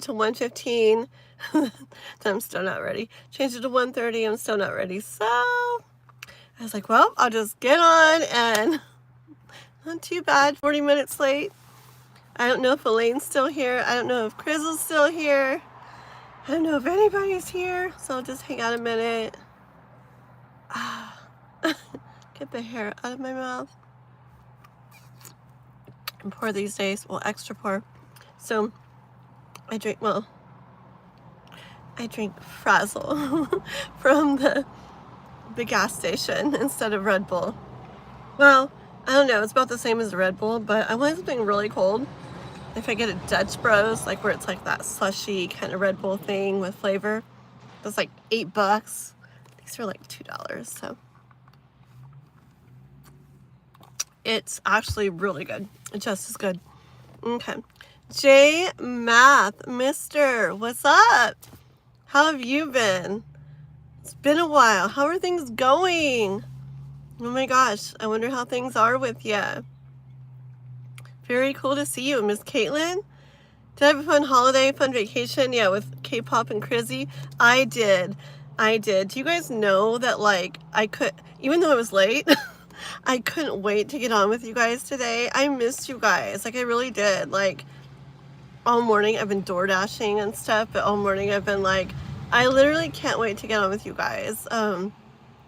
to 1:15. I'm still not ready. Changed it to 1:30. I'm still not ready. So I was like, well, I'll just get on, and not too bad. 40 minutes late. I don't know if Elaine's still here. I don't know if Crizzle's still here. I don't know if anybody's here. So I'll just hang out a minute. Get the hair out of my mouth. I'm poor these days. Well, extra poor. So I drink Frazzle from the gas station instead of Red Bull. Well, I don't know, it's about the same as the Red Bull, but I want something really cold. If I get a Dutch Bros, like where it's like that slushy kind of Red Bull thing with flavor, that's like $8. These are like $2, so it's actually really good. It's just as good. Okay. J Math, Mister, what's up? How have you been? It's been a while. How are things going? Oh my gosh, I wonder how things are with you. Very cool to see you, Miss Caitlin. Did I have a fun holiday, fun vacation? Yeah, with K-pop and Crizzy. I did. Do you guys know that, like, I could, even though I was late, I couldn't wait to get on with you guys today. I missed you guys. Like, I really did. Like, all morning I've been door dashing and stuff, but all morning I've been like, I literally can't wait to get on with you guys.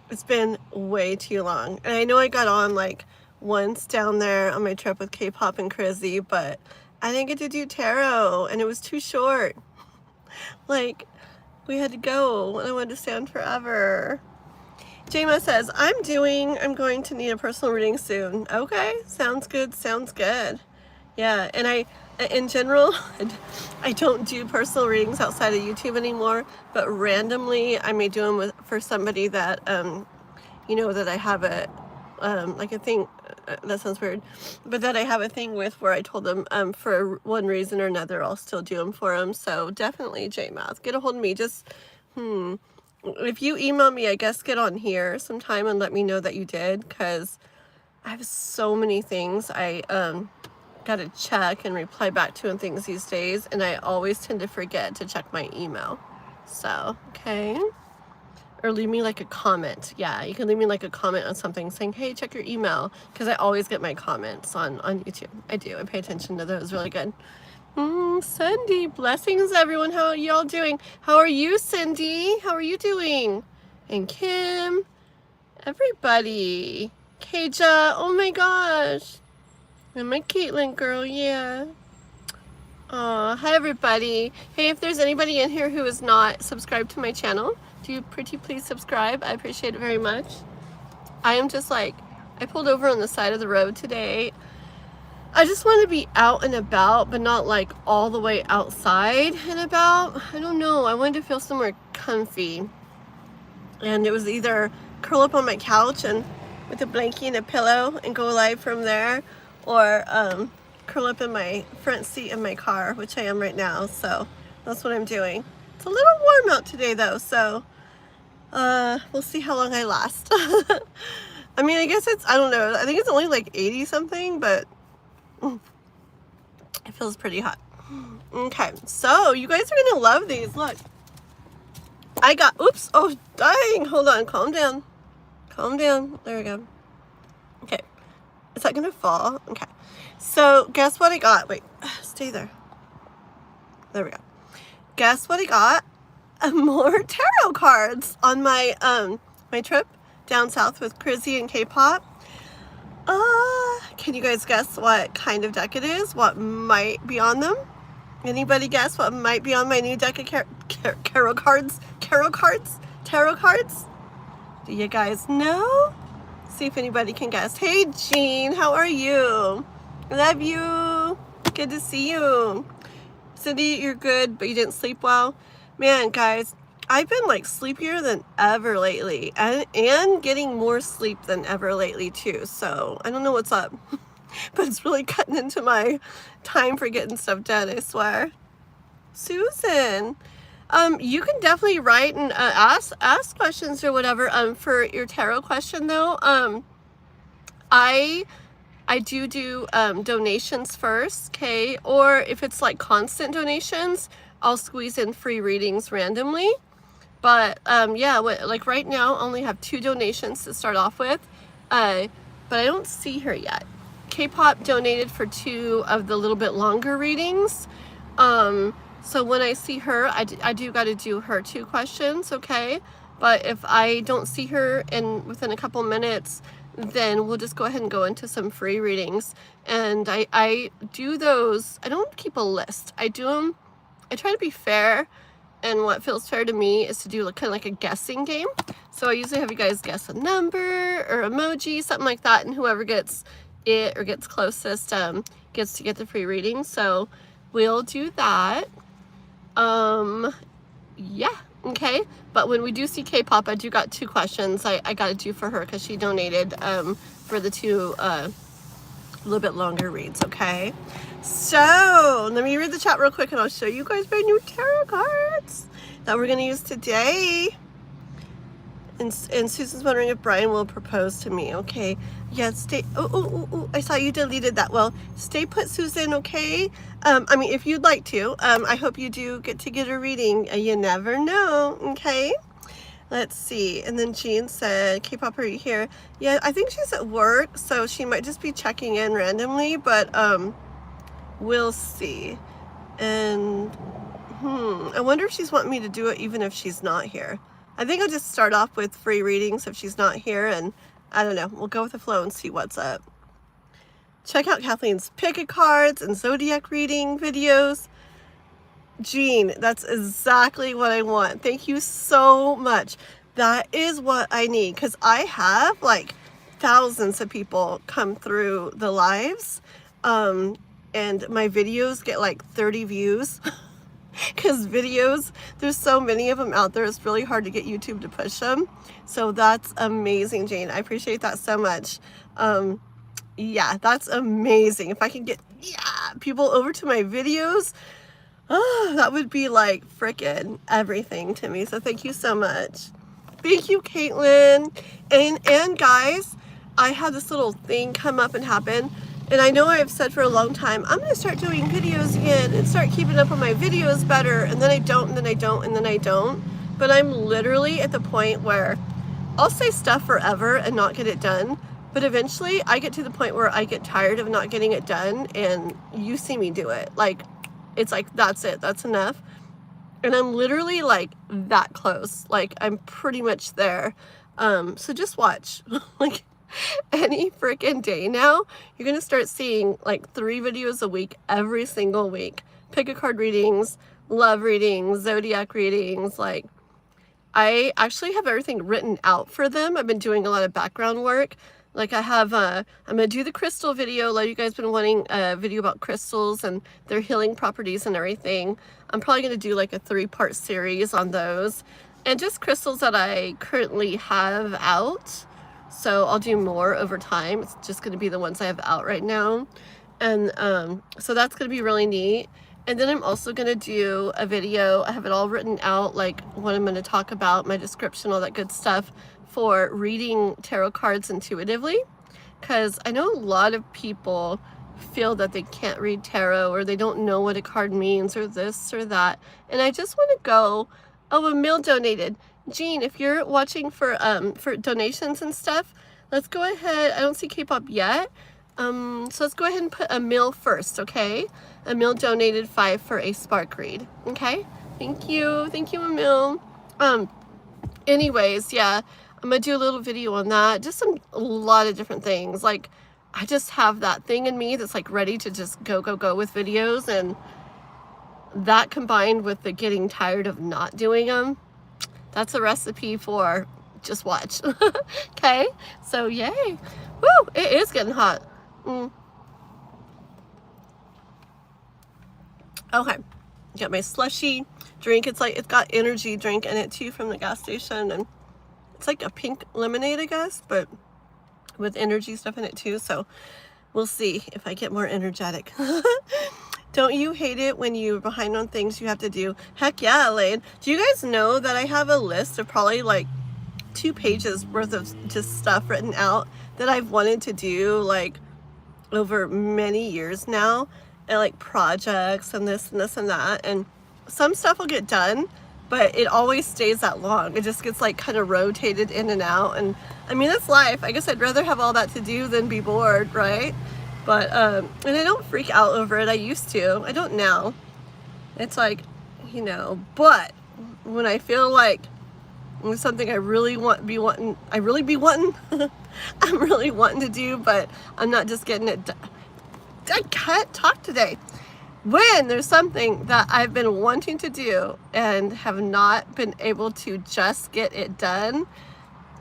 It's been way too long. And I know I got on like once down there on my trip with K-pop and Crizzy, but I didn't get to do tarot and it was too short. Like, we had to go and I wanted to stay on forever. Jama says, I'm going to need a personal reading soon. Okay, sounds good, sounds good. Yeah, and in general, I don't do personal readings outside of YouTube anymore, but randomly I may do them for somebody that, you know, that I have like a thing, that sounds weird, but that I have a thing with where I told them for one reason or another, I'll still do them for them. So definitely, JMath, get a hold of me. Just, if you email me, I guess get on here sometime and let me know that you did, because I have so many things I got to check and reply back to and things these days, and I always tend to forget to check my email. So, okay. Or leave me like a comment. Yeah, you can leave me like a comment on something saying, hey, check your email, because I always get my comments on YouTube. I do. I pay attention to those. Really good. Cindy, blessings everyone. How are y'all doing? How are you, Cindy? How are you doing? And Kim, everybody. Keja, oh my gosh. And my Caitlin girl, yeah. Hi everybody. Hey, if there's anybody in here who is not subscribed to my channel, do you pretty please subscribe? I appreciate it very much. I am just like, I pulled over on the side of the road today. I just want to be out and about, but not like all the way outside and about. I don't know. I wanted to feel somewhere comfy. And it was either curl up on my couch and with a blankie and a pillow and go live from there, or curl up in my front seat in my car, which I am right now. So that's what I'm doing. It's a little warm out today though, so we'll see how long I last. I mean, I guess it's, I don't know, I think it's only like 80 something, but it feels pretty hot. Okay, so you guys are gonna love these. Look, I got, oops, oh dang, hold on, calm down. Calm down, there we go. Okay, is that gonna fall? Okay, so guess what I got? Wait, stay there. There we go. Guess what I got? More tarot cards on my my trip down south with Crizzy and K-pop. Can you guys guess what kind of deck it is? What might be on them? Anybody guess what might be on my new deck of tarot cards? Tarot cards? Do you guys know? See if anybody can guess. Hey Jean, how are you? Love you. Good to see you. Cindy, you're good, but you didn't sleep well. Man, guys, I've been like sleepier than ever lately, and getting more sleep than ever lately too. So I don't know what's up, but it's really cutting into my time for getting stuff done, I swear. Susan, you can definitely write and ask questions or whatever. For your tarot question though, I do donations first, okay? Or if it's like constant donations, I'll squeeze in free readings randomly. But yeah, like right now, I only have 2 donations to start off with, but I don't see her yet. K-pop donated for 2 of the little bit longer readings. So when I see her, I do got to do her 2 questions, okay? But if I don't see her within a couple minutes, then we'll just go ahead and go into some free readings. And I do those, I don't keep a list. I do them, I try to be fair. And what feels fair to me is to do kind of like a guessing game. So I usually have you guys guess a number or emoji, something like that. And whoever gets it or gets closest gets to get the free reading. So we'll do that. Yeah, okay. But when we do see K-pop, I do got 2 questions I got to do for her because she donated for the 2 a little bit longer reads, okay? So let me read the chat real quick and I'll show you guys my new tarot cards that we're going to use today. And Susan's wondering if Brian will propose to me. Okay. Yeah, stay. Oh, I saw you deleted that. Well, stay put, Susan, okay? I mean, if you'd like to. I hope you do get a reading. You never know, okay? Let's see. And then Jean said, K-pop, are you here? Yeah, I think she's at work, so she might just be checking in randomly, but we'll see. And I wonder if she's wanting me to do it even if she's not here. I think I'll just start off with free readings if she's not here, and I don't know, we'll go with the flow and see what's up. Check out Kathleen's pick a cards and zodiac reading videos. Jean, that's exactly what I want. Thank you so much. That is what I need, because I have like thousands of people come through the lives, and my videos get like 30 views. Because videos, there's so many of them out there, it's really hard to get YouTube to push them. So that's amazing, Jane. I appreciate that so much. Yeah, that's amazing. If I can get people over to my videos, oh, that would be like frickin' everything to me. So thank you so much. Thank you, Caitlin. And guys, I had this little thing come up and happen. And I know I've said for a long time, I'm going to start doing videos again and start keeping up on my videos better. And then I don't, and then I don't, and then I don't. But I'm literally at the point where I'll say stuff forever and not get it done. But eventually I get to the point where I get tired of not getting it done and you see me do it. Like, it's like, that's it. That's enough. And I'm literally like that close. Like, I'm pretty much there. So just watch. Like, any freaking day now, you're gonna start seeing like 3 videos a week every single week. Pick a card readings, love readings, zodiac readings. Like, I actually have everything written out for them. I've been doing a lot of background work. Like, I have I'm gonna do the crystal video. A lot of you guys been wanting a video about crystals and their healing properties and everything. I'm probably gonna do like a 3-part series on those, and just crystals that I currently have out. So I'll do more over time. It's just going to be the ones I have out right now. And so that's going to be really neat. And then I'm also going to do a video. I have it all written out, like what I'm going to talk about, my description, all that good stuff, for reading tarot cards intuitively. Because I know a lot of people feel that they can't read tarot, or they don't know what a card means, or this or that. And I just want to go, oh, a meal donated. Jean, if you're watching for donations and stuff, let's go ahead. I don't see K-pop yet. So let's go ahead and put a meal first, okay? A meal donated 5 for a spark read. Okay? Thank you. Thank you, Emil. Anyways, yeah, I'm gonna do a little video on that. Just a lot of different things. Like, I just have that thing in me that's like ready to just go with videos, and that combined with the getting tired of not doing them, that's a recipe for just watch. Okay, so yay. Woo, it is getting hot. Okay, got my slushy drink. It's like, it's got energy drink in it too from the gas station, and it's like a pink lemonade, I guess, but with energy stuff in it too. So we'll see if I get more energetic. Don't you hate it when you're behind on things you have to do? Heck yeah, Elaine. Do you guys know that I have a list of probably like 2 pages worth of just stuff written out that I've wanted to do like over many years now, and like projects and this and this and that. And some stuff will get done, but it always stays that long. It just gets like kind of rotated in and out. And I mean, that's life. I guess I'd rather have all that to do than be bored, right? But, and I don't freak out over it. I used to. I don't now. It's like, you know, but when I feel like it's something I really I'm really wanting to do, but I'm not just getting it done. I can't talk today. When there's something that I've been wanting to do and have not been able to just get it done,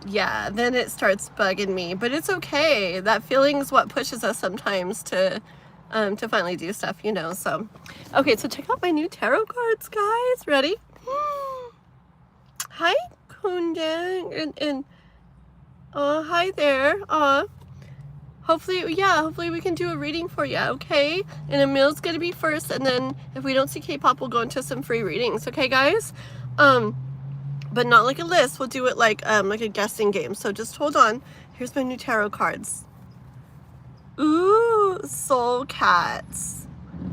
yeah, then it starts bugging me. But it's okay. That feeling is what pushes us sometimes to finally do stuff, you know. So, okay, so check out my new tarot cards, guys. Ready? Hi, Kundan, and hi there. Hopefully we can do a reading for you, okay? And Emil's gonna be first, and then if we don't see K-pop, we'll go into some free readings, okay, guys? But not like a list. We'll do it like a guessing game. So just hold on. Here's my new tarot cards. Ooh, soul cats.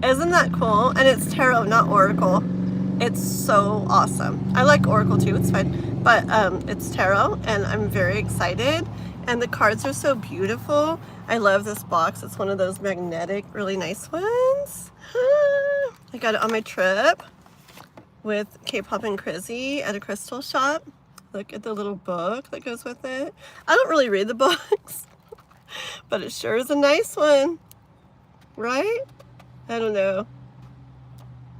Isn't that cool? And it's tarot, not oracle. It's so awesome. I like oracle too, it's fine. But it's tarot, and I'm very excited. And the cards are so beautiful. I love this box. It's one of those magnetic, really nice ones. I got it on my trip with K-pop and Crizzy at a crystal shop. Look at the little book that goes with it. I don't really read the books, but it sure is a nice one, right? I don't know.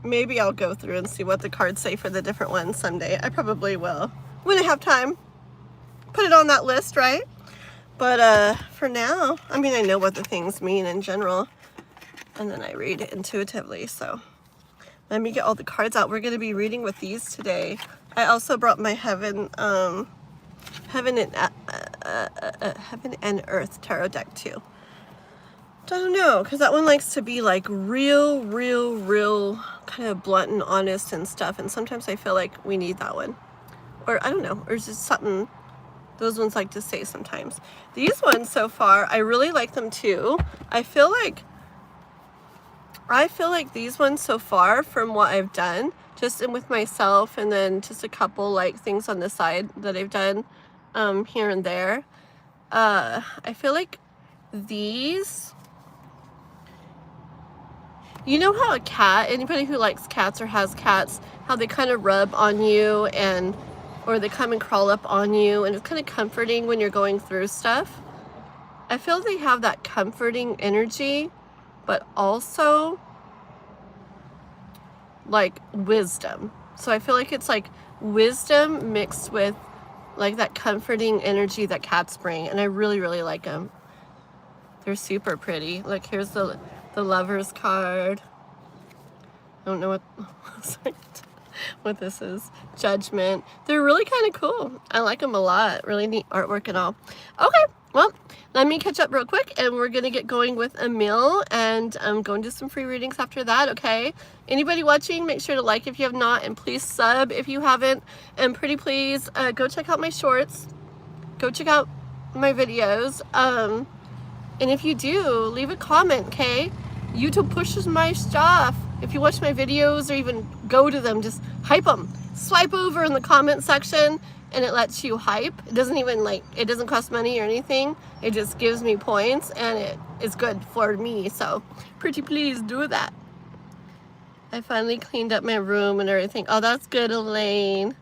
Maybe I'll go through and see what the cards say for the different ones someday. I probably will. When I have time, put it on that list, right? But for now, I mean, I know what the things mean in general, and then I read it intuitively. So let me get all the cards out. We're going to be reading with these today. I also brought my Heaven and Earth tarot deck too. I don't know, because that one likes to be like real kind of blunt and honest and stuff. And sometimes I feel like we need that one. Or I don't know, or just something those ones like to say sometimes. These ones so far, I really like them too. I feel like these ones so far, from what I've done, just in with myself, and then just a couple like things on the side that I've done here and there. I feel like these, you know how a cat, anybody who likes cats or has cats, how they kind of rub on you, and or they come and crawl up on you, and it's kind of comforting when you're going through stuff. I feel they have that comforting energy, but also like wisdom. So I feel like it's like wisdom mixed with like that comforting energy that cats bring, and I really like them. They're super pretty. Like, here's the Lover's card. I don't know what this is. Judgment. They're really kind of cool. I like them a lot. Really neat artwork and all. Okay, well, let me catch up real quick, and we're gonna get going with Emil, and go and do some free readings after that, okay? Anybody watching, make sure to like if you have not, and please sub if you haven't, and pretty please go check out my shorts, go check out my videos, and if you do, leave a comment, okay? YouTube pushes my stuff. If you watch my videos or even go to them, just hype them. Swipe over in the comment section, and it lets you hype. It doesn't even it doesn't cost money or anything. It just gives me points, and it is good for me. So pretty please do that. I finally cleaned up my room and everything. Oh, that's good, Elaine.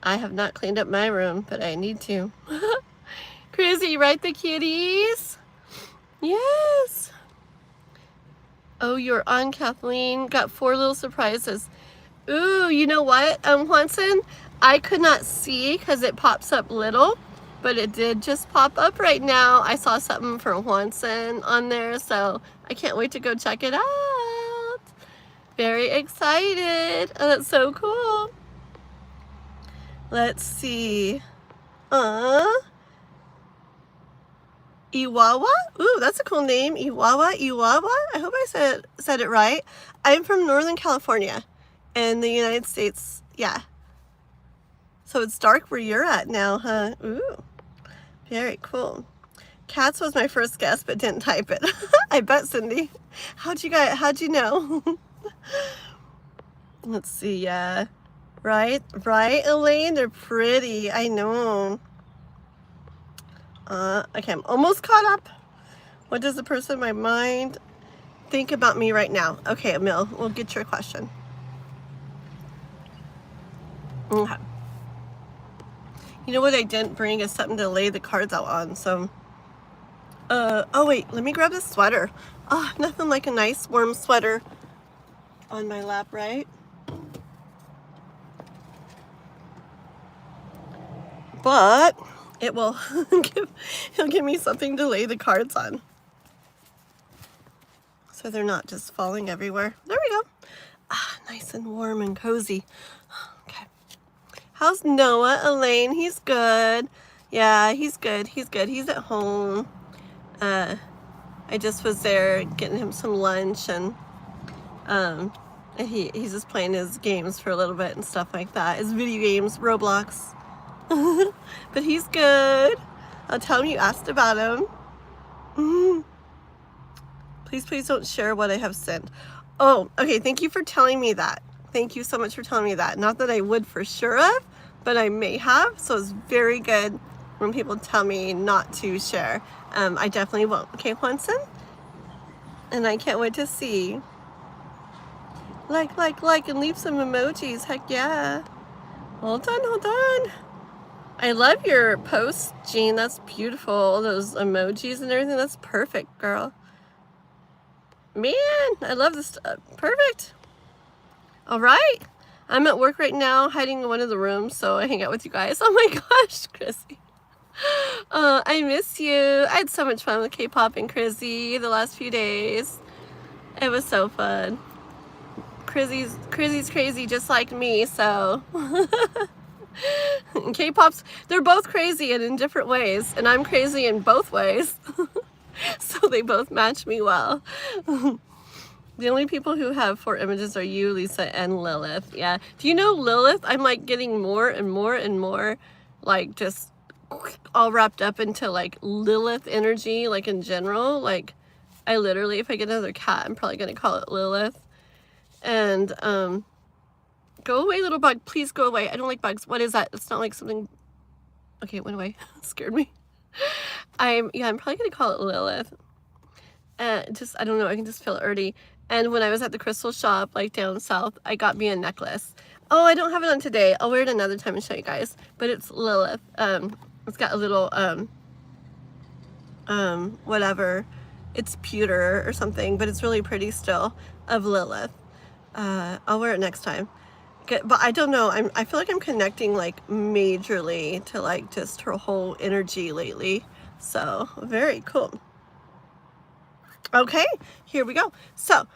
I have not cleaned up my room, but I need to. Crazy, right, the kitties? Yes. Oh, you're on, Kathleen. Got 4 little surprises. Ooh, you know what, Juanson? I could not see because it pops up little, but it did just pop up right now. I saw something from Juanson on there, so I can't wait to go check it out. Very excited. Oh, that's so cool. Let's see. Iwawa? Ooh, that's a cool name. Iwawa? I hope I said it right. I'm from Northern California in the United States. Yeah. So it's dark where you're at now, huh? Ooh. Very cool. Cats was my first guess, but didn't type it. I bet, Cindy. How'd you know? Let's see, yeah. Right, Elaine? They're pretty, I know. Okay, I'm almost caught up. What does the person in my mind think about me right now? Okay, Emil, we'll get your question. Okay. You know what I didn't bring is something to lay the cards out on, so. Oh wait, let me grab this sweater. Oh, nothing like a nice warm sweater on my lap, right? But it will it'll give me something to lay the cards on, so they're not just falling everywhere. There we go. Ah, nice and warm and cozy. Okay. How's Noah, Elaine? He's good. Yeah, he's good. He's good. He's at home. I just was there getting him some lunch, and he's just playing his games for a little bit and stuff like that. His video games, Roblox. But he's good. I'll tell him you asked about him. Please don't share what I have sent. Oh, okay. Thank you for telling me that. Thank you so much for telling me that. Not that I would for sure have, but I may have. So it's very good when people tell me not to share. I definitely won't. Okay, Juanson? And I can't wait to see. Like, and leave some emojis. Heck yeah. Hold on. I love your post, Jean. That's beautiful. Those emojis and everything. That's perfect, girl. Man, I love this stuff. Perfect. All right. I'm at work right now, hiding in one of the rooms, so I hang out with you guys. Oh my gosh, Chrissy. I miss you. I had so much fun with K-pop and Chrissy the last few days. It was so fun. Chrissy's crazy just like me, so. K-pop's, they're both crazy and in different ways, and I'm crazy in both ways. So they both match me well. The only people who have 4 images are you, Lisa, and Lilith. Yeah. Do you know Lilith? I'm like getting more and more like just all wrapped up into like Lilith energy, like in general. Like I literally, if I get another cat, I'm probably gonna call it Lilith. And go away, little bug. Please go away. I don't like bugs. What is that? It's not like something. Okay, it went away. It scared me. I'm probably gonna call it Lilith. Just, I don't know, I can just feel it already. And when I was at the crystal shop, like down south, I got me a necklace. Oh, I don't have it on today. I'll wear it another time and show you guys. But it's Lilith. It's got a little, whatever. It's pewter or something, but it's really pretty still, of Lilith. I'll wear it next time. But I don't know, I feel like I'm connecting like majorly to like just her whole energy lately. So, very cool. Okay, here we go. So,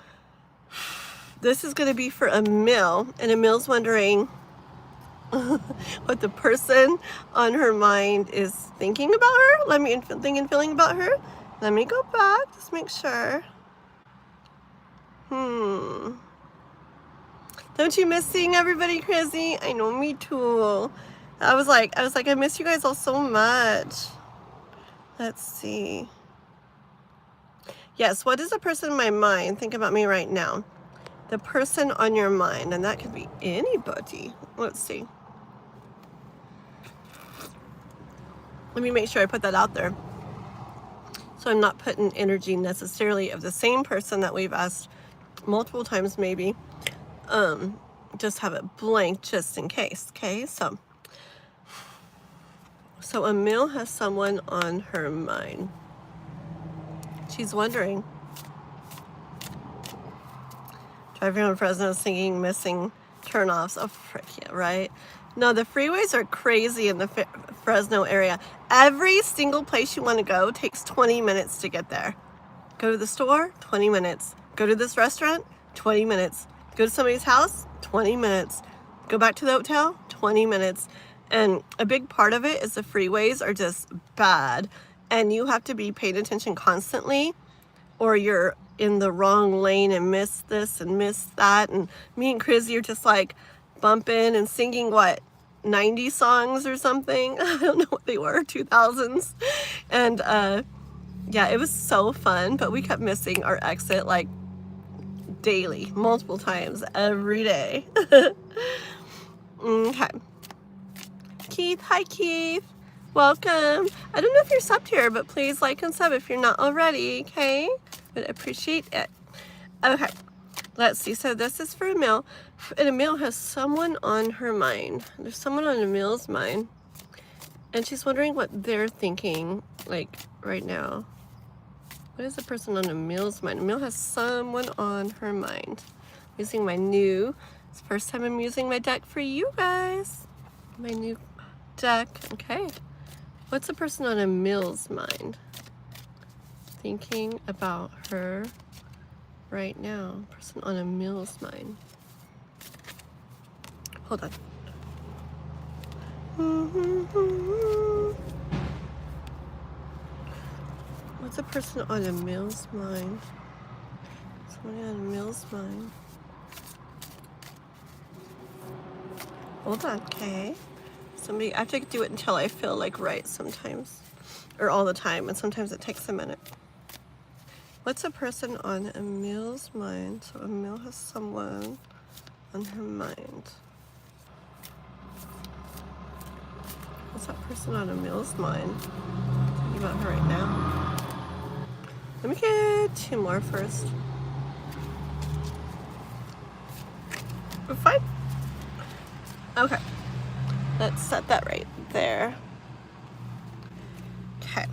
this is going to be for Emil, and Emil's wondering what the person on her mind is thinking about her. Thinking and feeling about her. Let me go back, just make sure. Don't you miss seeing everybody, Chrissy? I know, me too. I was like, I miss you guys all so much. Let's see. Yes, what does the person in my mind think about me right now? The person on your mind, and that could be anybody. Let's see. Let me make sure I put that out there. So I'm not putting energy necessarily of the same person that we've asked multiple times maybe. Just have it blank just in case, okay? So Emil has someone on her mind. She's wondering. Driving around Fresno singing missing turnoffs. Oh, frick yeah, right? No, the freeways are crazy in the Fresno area. Every single place you want to go takes 20 minutes to get there. Go to the store, 20 minutes. Go to this restaurant, 20 minutes. Go to somebody's house, 20 minutes. Go back to the hotel, 20 minutes. And a big part of it is the freeways are just bad. And you have to be paying attention constantly, or you're in the wrong lane and miss this and miss that. And me and Chrissy are just like bumping and singing, what, 90 songs or something? I don't know what they were, 2000s. And yeah, it was so fun, but we kept missing our exit like daily, multiple times every day. Okay. Keith, hi Keith. Welcome. I don't know if you're subbed here, but please like and sub if you're not already, okay? Would appreciate it. Okay, let's see. So this is for Emil. And Emil has someone on her mind. There's someone on Emil's mind. And she's wondering what they're thinking, like, right now. What is the person on Emil's mind? Emil has someone on her mind. Using my new, it's the first time I'm using my deck for you guys. My new deck, okay. What's the person on Emil's mind? Thinking about her right now. Person on Emil's mind. Hold on. What's a person on Emil's mind? Somebody on Emil's mind. Hold on, okay. I have to do it until I feel like right sometimes. Or all the time, and sometimes it takes a minute. What's a person on Emil's mind? So Emil has someone on her mind. What's that person on Emil's mind? Thinking about her right now. Let me get 2 more first. We're fine. Okay. Let's set that right there. Okay.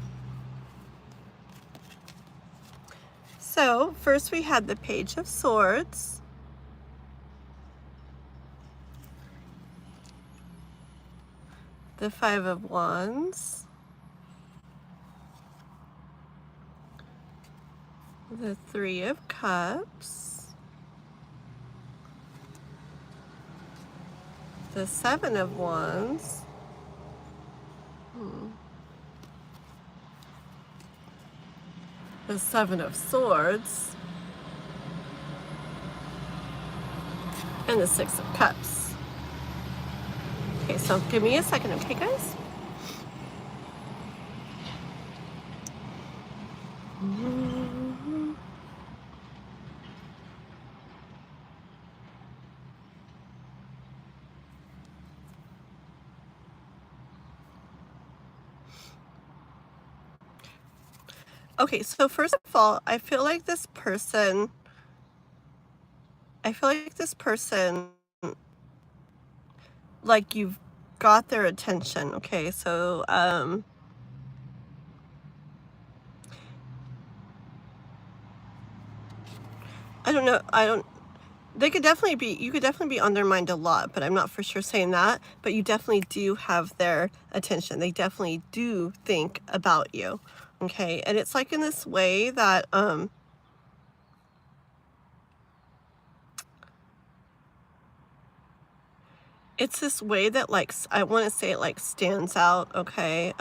So first we had the Page of Swords. The 5 of Wands. The 3 of Cups. The 7 of Wands. The 7 of Swords. And the 6 of Cups. Okay, so give me a second, okay, guys? Okay, so first of all, I feel like this person, like you've got their attention, okay? So, I don't know, they could definitely be, you could definitely be on their mind a lot, but I'm not for sure saying that, but you definitely do have their attention. They definitely do think about you, okay? And it's like in this way that, it's this way that, like, I want to say it like stands out, okay?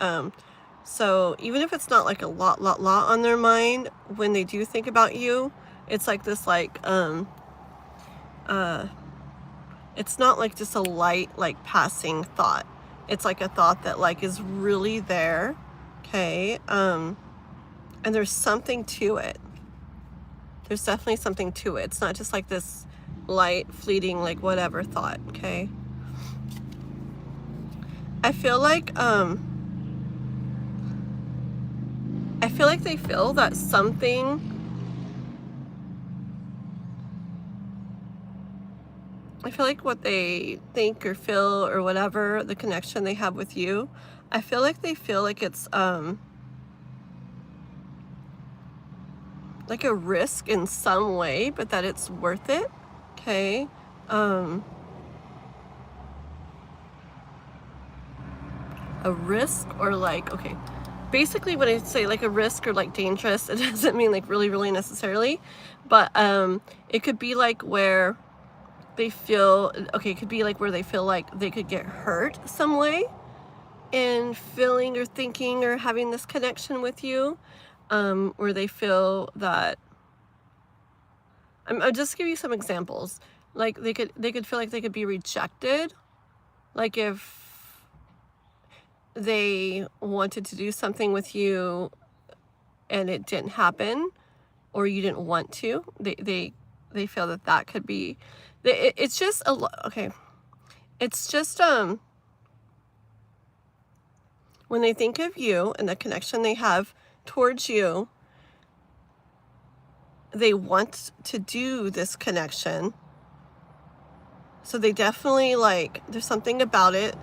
So even if it's not like a lot on their mind, when they do think about you, it's like this, like, it's not like just a light, like, passing thought. It's like a thought that, like, is really there, okay? And there's something to it. There's definitely something to it. It's not just like this light, fleeting, like, whatever thought, okay? I feel like they feel that something, I feel like what they think or feel or whatever, the connection they have with you, I feel like they feel like it's like a risk in some way, but that it's worth it, okay? A risk, or like, okay, basically when I say like a risk or like dangerous, it doesn't mean like really necessarily, but it could be like where they feel, okay, it could be like where they feel like they could get hurt some way in feeling or thinking or having this connection with you, where they feel that, I'll just give you some examples. Like they could feel like they could be rejected, like if they wanted to do something with you and it didn't happen, or you didn't want to, they they feel that that could be, it's just a lot. Okay. It's just, when they think of you and the connection they have towards you, they want to do this connection. So they definitely, like, there's something about it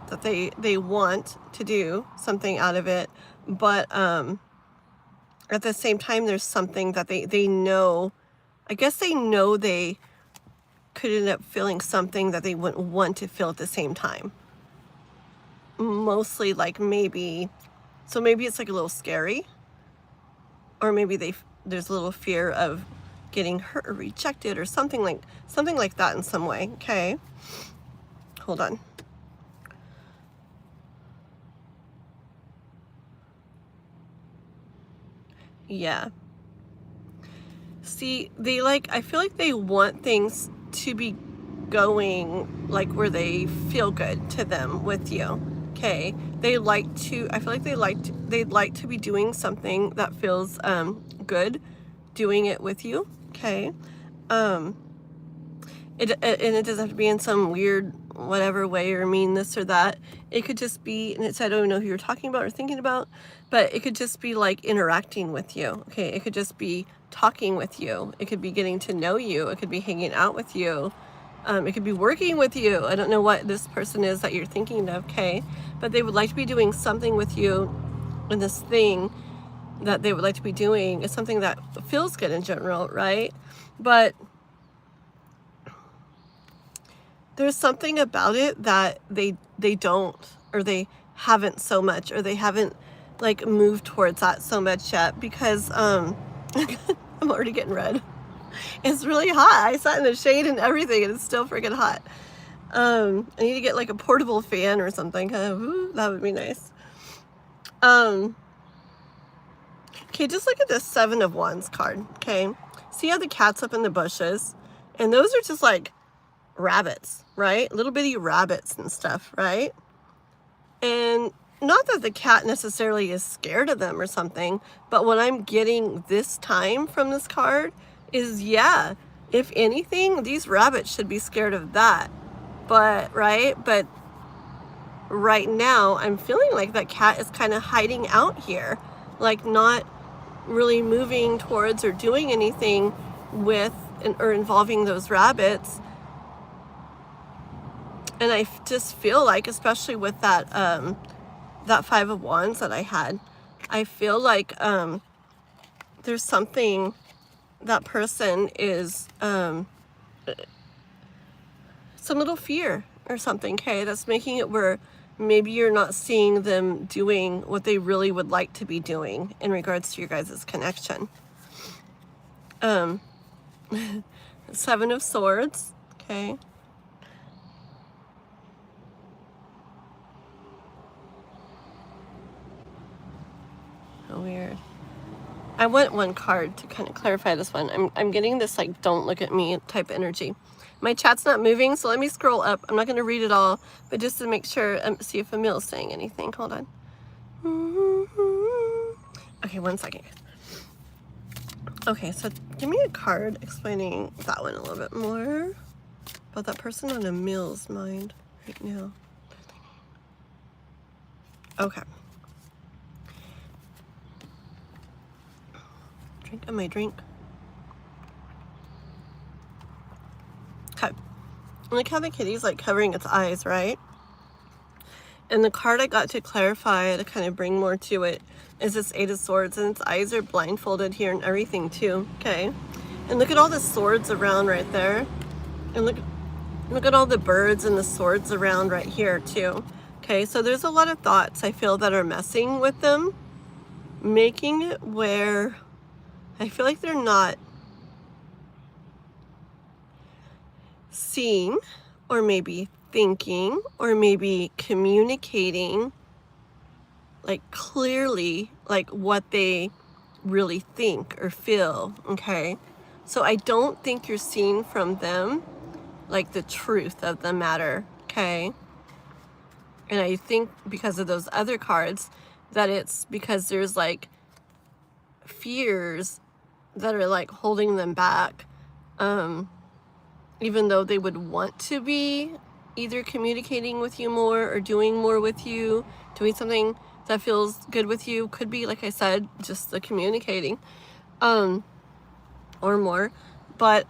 that they want to do something out of it. But at the same time, there's something that they know, I guess they know they could end up feeling something that they wouldn't want to feel at the same time. Mostly like maybe, so maybe it's like a little scary, or maybe there's a little fear of getting hurt or rejected or something like that in some way. Okay, hold on. Yeah. See, they like, I feel like they want things to be going like where they feel good to them with you. Okay. They like to, I feel like they'd like to be doing something that feels good, doing it with you. Okay. And it doesn't have to be in some weird whatever way or mean this or that. It could just be, and it's, I don't even know who you're talking about or thinking about, but it could just be like interacting with you. Okay. It could just be talking with you. It could be getting to know you. It could be hanging out with you. It could be working with you. I don't know what this person is that you're thinking of. Okay. But they would like to be doing something with you, and this thing that they would like to be doing is something that feels good in general, right? But there's something about it that they don't, or they haven't so much, or they haven't like moved towards that so much yet, because I'm already getting red. It's really hot. I sat in the shade and everything, and it's still freaking hot. I need to get like a portable fan or something. Ooh, that would be nice. Okay, just look at this 7 of Wands card. Okay, see how the cat's up in the bushes, and those are just like rabbits, right? Little bitty rabbits and stuff, right? And not that the cat necessarily is scared of them or something, but what I'm getting this time from this card is, yeah, if anything, these rabbits should be scared of that. But, right? But right now, I'm feeling like that cat is kind of hiding out here, like not really moving towards or doing anything with or involving those rabbits. And I just feel like, especially with that that 5 of Wands that I had, I feel like there's something, that person is some little fear or something, okay, that's making it where maybe you're not seeing them doing what they really would like to be doing in regards to your guys' connection. 7 of Swords, okay. Oh, weird. I want one card to kind of clarify this one. I'm getting this like don't look at me type energy. My chat's not moving, so let me scroll up. I'm not going to read it all, but just to make sure, see if Emil's saying anything. Hold on. Okay, 1 second. Okay, so give me a card explaining that one a little bit more about that person on Emil's mind right now. Okay. Drink on my drink. Okay. Look how the kitty's like covering its eyes, right? And the card I got to clarify, to kind of bring more to it, is this 8 of Swords, and its eyes are blindfolded here and everything too, okay? And look at all the swords around right there. And look at all the birds and the swords around right here too. Okay, so there's a lot of thoughts I feel that are messing with them, making it where I feel like they're not seeing, or maybe thinking, or maybe communicating like clearly like what they really think or feel, okay? So I don't think you're seeing from them like the truth of the matter, okay? And I think because of those other cards that it's because there's like fears that are like holding them back, even though they would want to be either communicating with you more or doing more with you, doing something that feels good with you. Could be, like I said, just the communicating, or more. But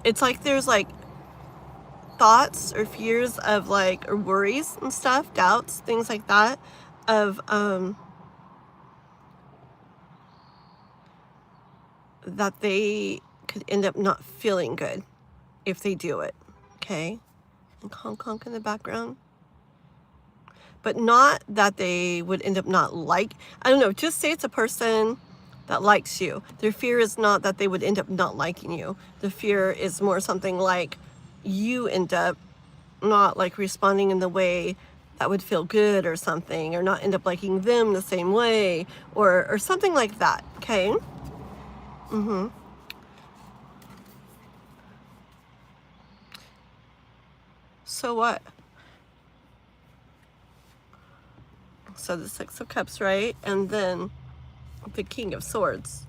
it's like there's like thoughts or fears of like, or worries and stuff, doubts, things like that, of that they could end up not feeling good if they do it. Okay, and honk honk in the background. But not that they would end up not like, I don't know, just say it's a person that likes you. Their fear is not that they would end up not liking you. The fear is more something like you end up not like responding in the way that would feel good or something, or not end up liking them the same way, or something like that. Okay. So what? So the Six of Cups, right? And then the King of Swords.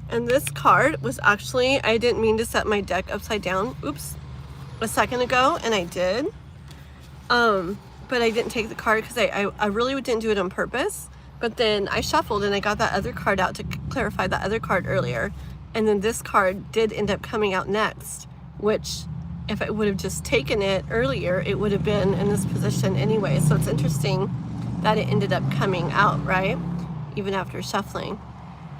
And this card was actually, I didn't mean to set my deck upside down, oops, a second ago, and I did. But I didn't take the card because I really didn't do it on purpose. But then I shuffled and I got that other card out to clarify that other card earlier. And then this card did end up coming out next, which if I would have just taken it earlier, it would have been in this position anyway. So it's interesting that it ended up coming out, right? Even after shuffling.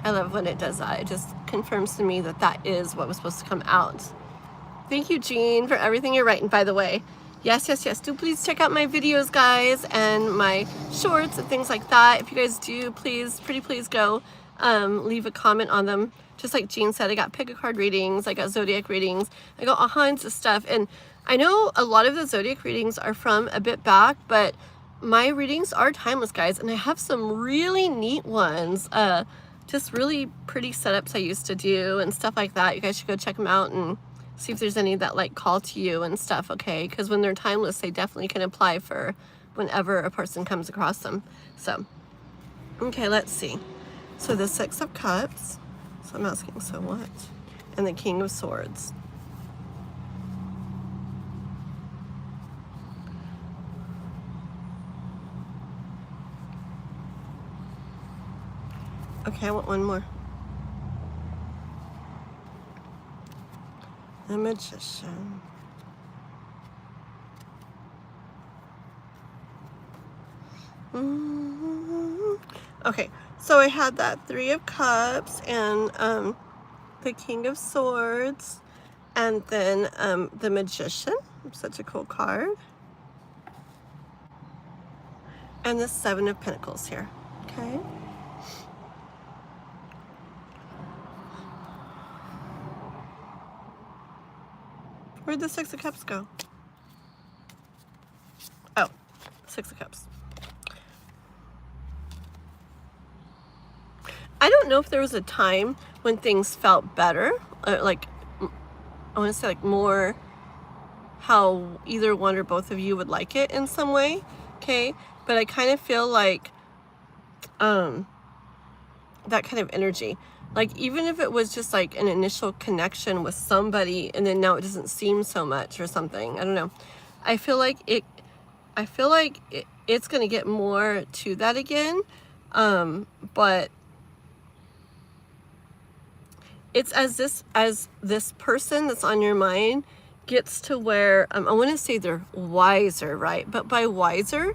I love when it does that. It just confirms to me that that is what was supposed to come out. Thank you, Jean, for everything you're writing, by the way. Yes, yes, yes. Do please check out my videos, guys, and my shorts and things like that. If you guys do, please, pretty please go leave a comment on them. Just like Jean said, I got pick a card readings, I got zodiac readings, I got all kinds of stuff. And I know a lot of the zodiac readings are from a bit back, but my readings are timeless, guys. And I have some really neat ones, just really pretty setups I used to do and stuff like that. You guys should go check them out and see if there's any that like call to you and stuff, okay? Because when they're timeless, they definitely can apply for whenever a person comes across them. So, okay, let's see. So the Six of Cups. So I'm asking, so what? And the King of Swords. Okay, I want one more. The Magician. Okay, so I had that Three of Cups and the King of Swords, and then the Magician, such a cool card, and the Seven of Pentacles here. Okay. Where'd the Six of Cups go? Oh, Six of Cups. I don't know if there was a time when things felt better, like, I want to say like more how either one or both of you would like it in some way, okay? But I kind of feel like that kind of energy. Like, even if it was just like an initial connection with somebody and then now it doesn't seem so much or something, I don't know. I feel like it's going to get more to that again, but it's as this person that's on your mind gets to where, I want to say they're wiser, right? But by wiser,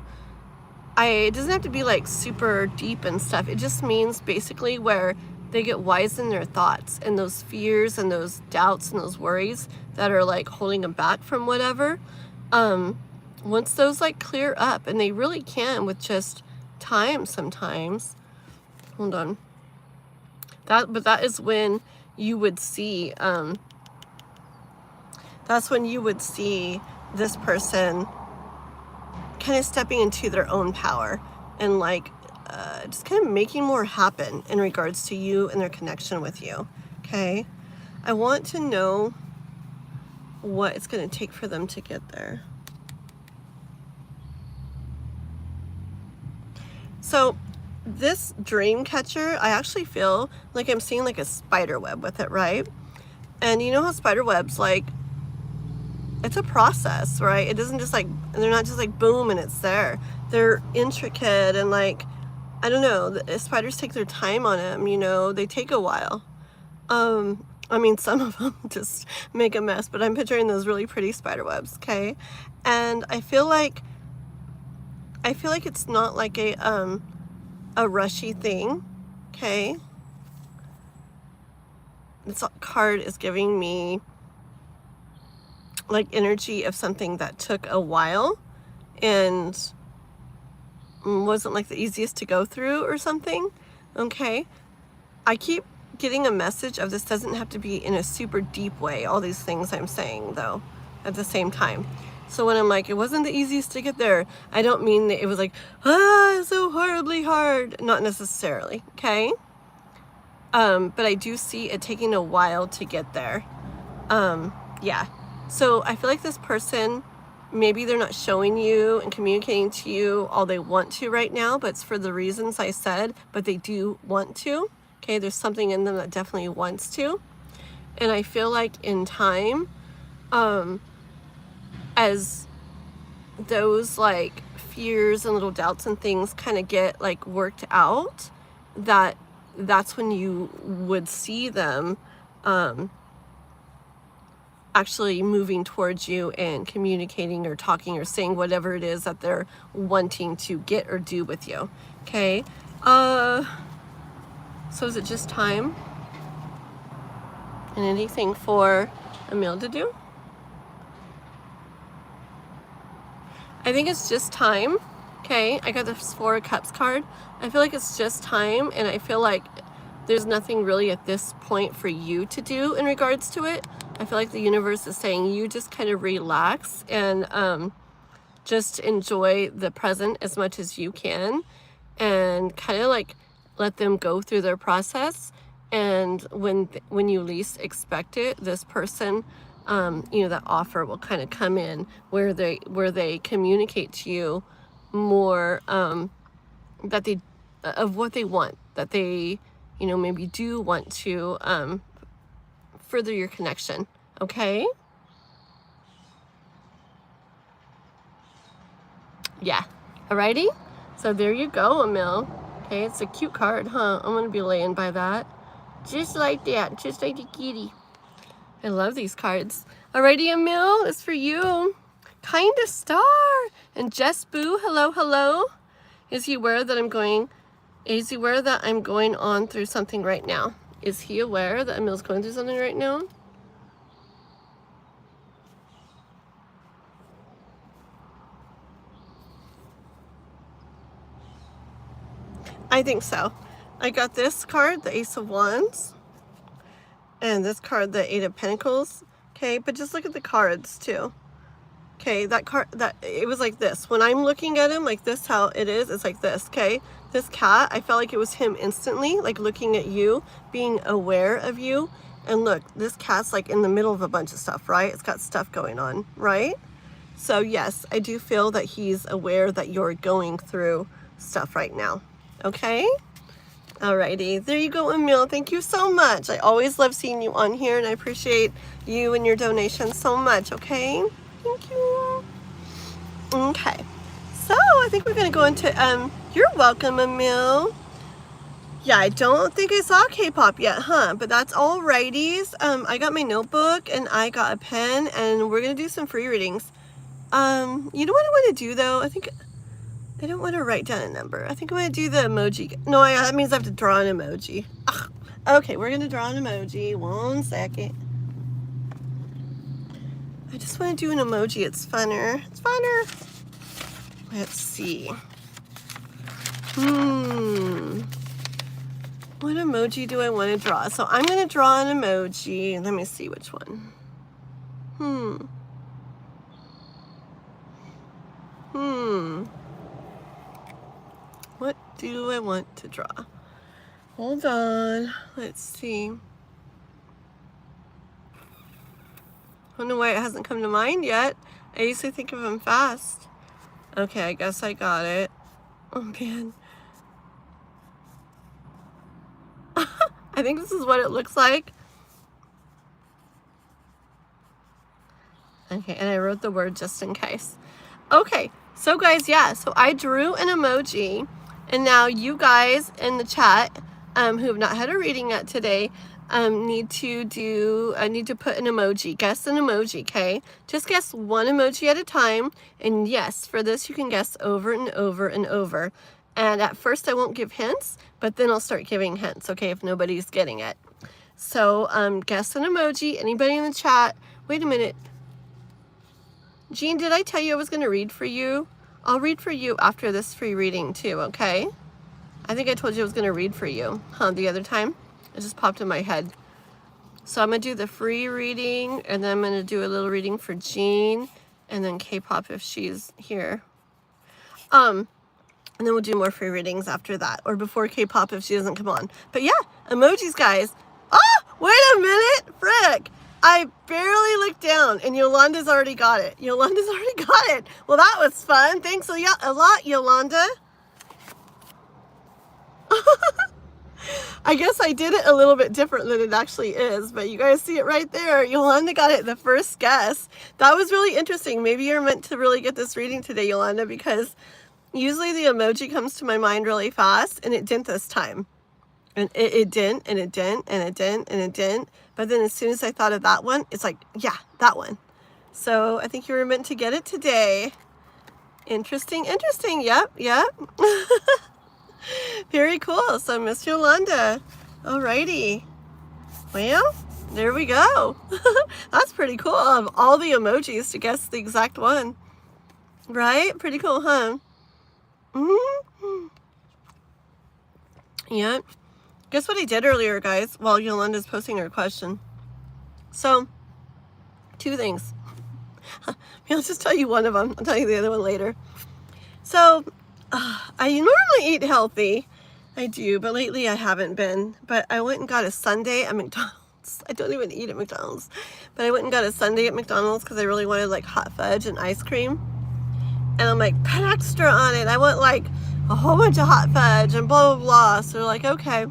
it doesn't have to be like super deep and stuff. It just means basically where they get wise in their thoughts and those fears and those doubts and those worries that are like holding them back from whatever. Once those like clear up, and they really can with just time sometimes. Hold on. But that is when you would see, that's when you would see this person kind of stepping into their own power and like just kind of making more happen in regards to you and their connection with you. Okay, I want to know what it's going to take for them to get there. So this dream catcher, I actually feel like I'm seeing like a spider web with it, right? And you know how spider webs, like, it's a process, right? It doesn't just like, they're not just like boom and it's there. They're intricate and like, I don't know, the spiders take their time on them, you know, they take a while. I mean, some of them just make a mess, but I'm picturing those really pretty spider webs, okay? And I feel like it's not like a rushy thing, okay? This card is giving me like energy of something that took a while and wasn't like the easiest to go through or something, okay? I keep getting a message of this doesn't have to be in a super deep way, all these things I'm saying though at the same time. So when I'm like, it wasn't the easiest to get there, I don't mean that it was like, so horribly hard, not necessarily, okay? But I do see it taking a while to get there. Yeah. So I feel like this person, maybe they're not showing you and communicating to you all they want to right now, but it's for the reasons I said, but they do want to. Okay, there's something in them that definitely wants to. And I feel like in time, as those like fears and little doubts and things kind of get like worked out, that's when you would see them actually moving towards you and communicating or talking or saying whatever it is that they're wanting to get or do with you. Okay. So is it just time? And anything for Emil to do? I think it's just time. Okay, I got this 4 of Cups card. I feel like it's just time, and I feel like there's nothing really at this point for you to do in regards to it. I feel like the universe is saying you just kind of relax and just enjoy the present as much as you can and kind of like let them go through their process. And when you least expect it, this person, you know, that offer will kind of come in where they communicate to you more that they of what they want, that they, you know, maybe do want to further your connection. Okay. Yeah. Alrighty. So there you go, Emil. Okay, it's a cute card, huh? I'm gonna be laying by that. Just like that, just like the kitty. I love these cards. Alrighty, Emil, it's for you. Kinda Star. And Jess Boo, hello, hello. Is he aware that I'm going on through something right now? Is he aware that Emil's going through something right now? I think so. I got this card, the Ace of Wands, and this card, the Eight of Pentacles. Okay, but just look at the cards too. Okay, that card, it was like this. When I'm looking at him like this, how it is, it's like this, okay? This cat, I felt like it was him instantly, like looking at you, being aware of you. And look, this cat's like in the middle of a bunch of stuff, right? It's got stuff going on, right? So yes, I do feel that he's aware that you're going through stuff right now. Okay? Alrighty, there you go, Emil. Thank you so much. I always love seeing you on here, and I appreciate you and your donations so much, okay? Thank you. Okay, so I think we're gonna go into, you're welcome, Emil. Yeah, I don't think I saw K-pop yet, huh? But that's all righties. I got my notebook, and I got a pen, and we're gonna do some free readings. You know what I want to do, though? I don't want to write down a number. I think I'm going to do the emoji. No, that means I have to draw an emoji. Ugh. Okay, we're going to draw an emoji. 1 second. I just want to do an emoji. It's funner. It's funner. Let's see. What emoji do I want to draw? So I'm going to draw an emoji. Let me see which one. What do I want to draw? Hold on. Let's see. I don't know why it hasn't come to mind yet. I usually think of them fast. Okay, I guess I got it. Oh man. I think this is what it looks like. Okay, and I wrote the word just in case. Okay, so guys, yeah, so I drew an emoji, and now you guys in the chat who have not had a reading yet today need to put an emoji. Guess an emoji, okay? Just guess one emoji at a time, and yes, for this you can guess over and over and over. And at first I won't give hints, but then I'll start giving hints, okay, if nobody's getting it. So guess an emoji. Anybody in the chat? Wait a minute. Jean, did I tell you I was going to read for you? I'll read for you after this free reading too, okay? I think I told you I was going to read for you, the other time. It just popped in my head. So I'm going to do the free reading, and then I'm going to do a little reading for Jean, and then K-pop if she's here. And then we'll do more free readings after that, or before K-pop if she doesn't come on. But yeah, emojis, guys. Oh, wait a minute, frick. I barely looked down, and Yolanda's already got it. Yolanda's already got it. Well, that was fun. Thanks a lot, Yolanda. I guess I did it a little bit different than it actually is, but you guys see it right there. Yolanda got it the first guess. That was really interesting. Maybe you're meant to really get this reading today, Yolanda, because usually the emoji comes to my mind really fast, and it didn't this time. And it didn't, and it didn't, and it didn't, and it didn't. But then as soon as I thought of that one, it's like, yeah, that one. So I think you were meant to get it today. Interesting, interesting. Yep. Very cool. So Miss Yolanda. Alrighty. Well, there we go. That's pretty cool. Of all the emojis to guess the exact one. Right? Pretty cool, huh? Mm-hmm. Yep. Guess what I did earlier, guys, while Yolanda's posting her question. So, two things. I'll just tell you one of them. I'll tell you the other one later. So, I normally eat healthy. I do, but lately I haven't been. But I went and got a sundae at McDonald's. I don't even eat at McDonald's. But I went and got a sundae at McDonald's because I really wanted like hot fudge and ice cream. And I'm like, put extra on it. I want like a whole bunch of hot fudge and blah, blah, blah. So they're like, okay.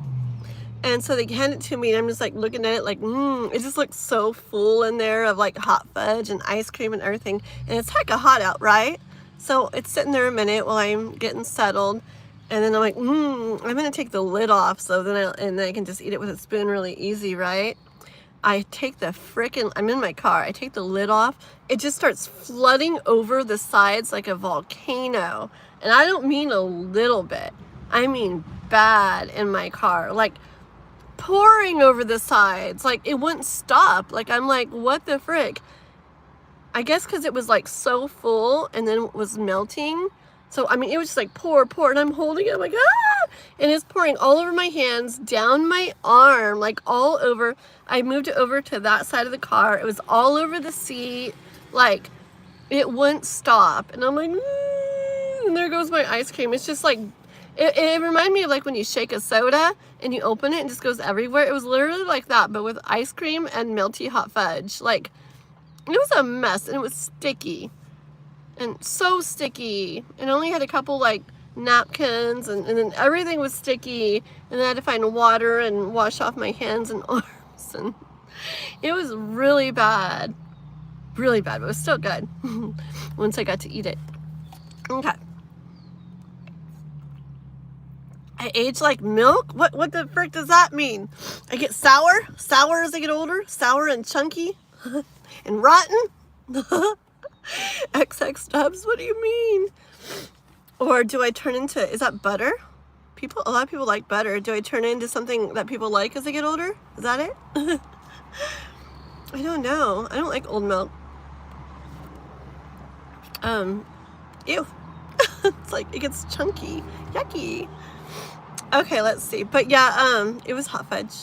And so they hand it to me, and I'm just like looking at it like, it just looks so full in there of like hot fudge and ice cream and everything. And it's hecka hot out, right? So it's sitting there a minute while I'm getting settled. And then I'm like, I'm going to take the lid off so then I can just eat it with a spoon really easy, right? I take the I'm in my car. I take the lid off. It just starts flooding over the sides like a volcano. And I don't mean a little bit. I mean bad in my car. Like, pouring over the sides, like it wouldn't stop. Like I'm like, what the frick? I guess because it was like so full and then it was melting. So I mean, it was just like pour, and I'm holding it. I'm like, ah! And it's pouring all over my hands, down my arm, like all over. I moved it over to that side of the car. It was all over the seat. Like it wouldn't stop. And I'm like, and there goes my ice cream. It's just like, it reminded me of like when you shake a soda and you open it and it just goes everywhere. It was literally like that, but with ice cream and melty hot fudge. Like, it was a mess, and it was sticky. And so sticky. And I only had a couple like napkins, and then everything was sticky. And then I had to find water and wash off my hands and arms. And it was really bad. Really bad, but it was still good once I got to eat it. Okay. I age like milk? What the frick does that mean? I get sour? Sour as I get older? Sour and chunky? And rotten? XX stubs? What do you mean? Or do I turn into, is that butter? A lot of people like butter. Do I turn into something that people like as I get older? Is that it? I don't know. I don't like old milk. Ew. It's like, it gets chunky. Yucky. Okay, let's see. But yeah, it was hot fudge.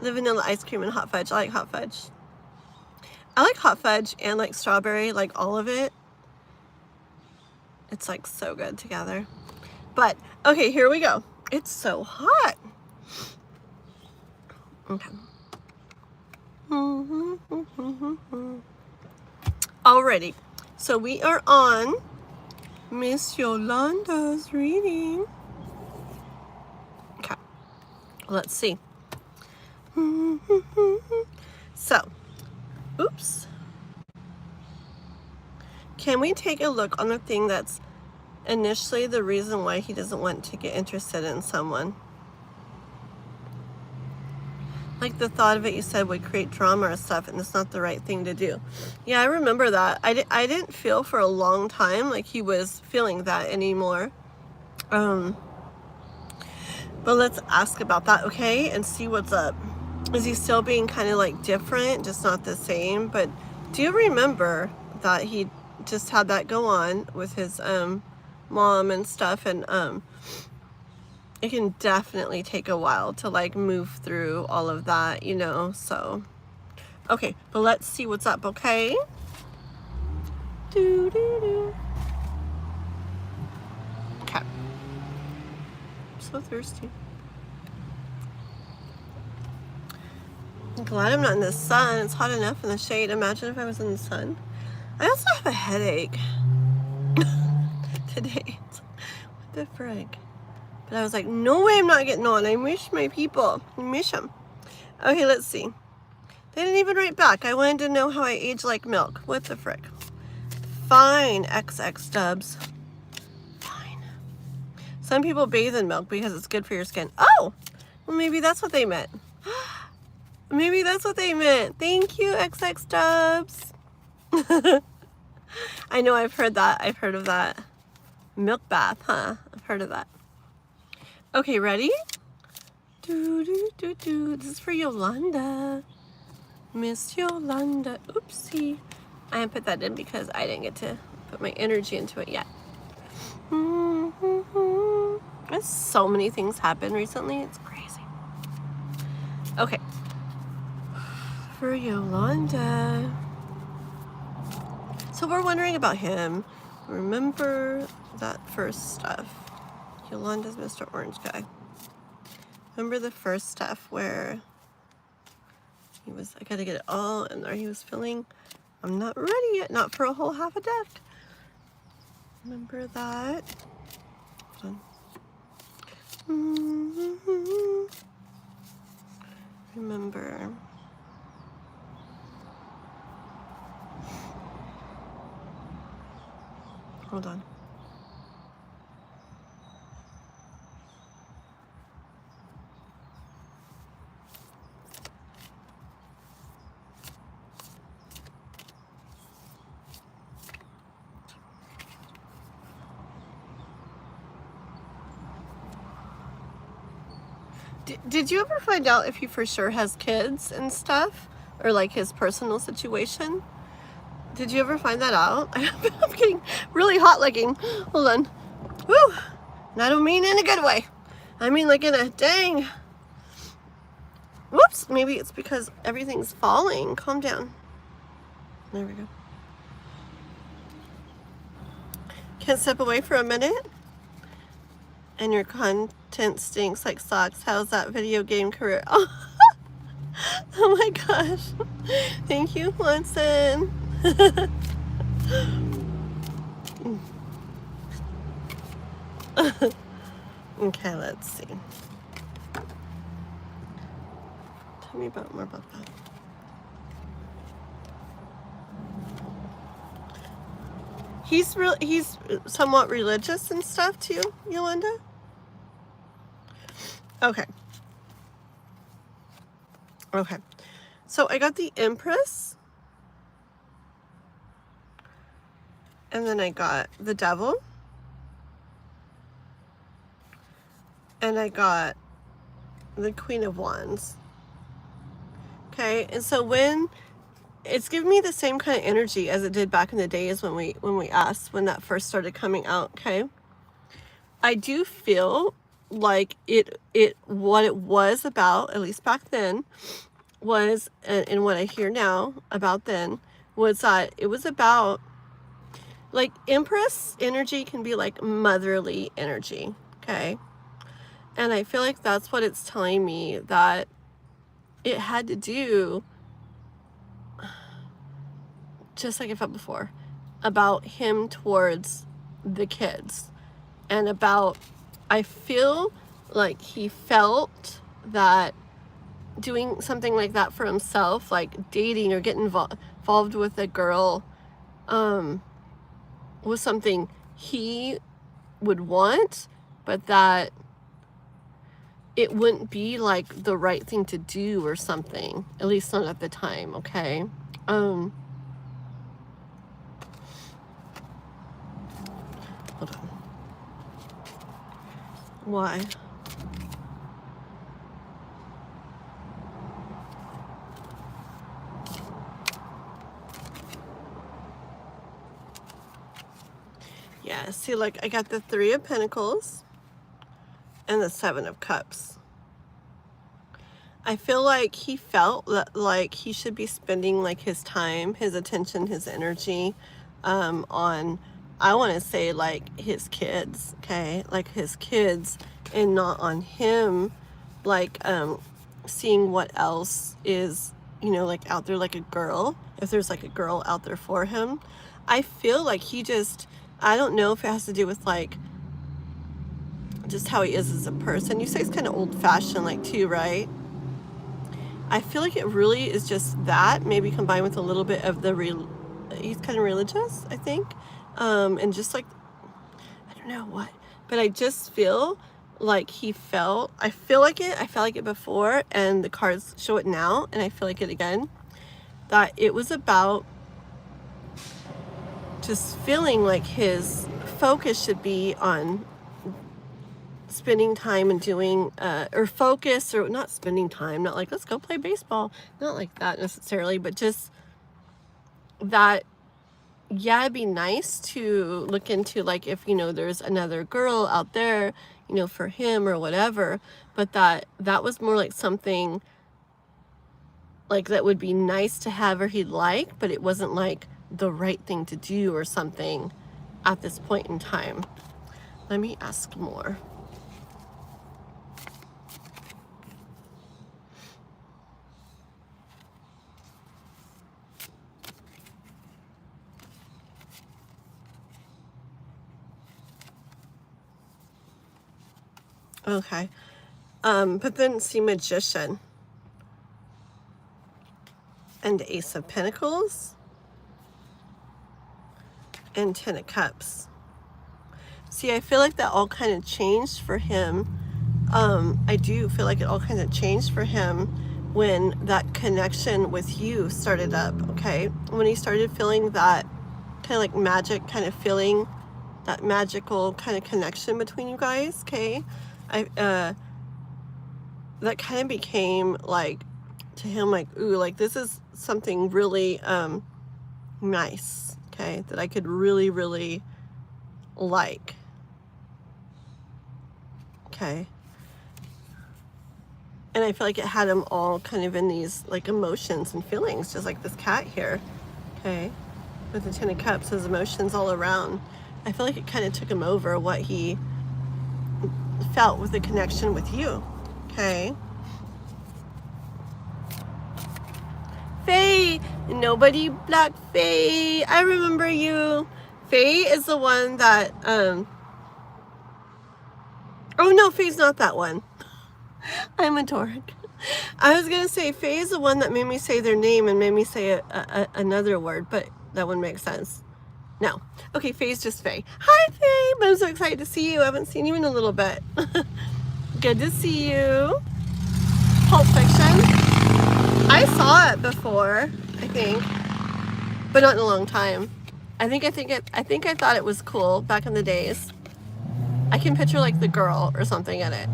The vanilla ice cream and hot fudge. I like hot fudge. I like hot fudge and like strawberry, like all of it. It's like so good together. But, okay, here we go. It's so hot. Okay. Alrighty. So we are on Miss Yolanda's reading. Okay. Let's see. So, oops. Can we take a look on the thing that's initially the reason why he doesn't want to get interested in someone? Like the thought of it, you said, would create drama or stuff, and it's not the right thing to do. Yeah, I remember that. I didn't feel for a long time like he was feeling that anymore. But let's ask about that, okay? And see what's up. Is he still being kind of like different, just not the same? But do you remember that he just had that go on with his mom and stuff? And it can definitely take a while to like move through all of that, you know, so. Okay, but let's see what's up, okay? Okay. I'm so thirsty. I'm glad I'm not in the sun. It's hot enough in the shade. Imagine if I was in the sun. I also have a headache today. What the frig? But I was like, no way I'm not getting on. I miss my people. I miss them. Okay, let's see. They didn't even write back. I wanted to know how I age like milk. What the frick? Fine, XX dubs. Fine. Some people bathe in milk because it's good for your skin. Oh! Well, maybe that's what they meant. Maybe that's what they meant. Thank you, XX dubs. I know, I've heard that. I've heard of that. Milk bath, huh? I've heard of that. Okay, ready? This is for Yolanda. Miss Yolanda. Oopsie. I didn't put that in because I didn't get to put my energy into it yet. There's so many things happened recently. It's crazy. Okay. For Yolanda. So we're wondering about him. Remember that first stuff. Yolanda's Mr. Orange guy. Remember the first stuff where he was, I gotta get it all in there. He was feeling, I'm not ready yet, not for a whole half a deck. Remember that? Hold on. Remember. Hold on. Did you ever find out if he for sure has kids and stuff? Or like his personal situation? Did you ever find that out? I'm getting really hot looking. Hold on. Woo! And I don't mean in a good way. I mean like in a dang. Whoops! Maybe it's because everything's falling. Calm down. There we go. Can't step away for a minute? And your content stinks like socks. How's that video game career? Oh, oh my gosh. Thank you, Watson. Okay, let's see. Tell me more about that. He's somewhat religious and stuff too, Yolanda? Okay. Okay. So I got the Empress. And then I got the Devil. And I got the Queen of Wands. Okay, and so when it's giving me the same kind of energy as it did back in the days when we asked, when that first started coming out, okay? I do feel like what it was about, at least back then, was, and what I hear now about then, was that it was about, like, Empress energy can be like motherly energy, okay? And I feel like that's what it's telling me, that it had to do, just like I felt before, about him towards the kids. And about, I feel like he felt that doing something like that for himself, like dating or getting involved with a girl, was something he would want, but that it wouldn't be like the right thing to do or something, at least not at the time. Okay. Hold on. Why? Yeah, see, like I got the 3 of Pentacles and the 7 of Cups. I feel like he felt that like he should be spending like his time, his attention, his energy on, I want to say, like his kids, okay? Like his kids, and not on him, like seeing what else is, you know, like out there, like a girl, if there's like a girl out there for him. I feel like he just, I don't know if it has to do with like just how he is as a person. You say he's kind of old-fashioned like too, right? I feel like it really is just that, maybe combined with a little bit of the he's kind of religious, I think, and just like, I don't know what, but I just feel like he felt, I felt like it before, and the cards show it now, and I feel like it again, that it was about just feeling like his focus should be on spending time and doing, or focus, or not spending time, not like, let's go play baseball, not like that necessarily, but just that, yeah, it'd be nice to look into, like, if, you know, there's another girl out there, you know, for him or whatever, but that was more like something like that would be nice to have or he'd like, but it wasn't like the right thing to do or something at this point in time. Let me ask more. Okay. But then see Magician and Ace of Pentacles and 10 of Cups. See, I feel like that all kind of changed for him. I do feel like it all kind of changed for him when that connection with you started up, okay? When he started feeling that kind of like magic kind of feeling, that magical kind of connection between you guys, okay? That kind of became like, to him, like, ooh, like this is something really nice, okay, that I could really, really like, okay? And I feel like it had him all kind of in these like emotions and feelings, just like this cat here, okay? With the 10 of Cups, his emotions all around. I feel like it kind of took him over what he felt with the connection with you, okay? Faye, nobody blocked Faye. I remember you. Faye is the one that, oh no, Faye's not that one. I'm a dork. I was gonna say Faye is the one that made me say their name and made me say another word, but that wouldn't make sense. No. Okay, Faye's just Faye. Hi, Faye. But I'm so excited to see you. I haven't seen you in a little bit. Good to see you. Pulp Fiction. I saw it before, I think, but not in a long time. I think I thought it was cool back in the days. I can picture like the girl or something in it.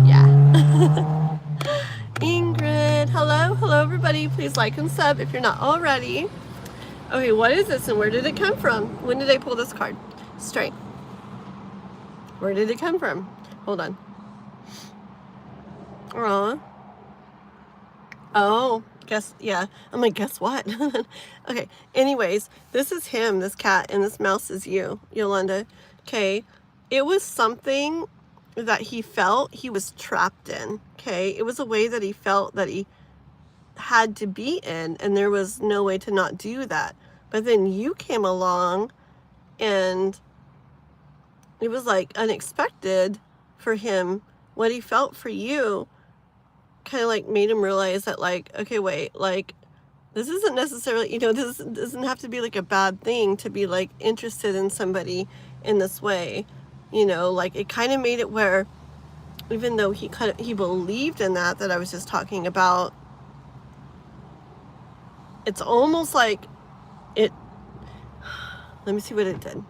Yeah. Ingrid, hello everybody. Please like and sub if you're not already. Okay, what is this and where did it come from? When did I pull this card? Strength. Where did it come from? Hold on. Oh, guess, yeah. I'm like, guess what? Okay, anyways, this is him, this cat, and this mouse is you, Yolanda. Okay, it was something that he felt he was trapped in, okay? It was a way that he felt that he had to be in, and there was no way to not do that. But then you came along, and it was like unexpected for him, what he felt for you kind of like made him realize that like, okay, wait, like this isn't necessarily, you know, this doesn't have to be like a bad thing to be like interested in somebody in this way, you know, like it kind of made it where even though he believed in that I was just talking about, it's almost like it, let me see what it did.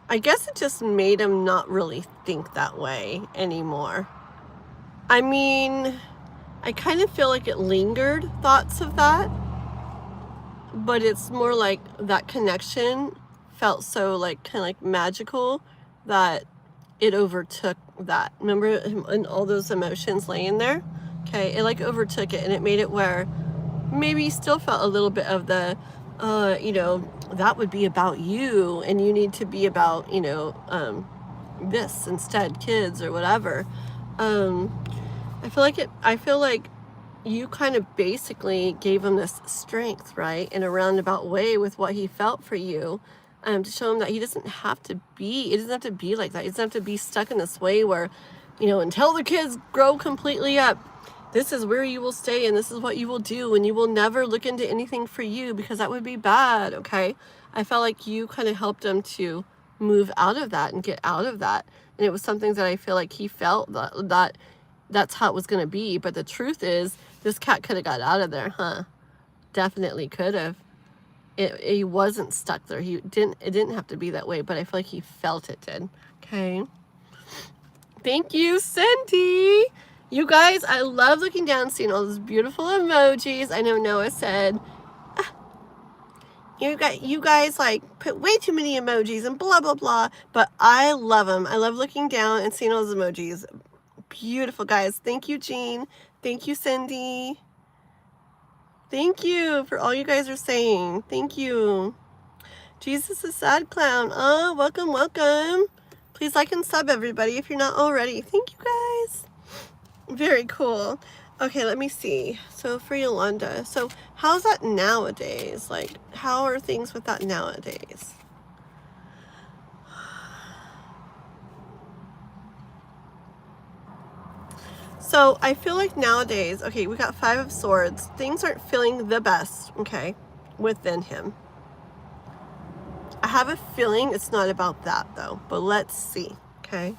I guess it just made him not really think that way anymore. I mean, I kind of feel like it lingered thoughts of that, but it's more like that connection felt so like kind of like magical that it overtook that. Remember, and all those emotions laying there? Okay, it like overtook it, and it made it where maybe you still felt a little bit of the, you know, that would be about you, and you need to be about, you know, this instead, kids or whatever. I feel like you kind of basically gave him this strength, right, in a roundabout way with what he felt for you, to show him that it doesn't have to be like that. He doesn't have to be stuck in this way where, you know, until the kids grow completely up, this is where you will stay and this is what you will do, and you will never look into anything for you because that would be bad, okay? I felt like you kind of helped him to move out of that and get out of that. And it was something that I feel like he felt that that's how it was going to be. But the truth is, this cat could have got out of there, huh? Definitely could have. He wasn't stuck there. It didn't have to be that way, but I feel like he felt it did. Okay. Thank you, Cindy. You guys, I love looking down, seeing all those beautiful emojis. I know Noah said, you guys like put way too many emojis and blah, blah, blah. But I love them. I love looking down and seeing all those emojis. Beautiful, guys. Thank you, Jean. Thank you, Cindy. Thank you for all you guys are saying. Thank you. Jesus is sad clown. Oh, welcome, welcome. Please like and sub, everybody, if you're not already. Thank you, guys. Very cool. Okay, let me see. So for Yolanda, so how's that nowadays? Like, how are things with that nowadays? So I feel like nowadays, okay, we got 5 of Swords. Things aren't feeling the best, okay, within him. I have a feeling it's not about that, though, but let's see, okay?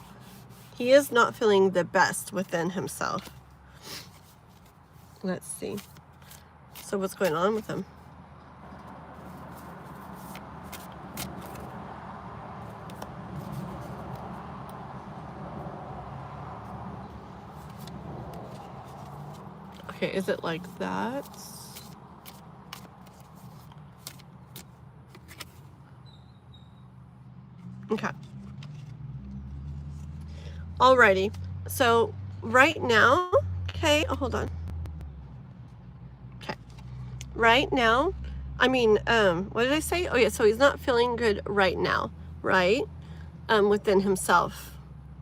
He is not feeling the best within himself. Let's see. So what's going on with him? Okay, is it like that? Okay. Alrighty. So right now, okay, oh, hold on. Okay. Right now, I mean, what did I say? Oh yeah, so he's not feeling good right now, right? Within himself.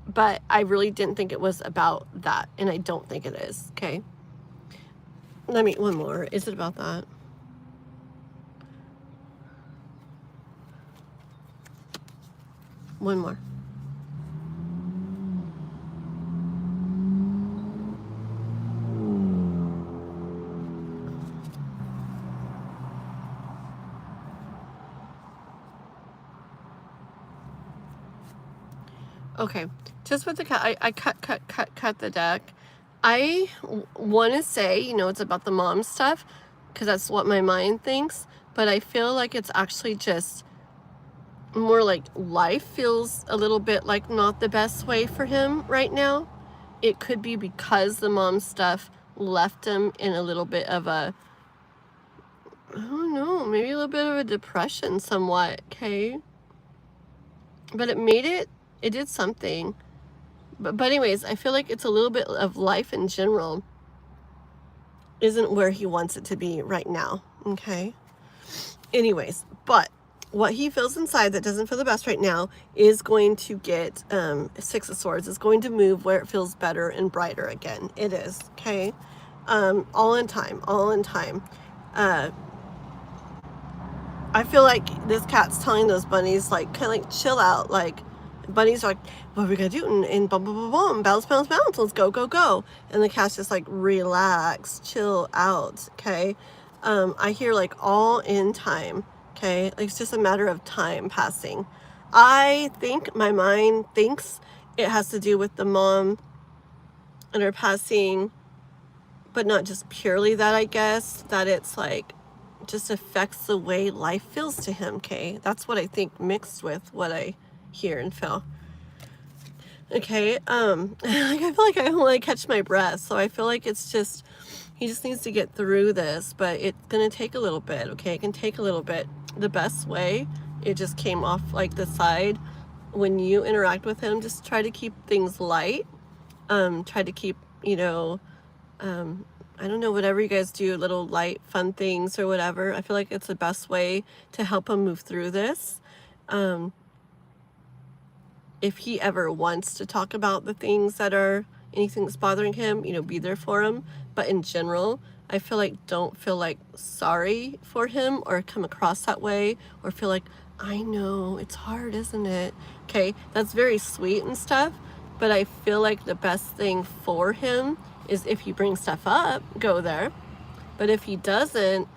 But I really didn't think it was about that, and I don't think it is, okay? One more. Is it about that? One more. Okay, just with the cat, I cut the deck. I want to say, you know, it's about the mom stuff, because that's what my mind thinks, but I feel like it's actually just more like life feels a little bit like not the best way for him right now. It could be because the mom stuff left him in a little bit of a, I don't know, maybe a little bit of a depression somewhat, okay? But it did something. But anyways, I feel like it's a little bit of life in general isn't where he wants it to be right now, okay? Anyways, but what he feels inside that doesn't feel the best right now is going to get 6 of Swords. It's going to move where it feels better and brighter again. It is, okay? All in time, all in time. I feel like this cat's telling those bunnies, like, kind of like, chill out. Like, bunnies are like, what are we gonna do? And boom, boom, boom, boom, bounce, bounce, bounce. Let's go, go, go. And the cat's just like, relax, chill out. Okay. I hear like all in time. Okay. Like, it's just a matter of time passing. I think my mind thinks it has to do with the mom and her passing, but not just purely that, I guess, that it's like, just affects the way life feels to him. Okay. That's what I think, mixed with what I hear and feel. Okay. Like, I feel like I don't want to catch my breath. So I feel like it's just, he just needs to get through this, but it's going to take a little bit. Okay. It can take a little bit. The best way, it just came off like the side. When you interact with him, just try to keep things light. Try to keep, you know, I don't know, whatever you guys do, little light, fun things or whatever. I feel like it's the best way to help him move through this. If he ever wants to talk about the things that are, anything that's bothering him, you know, be there for him. But in general, I feel like, don't feel like sorry for him or come across that way or feel like, I know, it's hard, isn't it? Okay, that's very sweet and stuff. But I feel like the best thing for him is if he brings stuff up, go there. But if he doesn't,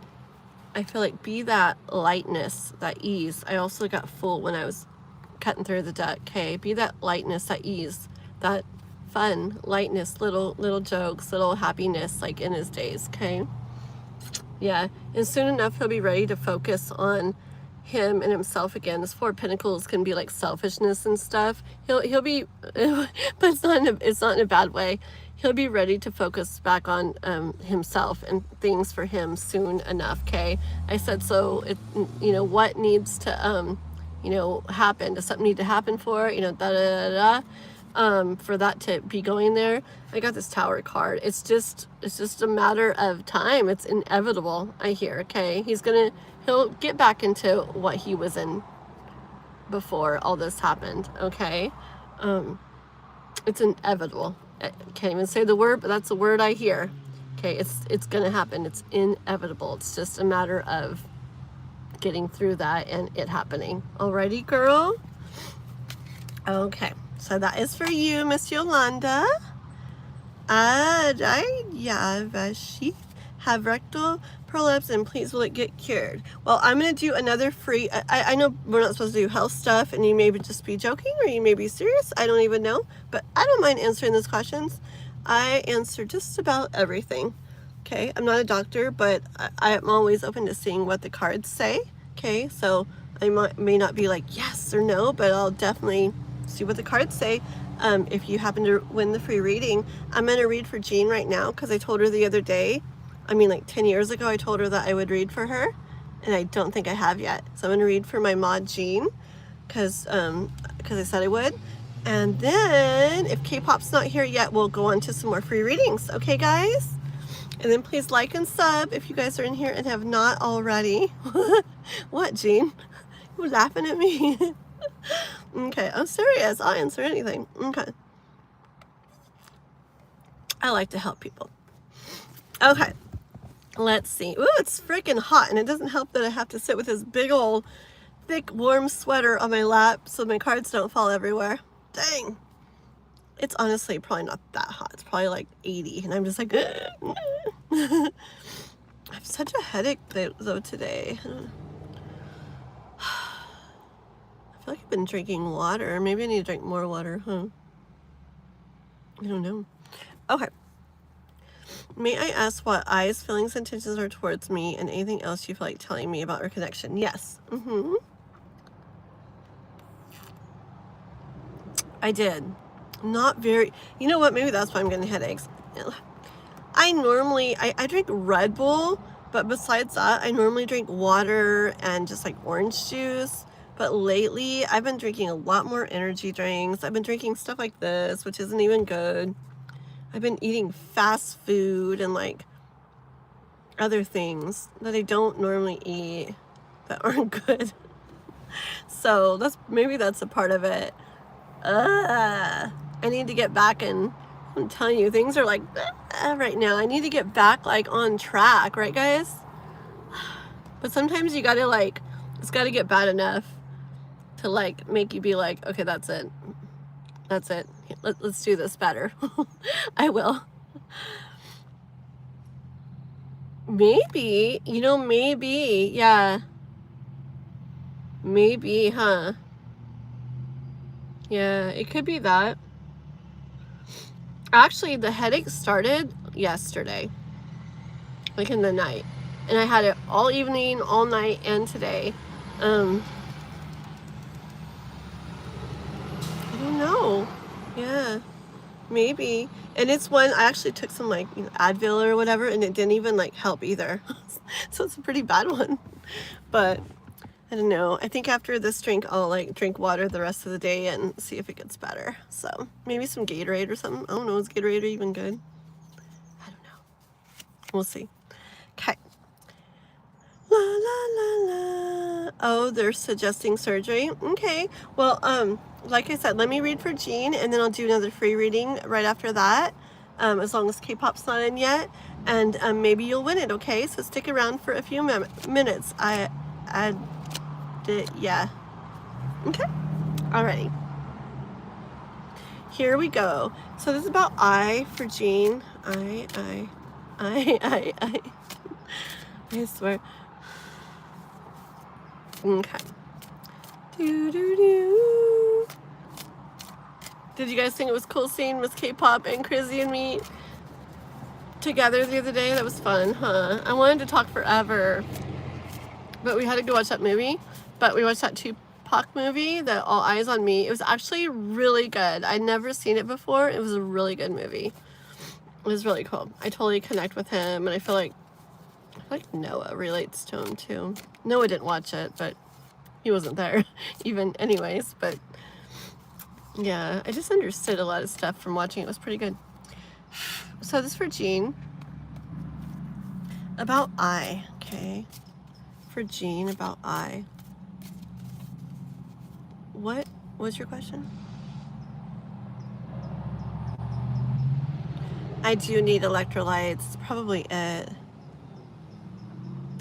I feel like be that lightness, that ease. I also got full when I was cutting through the deck. Okay, be that lightness, that ease, that fun, lightness, little jokes, little happiness, like in his days. Okay, yeah, and soon enough he'll be ready to focus on him and himself again. This Four of Pentacles can be like selfishness and stuff. He'll be, but it's not in a bad way. He'll be ready to focus back on himself and things for him soon enough. Okay, I said so. It, you know, what needs to you know, happen? Does something need to happen for, you know, for that to be going there? I got this Tower card. It's just a matter of time. It's inevitable, I hear. Okay, he'll get back into what he was in before all this happened. Okay, it's inevitable. I can't even say the word, but that's the word I hear. Okay, it's gonna happen. It's inevitable. It's just a matter of getting through that and it happening. Alrighty, girl. Okay, so that is for you, Miss Yolanda. Have rectal prolapse and please will it get cured? Well, I'm going to do another free, I know we're not supposed to do health stuff and you may just be joking or you may be serious. I don't even know, but I don't mind answering those questions. I answer just about everything. Okay, I'm not a doctor, but I'm always open to seeing what the cards say. Okay, so I may not be like yes or no, but I'll definitely see what the cards say. If you happen to win the free reading, I'm going to read for Jean right now because I told her the other day, I mean like 10 years ago, I told her that I would read for her and I don't think I have yet. So I'm going to read for my mod Jean because I said I would. And then if K-pop's not here yet, we'll go on to some more free readings. Okay, guys? And then please like and sub if you guys are in here and have not already. What, Jean? You laughing at me? Okay, I'm serious. I'll answer anything. Okay. I like to help people. Okay. Let's see. Ooh, it's freaking hot. And it doesn't help that I have to sit with this big old, thick, warm sweater on my lap so my cards don't fall everywhere. Dang. It's honestly probably not that hot. It's probably like 80. And I'm just like, I have such a headache though today. I feel like I've been drinking water. Maybe I need to drink more water, huh? I don't know. Okay. May I ask what eyes, feelings, intentions are towards me and anything else you feel like telling me about our connection? Yes. I did. Not very, you know what? Maybe that's why I'm getting headaches. I normally, I drink Red Bull, but besides that, I normally drink water and just like orange juice. But lately, I've been drinking a lot more energy drinks. I've been drinking stuff like this, which isn't even good. I've been eating fast food and like other things that I don't normally eat that aren't good. So maybe that's a part of it. I need to get back and I'm telling you, things are like right now. I need to get back like on track, right guys? But sometimes you gotta like It's got to get bad enough to like make you be like, okay, that's it. That's it. Let's do this better. I will. Maybe, you know, maybe, yeah. Maybe, huh? Yeah, it could be that. Actually, the headache started yesterday, like in the night. And I had it all evening, all night, and today. I don't know. Yeah, maybe. And it's when I actually took some like, you know, Advil or whatever, and it didn't even like help either. So it's a pretty bad one. But I don't know. I think after this drink, I'll like drink water the rest of the day and see if it gets better. So maybe some Gatorade or something. I don't know. Is Gatorade even good? I don't know. We'll see. Okay. La la la la. Oh, they're suggesting surgery. Okay. Well, like I said, let me read for Jean, and then I'll do another free reading right after that. As long as K-pop's not in yet, and maybe you'll win it. Okay, so stick around for a few minutes. Yeah. Okay. Alrighty. Here we go. So this is about I for Jean. I swear. Okay. Do. Did you guys think it was cool seeing Miss K-pop and Chrissy and me together the other day? That was fun, huh? I wanted to talk forever, but we had to go watch that movie. But we watched that Tupac movie, the All Eyes on Me. It was actually really good. I'd never seen it before. It was a really good movie. It was really cool. I totally connect with him, and I feel like Noah relates to him too. Noah didn't watch it, but he wasn't there even anyways. But yeah, I just understood a lot of stuff from watching it. It was pretty good. So this is for Jean. About I, okay? For Jean, about I. What was your question? I do need electrolytes. Probably it.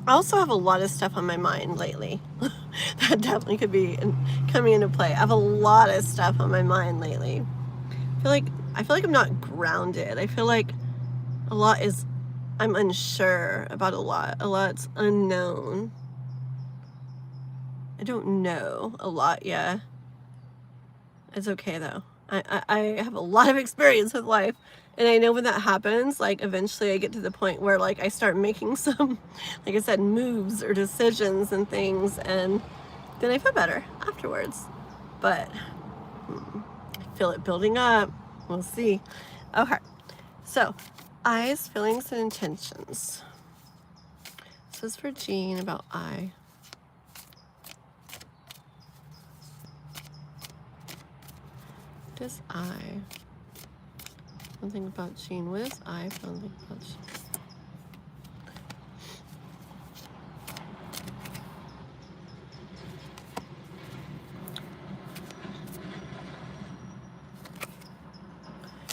I also have a lot of stuff on my mind lately. That definitely could be coming into play. I have a lot of stuff on my mind lately. I feel like I'm not grounded. I feel like a lot is, I'm unsure about a lot. A lot's unknown. I don't know a lot yet. It's okay though. I have a lot of experience with life, and I know when that happens, like eventually I get to the point where like I start making some, like I said, moves or decisions and things, and then I feel better afterwards. But I feel it building up. We'll see. Okay, so eyes, feelings, and intentions. This is for Jean about I. What is I? Something about Jean. What is I? Something about Jean.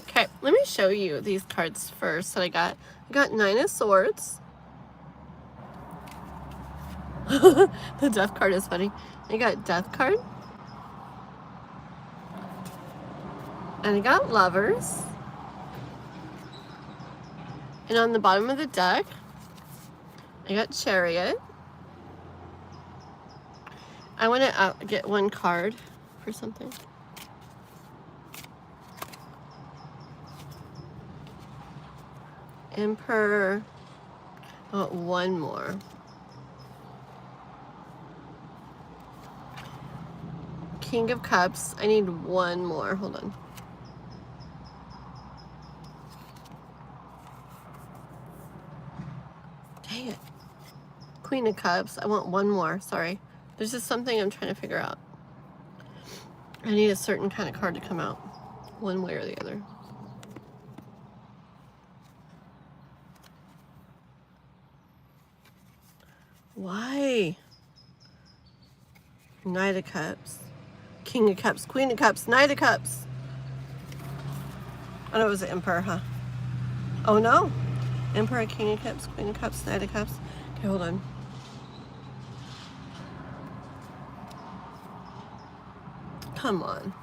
Okay, let me show you these cards first that I got. I got 9 of Swords. The Death card is funny. I got Death card. And I got Lovers. And on the bottom of the deck, I got Chariot. I want to get one card for something. Emperor. I want one more. King of Cups. I need one more. Hold on. Dang it. Queen of Cups. I want one more. Sorry. There's just something I'm trying to figure out. I need a certain kind of card to come out. One way or the other. Why? Knight of Cups. King of Cups. Queen of Cups. Knight of Cups. Oh, no, it was the Emperor, huh? Oh, no. Emperor, King of Cups, Queen of Cups, Knight of Cups. Okay, hold on. Come on.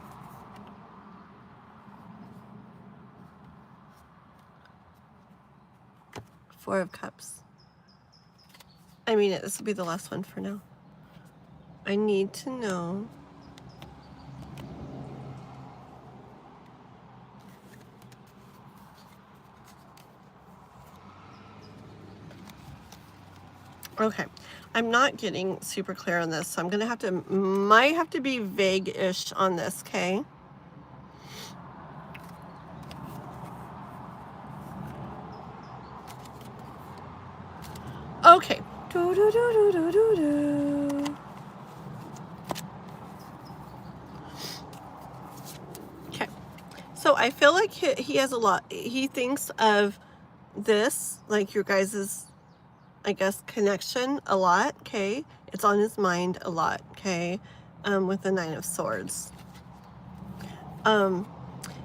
Four of Cups. I mean, this will be the last one for now. I need to know. Okay, I'm not getting super clear on this, so I'm gonna have to, might have to be vague-ish on this, okay? Okay. Okay, so I feel like he has a lot, he thinks of this, like your guys's, I guess, connection a lot, okay? It's on his mind a lot, okay? With the Nine of Swords.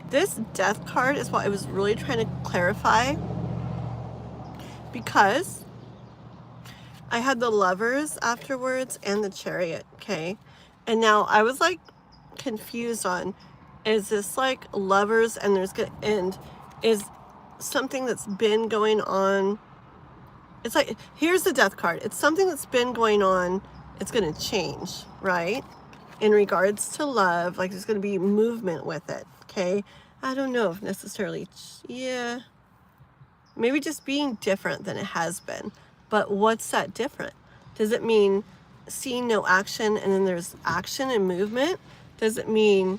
This Death card is what I was really trying to clarify, because I had the Lovers afterwards and the Chariot, okay? And now I was like confused on, is this like Lovers and and is something that's been going on? It's like, here's the Death card. It's something that's been going on. It's going to change, right? In regards to love, like there's going to be movement with it, okay? I don't know if necessarily, yeah, maybe just being different than it has been. But what's that different? Does it mean seeing no action and then there's action and movement? Does it mean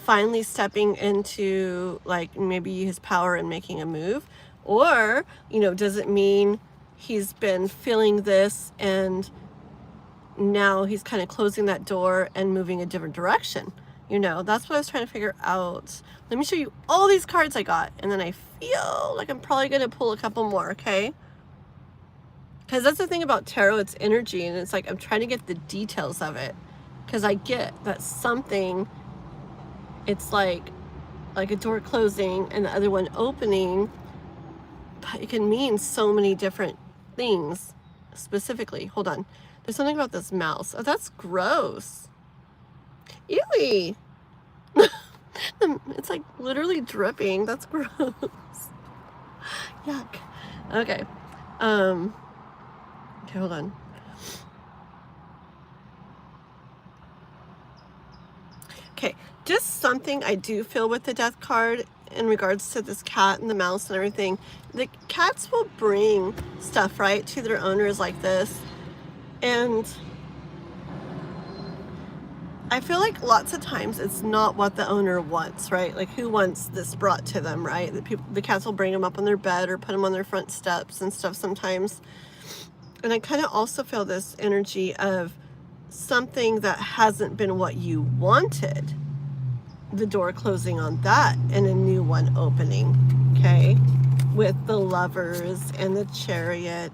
finally stepping into like maybe his power and making a move? Or, you know, does it mean he's been feeling this and now he's kind of closing that door and moving a different direction? You know, that's what I was trying to figure out. Let me show you all these cards I got, and then I feel like I'm probably going to pull a couple more, okay? Because that's the thing about tarot, it's energy, and it's like I'm trying to get the details of it. Because I get that something, it's like a door closing and the other one opening, but it can mean so many different things specifically. Hold on. There's something about this mouse. Oh, that's gross. Ewy. It's like literally dripping. That's gross. Yuck. Okay. Okay, hold on. Okay, just something I do feel with the Death card in regards to this cat and the mouse and everything. The cats will bring stuff, right, to their owners like this. And I feel like lots of times it's not what the owner wants, right? Like who wants this brought to them, right? The cats will bring them up on their bed or put them on their front steps and stuff sometimes. And I kind of also feel this energy of something that hasn't been what you wanted. The door closing on that and a new one opening, okay? With the Lovers and the Chariot.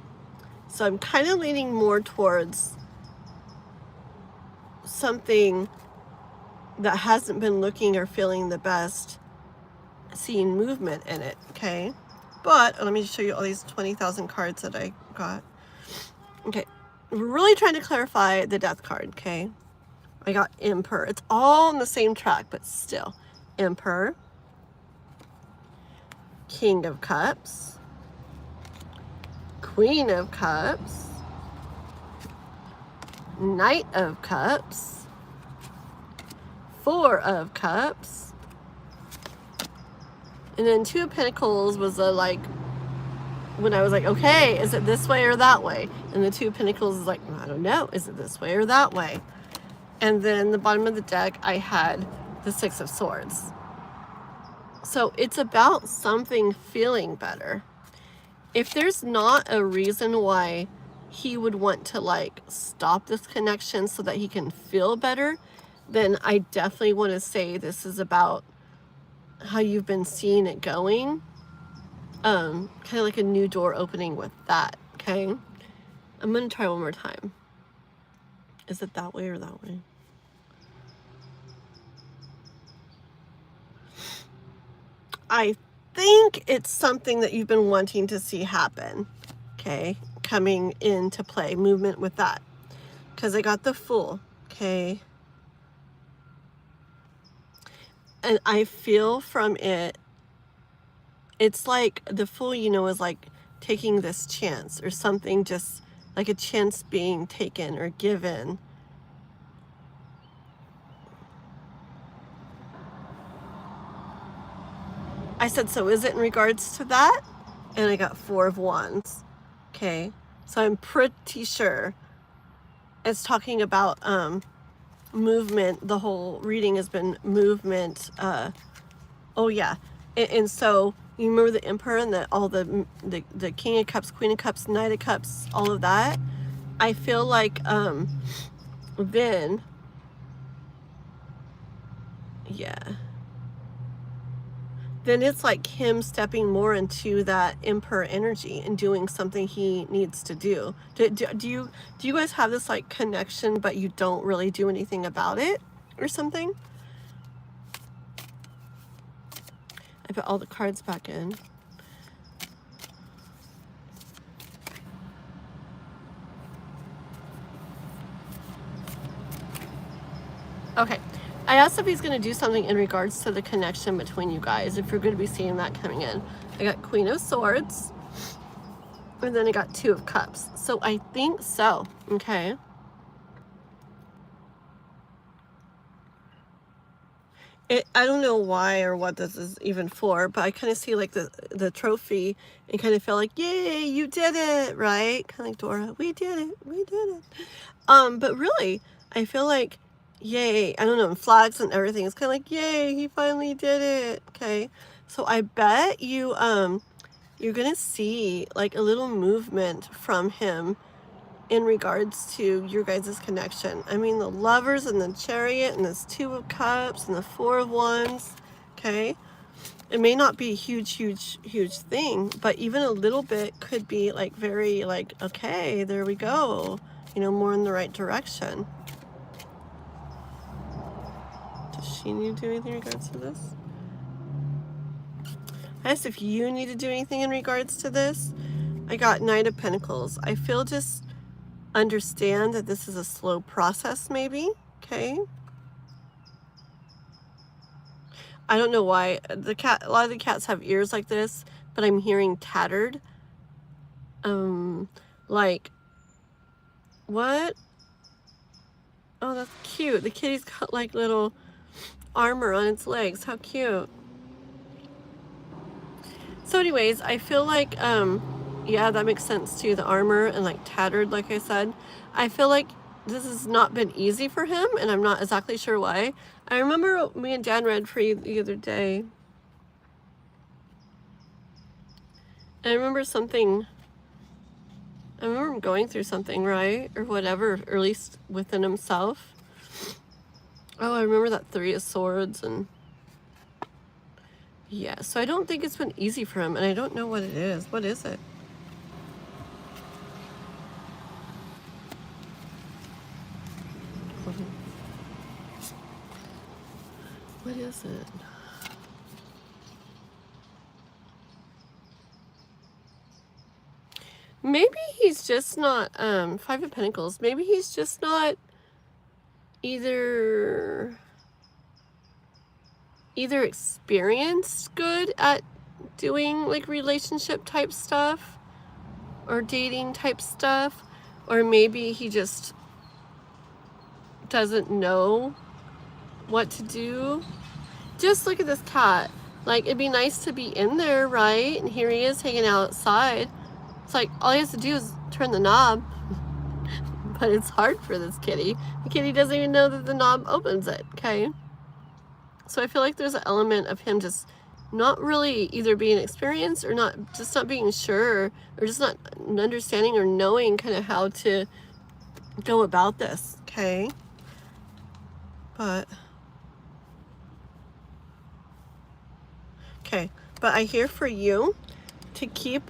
So I'm kind of leaning more towards something that hasn't been looking or feeling the best, seeing movement in it, okay? But let me just show you all these 20,000 cards that I got. Okay, we're really trying to clarify the Death card, okay? I got Emperor. It's all on the same track, but still. Emperor, King of Cups, Queen of Cups, Knight of Cups, Four of Cups, and then Two of Pentacles was a like, when I was like, okay, is it this way or that way? And the Two of Pentacles is like, I don't know, is it this way or that way? And then the bottom of the deck, I had the Six of Swords. So it's about something feeling better. If there's not a reason why he would want to like stop this connection so that he can feel better, then I definitely want to say this is about how you've been seeing it going. Kind of like a new door opening with that, okay? I'm going to try one more time. Is it that way or that way? I think it's something that you've been wanting to see happen, okay? Coming into play, movement with that. Because I got the Fool, okay? And I feel from it, it's like the Fool, you know, is like taking this chance or something, just like a chance being taken or given. I said, so is it in regards to that? And I got 4 of Wands. Okay, so I'm pretty sure it's talking about movement. The whole reading has been movement. Oh yeah, and so you remember the Emperor and all the King of Cups, Queen of Cups, Knight of Cups, all of that. I feel like then, yeah, then it's like him stepping more into that Emperor energy and doing something he needs to do. Do you guys have this like connection, but you don't really do anything about it or something? I put all the cards back in. Okay, I asked if he's going to do something in regards to the connection between you guys, if you're going to be seeing that coming in. I got Queen of Swords, and then I got 2 of Cups. So I think so, okay? I don't know why or what this is even for, but I kind of see like the trophy and kind of feel like, yay, you did it, right? Kind of like Dora, we did it, we did it. But really, I feel like, yay, I don't know, and flags and everything. It's kind of like, yay, he finally did it, okay? So I bet you, you're gonna see like a little movement from him in regards to your guys' connection. I mean, the Lovers and the Chariot and this 2 of Cups and the 4 of Wands, okay? It may not be a huge thing, but even a little bit could be like very like, okay, there we go. You know, more in the right direction. Does she need to do anything in regards to this? I asked if you need to do anything in regards to this. I got Knight of Pentacles. I feel just understand that this is a slow process maybe, okay? I don't know why. A lot of the cats have ears like this, but I'm hearing tattered. Like, what? Oh, that's cute. The kitty's got like little armor on its legs. How cute. So anyways, I feel like, yeah, that makes sense too. The armor and like tattered, like I said. I feel like this has not been easy for him, and I'm not exactly sure why. I remember me and Dan read for you the other day. And I remember him going through something, right? Or whatever, or at least within himself. Oh, I remember that 3 of Swords and... yeah, so I don't think it's been easy for him, and I don't know what it is. What is it? What is it? Maybe he's just not, 5 of Pentacles, maybe he's just not either experienced good at doing like relationship type stuff or dating type stuff, or maybe he just doesn't know what to do. Just look at this cat. Like, it'd be nice to be in there, right? And here he is hanging outside. It's like all he has to do is turn the knob. But it's hard for this kitty. The kitty doesn't even know that the knob opens it, okay? So I feel like there's an element of him just not really either being experienced or not being sure, or just not understanding or knowing kind of how to go about this, okay? But okay, but I hear for you to keep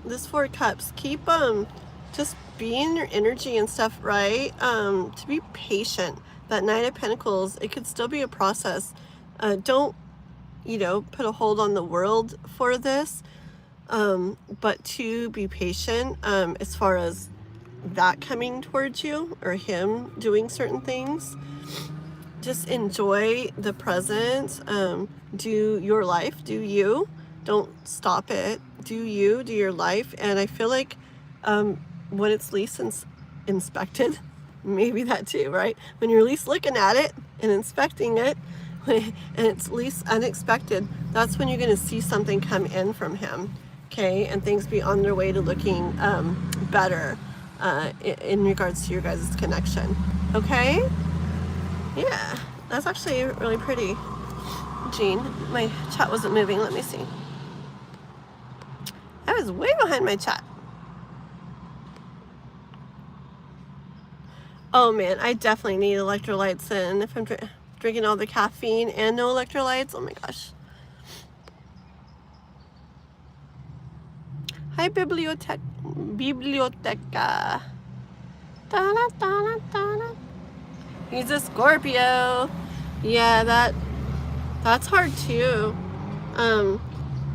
this 4 of Cups, keep just be in your energy and stuff, right? To be patient. That 9 of Pentacles, it could still be a process. Don't, you know, put a hold on the world for this, but to be patient as far as that coming towards you or him doing certain things. just enjoy the present. Do your life, do you. Don't stop it. Do you, do your life. And I feel like when it's least inspected, maybe that too, right? When you're least looking at it and inspecting it, and it's least unexpected, that's when you're going to see something come in from him, okay? And things be on their way to looking better in regards to your guys' connection, okay? Yeah, that's actually really pretty. Jean, my chat wasn't moving. Let me see. I was way behind my chat. Oh man, I definitely need electrolytes in if I'm drinking all the caffeine and no electrolytes. Oh my gosh. Hi, biblioteca. Da-da, da-da, da-da. He's a Scorpio. Yeah, that's hard too.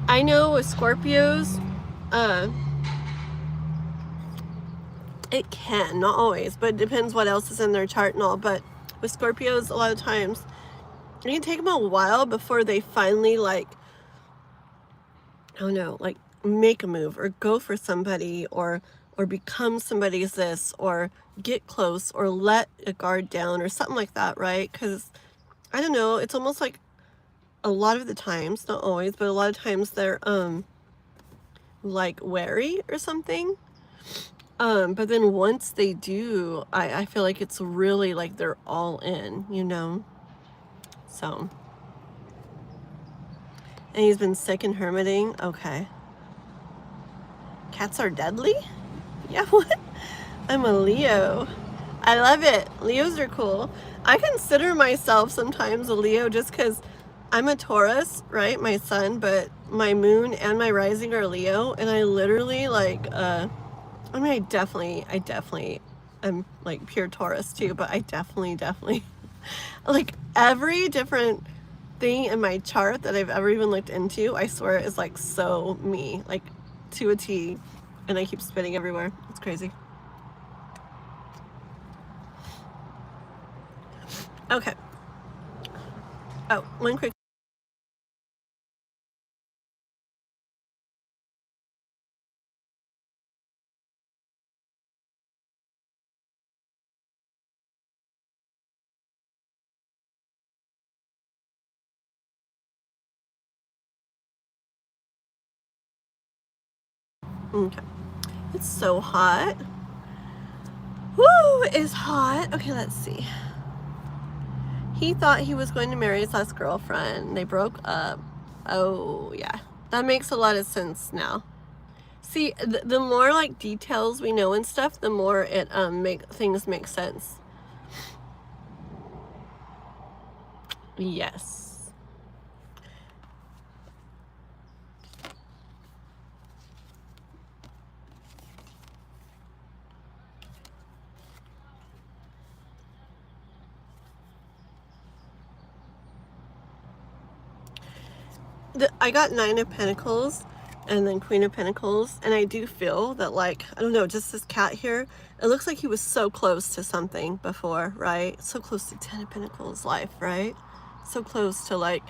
I know with Scorpios, it can, not always, but it depends what else is in their chart and all. But with Scorpios, a lot of times, it can take them a while before they finally, like, I don't know, like make a move or go for somebody or become somebody's this or get close or let a guard down or something like that, right? Because I don't know, it's almost like a lot of the times, not always, but a lot of times they're like wary or something. But then once they do, I feel like it's really like they're all in, you know? So. And he's been sick and hermiting. Okay. Cats are deadly? Yeah, what? I'm a Leo. I love it. Leos are cool. I consider myself sometimes a Leo just because I'm a Taurus, right? My sun, but my moon and my rising are Leo. And I literally like, I mean, I definitely am like pure Taurus too, but I definitely, like every different thing in my chart that I've ever even looked into, I swear is like so me, like to a T, and I keep spitting everywhere. It's crazy. Okay. Oh, one quick. Okay. It's so hot. Woo, it's hot. Okay, let's see. He thought he was going to marry his last girlfriend. They broke up. Oh, yeah. That makes a lot of sense now. See, the more like details we know and stuff, the more it things make sense. Yes. I got 9 of Pentacles and then Queen of Pentacles, and I do feel that, like, I don't know, just this cat here, it looks like he was so close to something before, right? So close to 10 of Pentacles life, right? So close to, like,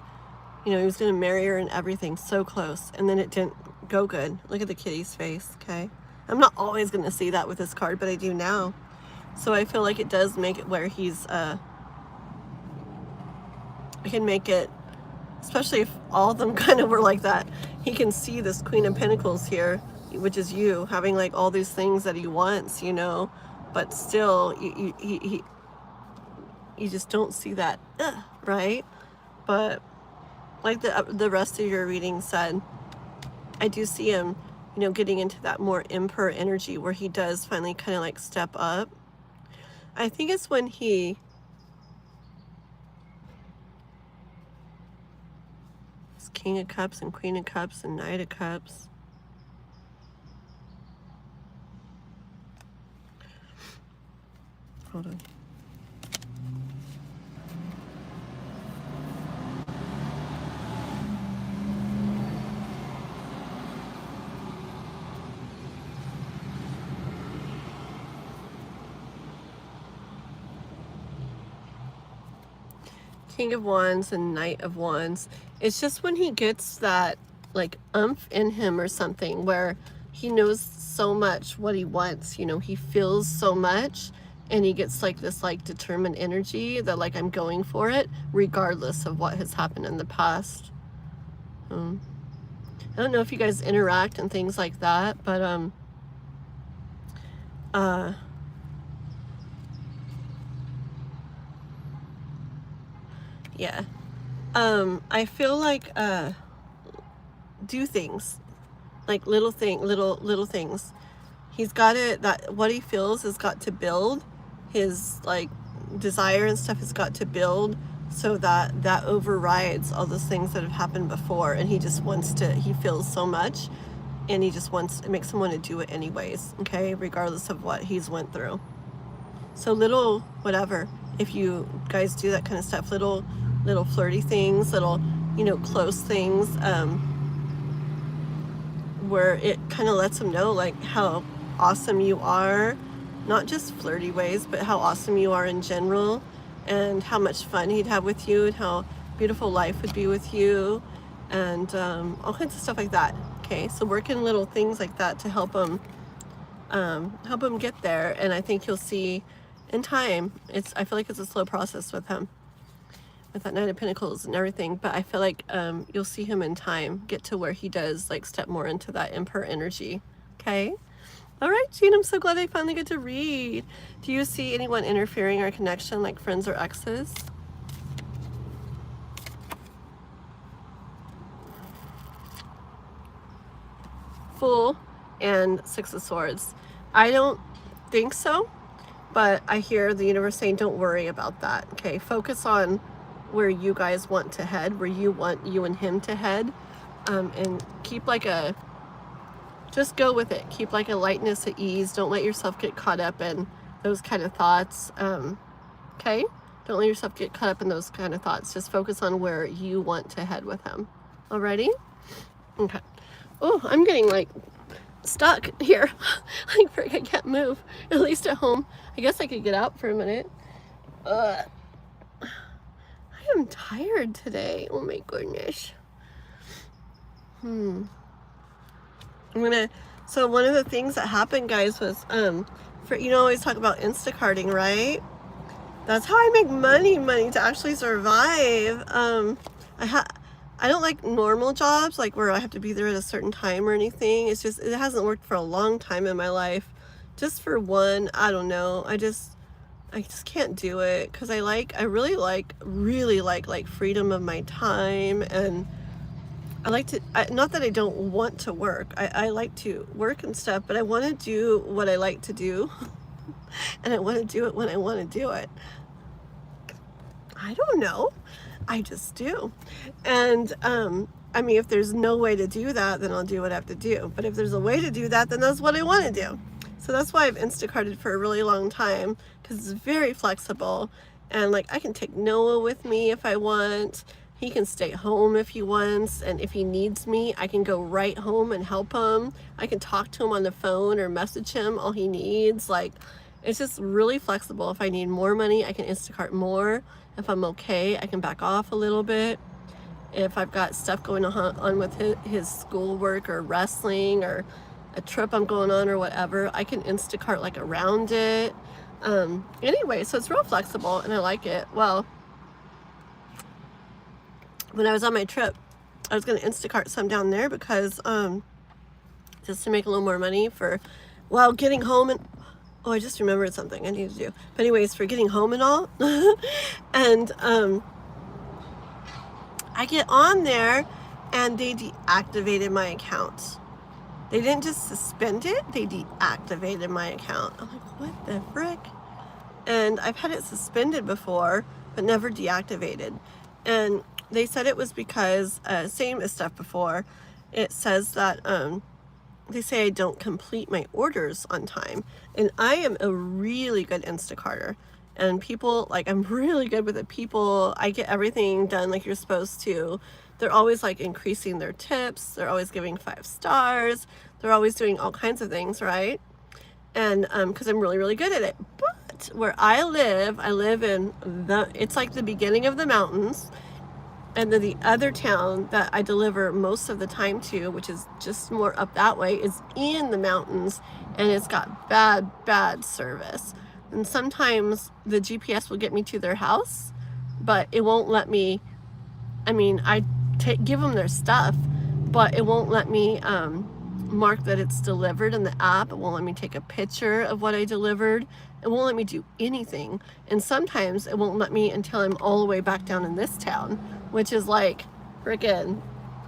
you know, he was going to marry her and everything, so close, and then it didn't go good. Look at the kitty's face, okay? I'm not always going to see that with this card, but I do now. So I feel like it does make it where he's, I can make it, especially if all of them kind of were like that. He can see this Queen of Pentacles here, which is you, having like all these things that he wants, you know, but still, you just don't see that, right? But like the rest of your reading said, I do see him, you know, getting into that more Emperor energy where he does finally kind of like step up. I think it's when he King of Cups and Queen of Cups and Knight of Cups. Hold on. King of Wands and Knight of Wands. It's just when he gets that like umph in him or something where he knows so much what he wants, you know, he feels so much and he gets like this like determined energy that like I'm going for it regardless of what has happened in the past. I don't know if you guys interact and things like that, but yeah. I feel like do things like little things. He's got it, that what he feels has got to build his like desire and stuff has got to build so that that overrides all those things that have happened before, and he just wants to, he feels so much and he just wants, it makes him want to do it anyways, okay, regardless of what he's went through. So little whatever, if you guys do that kind of stuff, little flirty things, little, you know, close things, where it kind of lets him know like how awesome you are, not just flirty ways, but how awesome you are in general, and how much fun he'd have with you, and how beautiful life would be with you, and all kinds of stuff like that. Okay, so working little things like that to help him get there, and I think you'll see in time. I feel like it's a slow process with him, with that Knight of Pentacles and everything, but I feel like you'll see him in time get to where he does like step more into that Emperor energy. Okay. All right, Jean, I'm so glad I finally get to read. Do you see anyone interfering our connection, like friends or exes? Fool and Six of Swords. I don't think so, but I hear the universe saying don't worry about that. Okay, focus on where you guys want to head, where you want you and him to head, and keep like a, just go with it. Keep like a lightness, at ease. Don't let yourself get caught up in those kind of thoughts. Okay? Don't let yourself get caught up in those kind of thoughts. Just focus on where you want to head with him. Alrighty? Okay. Oh, I'm getting like stuck here. Like I can't move. At least at home. I guess I could get out for a minute. I am tired today. Oh my goodness. So one of the things that happened, guys, was for, you know, always talk about Instacarting, right? That's how I make money to actually survive. I don't like normal jobs, like where I have to be there at a certain time or anything. It's just, it hasn't worked for a long time in my life. Just for one, I don't know. I just can't do it, because I really like freedom of my time, and I like to, not that I don't want to work. I like to work and stuff, but I want to do what I like to do. And I want to do it when I want to do it. I don't know. I just do. And I mean, if there's no way to do that, then I'll do what I have to do. But if there's a way to do that, then that's what I want to do. So that's why I've Instacarted for a really long time, because it's very flexible. And like, I can take Noah with me if I want. He can stay home if he wants, and if he needs me, I can go right home and help him. I can talk to him on the phone or message him all he needs. Like, it's just really flexible. If I need more money, I can Instacart more. If I'm okay, I can back off a little bit. If I've got stuff going on with his schoolwork or wrestling or a trip I'm going on or whatever, I can Instacart like around it. Anyway, so it's real flexible and I like it. Well, when I was on my trip, I was going to Instacart some down there because just to make a little more money for while getting home. And oh, I just remembered something I need to do. But anyways, for getting home and all. And I get on there and they deactivated my account. They didn't just suspend it, they deactivated my account. I'm like, what the frick? And I've had it suspended before, but never deactivated. And they said it was because, same as stuff before, it says that they say I don't complete my orders on time. And I am a really good Instacarter. And people, like, I'm really good with it. People, I get everything done like you're supposed to. They're always like increasing their tips. They're always giving 5 stars. They're always doing all kinds of things, right? And because I'm really, really good at it. But But where I live in it's like the beginning of the mountains. And then the other town that I deliver most of the time to, which is just more up that way, is in the mountains, and it's got bad service. And sometimes the GPS will get me to their house, but it won't let me, I mean, give them their stuff, but it won't let me mark that it's delivered in the app. It won't let me take a picture of what I delivered. It won't let me do anything. And sometimes it won't let me until I'm all the way back down in this town, which is like freaking,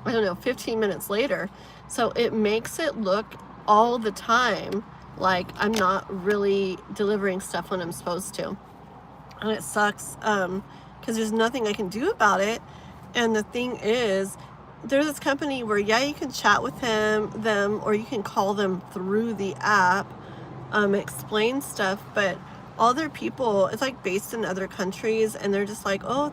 I don't know, 15 minutes later. So it makes it look all the time like I'm not really delivering stuff when I'm supposed to. And it sucks because there's nothing I can do about it. And the thing is, there's this company where, yeah, you can chat with them, or you can call them through the app, explain stuff, but all their people, it's like based in other countries, and they're just like, oh,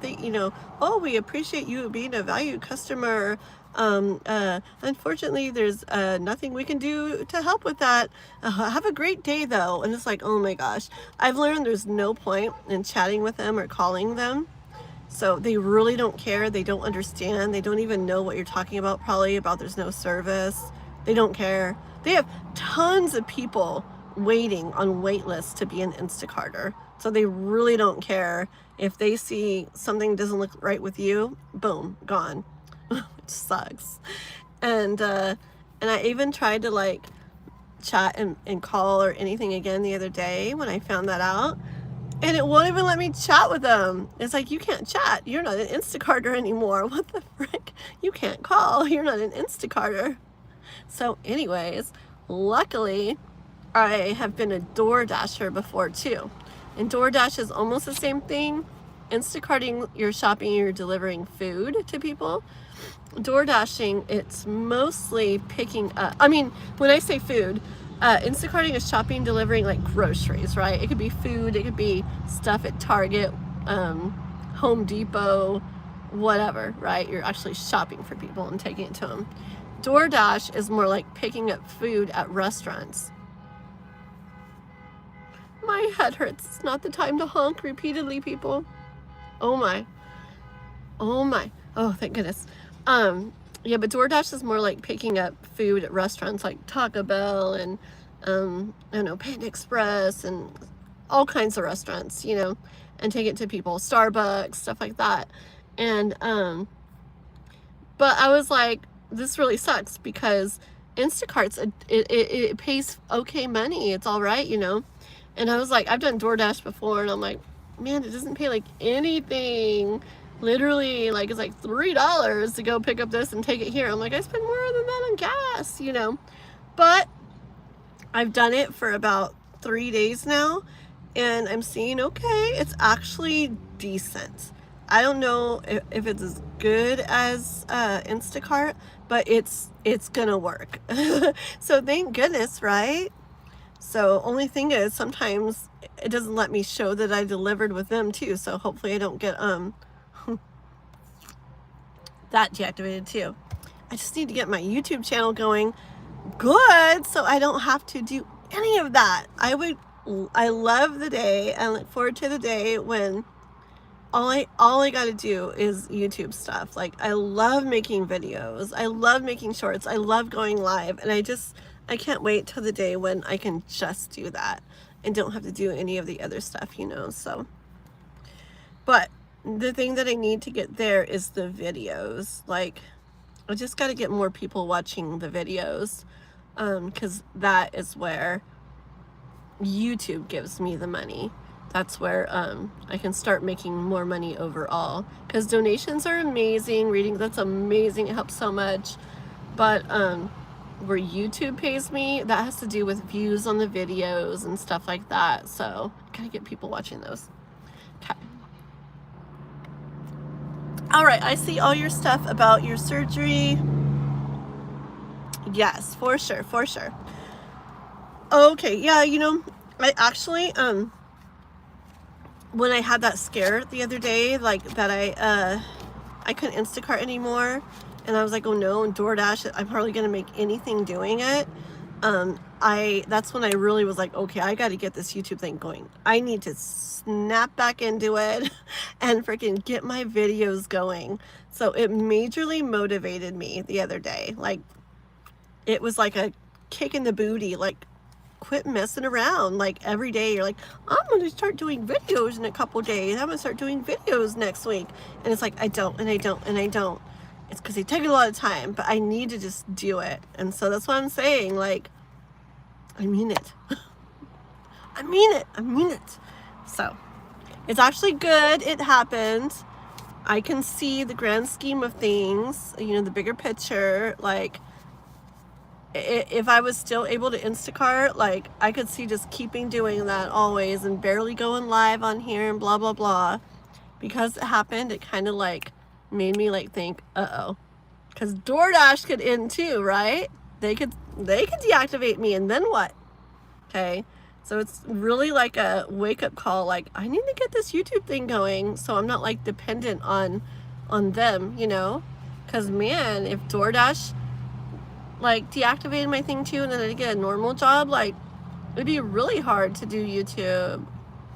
oh, we appreciate you being a valued customer. Unfortunately, there's nothing we can do to help with that. Have a great day, though. And it's like, oh my gosh, I've learned there's no point in chatting with them or calling them. So they really don't care. They don't understand. They don't even know what you're talking about, probably about there's no service. They don't care. They have tons of people waiting on wait lists to be an Instacarter. So they really don't care. If they see something doesn't look right with you, boom, gone. Which sucks. And I even tried to like chat and call or anything again the other day when I found that out. And it won't even let me chat with them. It's like, you can't chat. You're not an Instacarter anymore. What the frick? You can't call. You're not an Instacarter. So anyways, luckily, I have been a DoorDasher before too. And DoorDash is almost the same thing. Instacarting, you're shopping, you're delivering food to people. DoorDashing, it's mostly picking up. I mean, when I say food, Instacarting is shopping, delivering like groceries, right? It could be food, it could be stuff at Target, Home Depot, whatever, right? You're actually shopping for people and taking it to them. DoorDash is more like picking up food at restaurants. My head hurts. It's not the time to honk repeatedly, people. Oh my. Oh my. Oh, thank goodness. Yeah, but DoorDash is more like picking up food at restaurants like Taco Bell and, I don't know, Panda Express and all kinds of restaurants, you know, and take it to people, Starbucks, stuff like that. And, but I was like, this really sucks because Instacart's, it pays okay money. It's all right, you know. And I was like, I've done DoorDash before, and I'm like, man, it doesn't pay like anything. Literally, like, it's like $3 to go pick up this and take it here. I'm like, I spend more than that on gas, you know. But I've done it for about 3 days now, and I'm seeing, okay, it's actually decent. I don't know if it's as good as Instacart, but it's gonna work. So thank goodness, right? So only thing is, sometimes it doesn't let me show that I delivered with them too. So hopefully I don't get that deactivated too. I just need to get my YouTube channel going good so I don't have to do any of that. I love the day and look forward to the day when all I gotta do is YouTube stuff. Like, I love making videos. I love making shorts. I love going live, and I can't wait till the day when I can just do that and don't have to do any of the other stuff, you know. So, but the thing that I need to get there is the videos. Like, I just got to get more people watching the videos, because that is where YouTube gives me the money. That's where I can start making more money overall, because donations are amazing. Reading, that's amazing. It helps so much. But where YouTube pays me, that has to do with views on the videos and stuff like that. So I gotta get people watching those. Okay. All right, I see all your stuff about your surgery. Yes, for sure, for sure. Okay, yeah, you know, I actually, when I had that scare the other day, like that I couldn't Instacart anymore, and I was like, oh no, and DoorDash, I'm hardly gonna make anything doing it. that's when I really was like, okay, I got to get this YouTube thing going. I need to snap back into it and freaking get my videos going. So it majorly motivated me the other day. Like, it was like a kick in the booty, like, quit messing around. Like, every day you're like, I'm going to start doing videos in a couple days. I'm going to start doing videos next week. And it's like, I don't. It's because they take a lot of time, but I need to just do it. And so that's what I'm saying. Like, I mean it. I mean it. So it's actually good. It happened. I can see the grand scheme of things, you know, the bigger picture. Like, if I was still able to Instacart, like, I could see just keeping doing that always and barely going live on here and blah, blah, blah. Because it happened, it kind of like made me like think, uh-oh. Because DoorDash could end too, right? They could deactivate me, and then what? Okay. So it's really like a wake-up call, like, I need to get this YouTube thing going so I'm not like dependent on them, you know? Because man, if DoorDash like deactivated my thing too and then I get a normal job, like, it'd be really hard to do YouTube.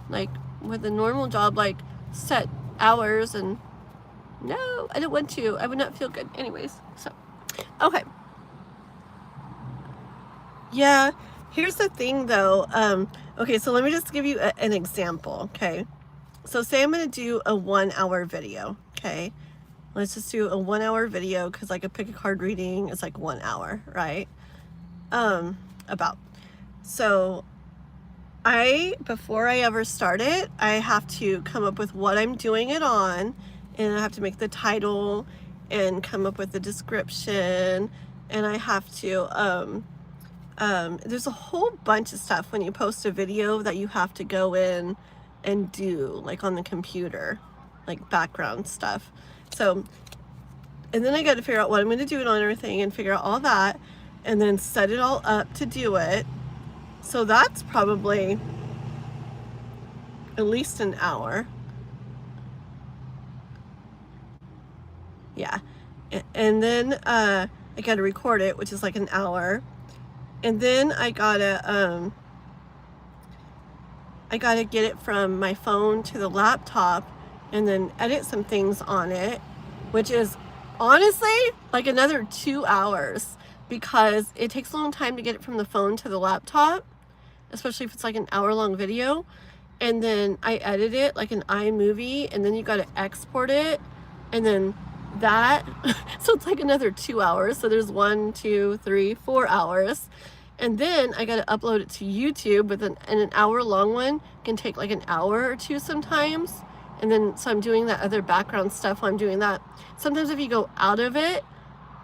Like, with a normal job, like, set hours, and no, I don't want to. I would not feel good anyways. So, okay. Yeah, here's the thing though. Okay, so let me just give you an example, okay? So say I'm gonna do a 1 hour video, okay? Let's just do a 1 hour video, because like a pick a card reading is like 1 hour, right? About. So before I ever start it, I have to come up with what I'm doing it on, and I have to make the title and come up with the description, and I have to, there's a whole bunch of stuff when you post a video that you have to go in and do, like on the computer, like background stuff. So, and then I got to figure out what I'm going to do it on, everything, and figure out all that, and then set it all up to do it. So that's probably at least an hour. Yeah. And then I got to record it, which is like an hour. And then I gotta get it from my phone to the laptop and then edit some things on it, which is honestly like another 2 hours, because it takes a long time to get it from the phone to the laptop, especially if it's like an hour-long video. And then I edit it like an iMovie, and then you got to export it, and then that so it's like another 2 hours. So there's 1, 2, 3, 4 hours. And then I got to upload it to YouTube, but then an hour-long one can take like an hour or two sometimes. And then so I'm doing that other background stuff while I'm doing that. Sometimes if you go out of it,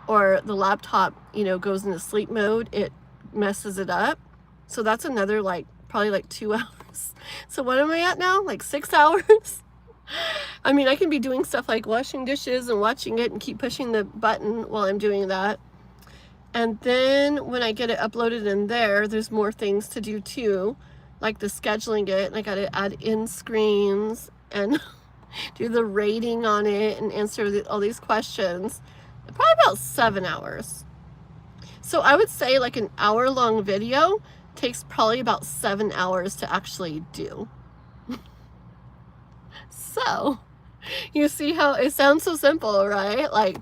or the laptop, you know, goes into sleep mode, it messes it up. So that's another like probably like 2 hours. So what am I at now? Like 6 hours? I mean, I can be doing stuff like washing dishes and watching it and keep pushing the button while I'm doing that. And then when I get it uploaded in there, there's more things to do too, like the scheduling it, and I got to add in screens and do the rating on it and answer all these questions. Probably about 7 hours. So I would say like an hour-long video takes probably about 7 hours to actually do. So you see how it sounds so simple, right? Like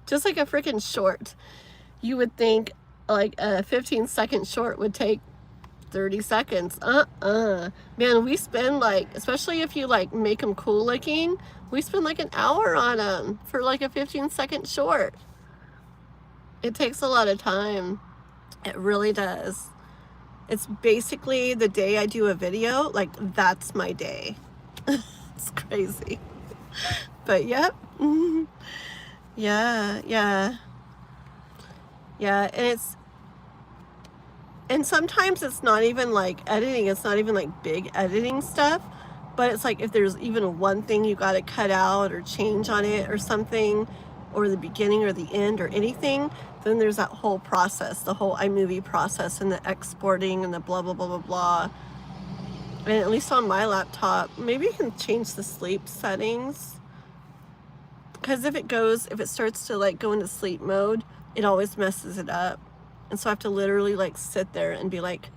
just like a freaking short. You would think like a 15-second short would take 30 seconds. Man, we spend like, especially if you like make them cool looking, we spend like an hour on them for like a 15-second short. It takes a lot of time. It really does. It's basically the day I do a video, like that's my day. It's crazy. But yep. Yeah. And sometimes it's not even like editing, it's not even like big editing stuff, but it's like if there's even one thing you got to cut out or change on it or something, or the beginning or the end or anything, then there's that whole process, the whole iMovie process and the exporting and the blah, blah, blah, blah, blah. And at least on my laptop, maybe you can change the sleep settings, because if it starts to like go into sleep mode, it always messes it up. And so I have to literally like sit there and be like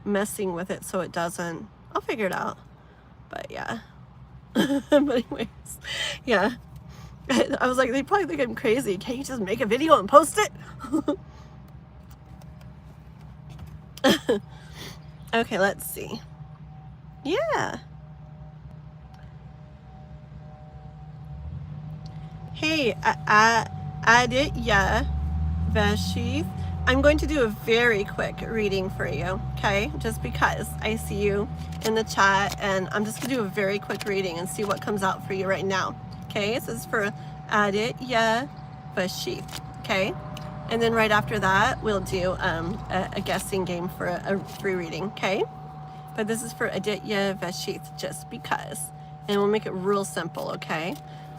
messing with it so it doesn't. I'll figure it out. But yeah. But anyways, yeah. I was like, they probably think I'm crazy. Can't you just make a video and post it? Okay, let's see. Yeah. Hey, kathleendianeYT. I'm going to do a very quick reading for you, okay? Just because I see you in the chat, and I'm just gonna do a very quick reading and see what comes out for you right now, okay? This is for kathleendianeYT, okay? And then right after that, we'll do a guessing game for a free reading, okay? But this is for kathleendianeYT, just because. And we'll make it real simple, okay?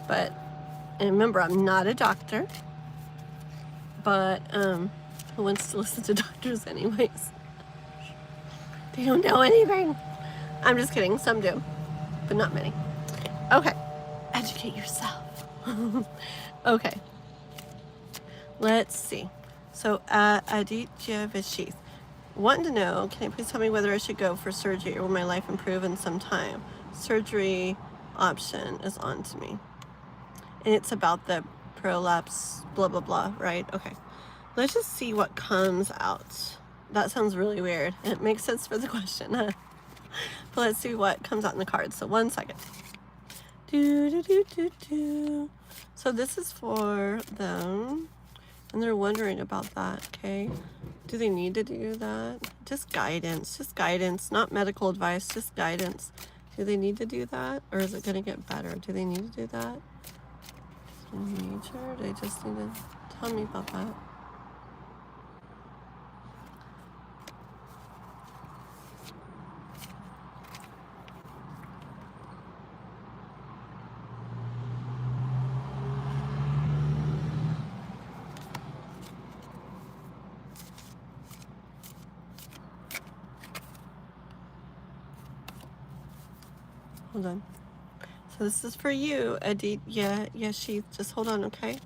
But, and remember, I'm not a doctor, but who wants to listen to doctors anyways? They don't know anything. I'm just kidding, some do, but not many. Okay, educate yourself. Okay, let's see. So, kathleendianeYT. Wanting to know, can you please tell me whether I should go for surgery or will my life improve in some time? Surgery option is on to me. And it's about the prolapse, blah, blah, blah, right? Okay. Let's just see what comes out. That sounds really weird. It makes sense for the question, huh? But let's see what comes out in the cards. So 1 second. So this is for them. And they're wondering about that, okay? Do they need to do that? Just guidance, not medical advice, just guidance. Do they need to do that? Or is it gonna get better? Do they need to do that? Major? They just need to tell me about that. Hold on. So this is for you, kathleendianeYT. Just hold on, okay?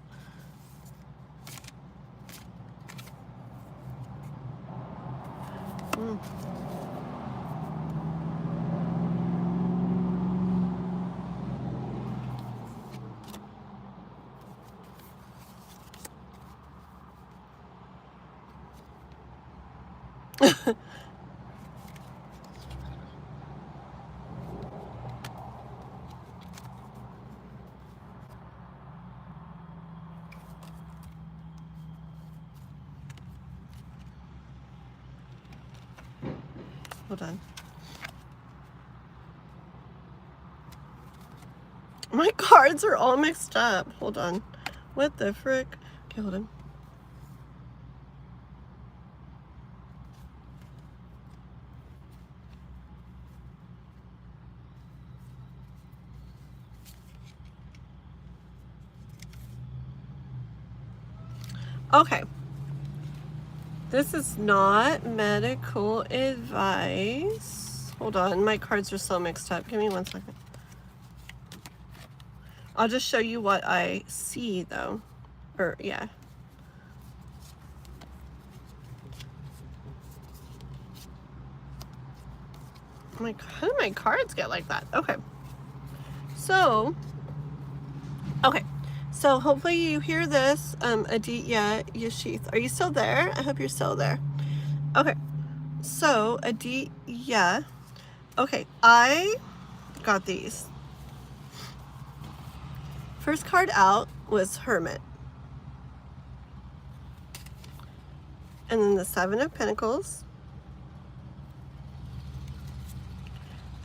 Hold on. My cards are all mixed up. Hold on. What the frick? Okay, hold on. Okay. This is not medical advice. Hold on, my cards are so mixed up. Give me 1 second. I'll just show you what I see though. Or, yeah. How do my cards get like that? Okay. So, okay. So hopefully you hear this, kathleendianeYT. Are you still there? I hope you're still there. Okay. So, yeah. Okay, I got these. First card out was Hermit. And then the 7 of Pentacles.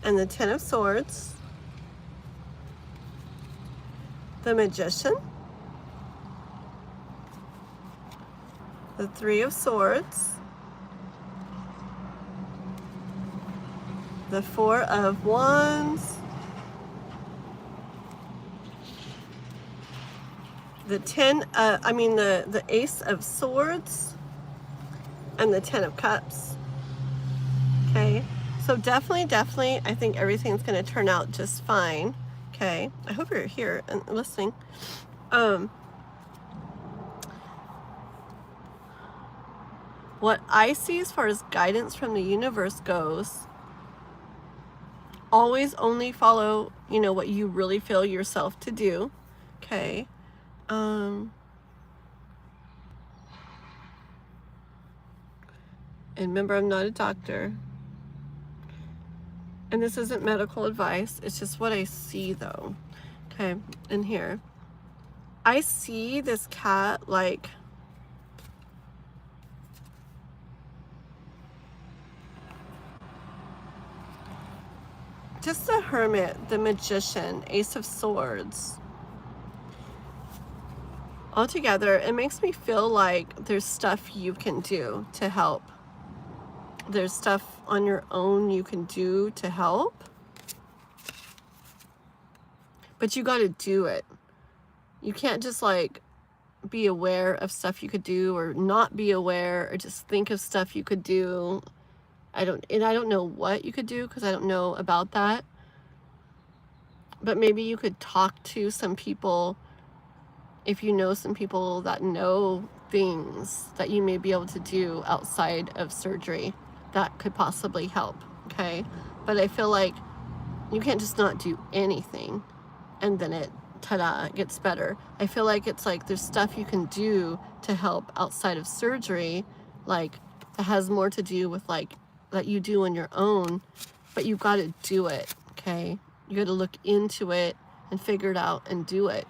And the 10 of Swords. The Magician. The 3 of Swords. The 4 of Wands. The the Ace of Swords. And the 10 of Cups. Okay, so definitely, I think everything's gonna turn out just fine. Okay, I hope you're here and listening. what I see as far as guidance from the universe goes, always only follow, you know, what you really feel yourself to do. Okay. And remember, I'm not a doctor. And this isn't medical advice. It's just what I see, though. Okay. And here, I see this cat like just the Hermit, the Magician, Ace of Swords. Altogether, it makes me feel like there's stuff you can do to help. There's stuff on your own you can do to help. But you got to do it. You can't just like be aware of stuff you could do, or not be aware, or just think of stuff you could do. I don't know what you could do because I don't know about that. But maybe you could talk to some people, if you know some people that know things that you may be able to do outside of surgery that could possibly help, okay? But I feel like you can't just not do anything and then it, ta-da, gets better. I feel like it's like there's stuff you can do to help outside of surgery, like that has more to do with like that you do on your own, but you got to do it, okay? You got to look into it and figure it out and do it.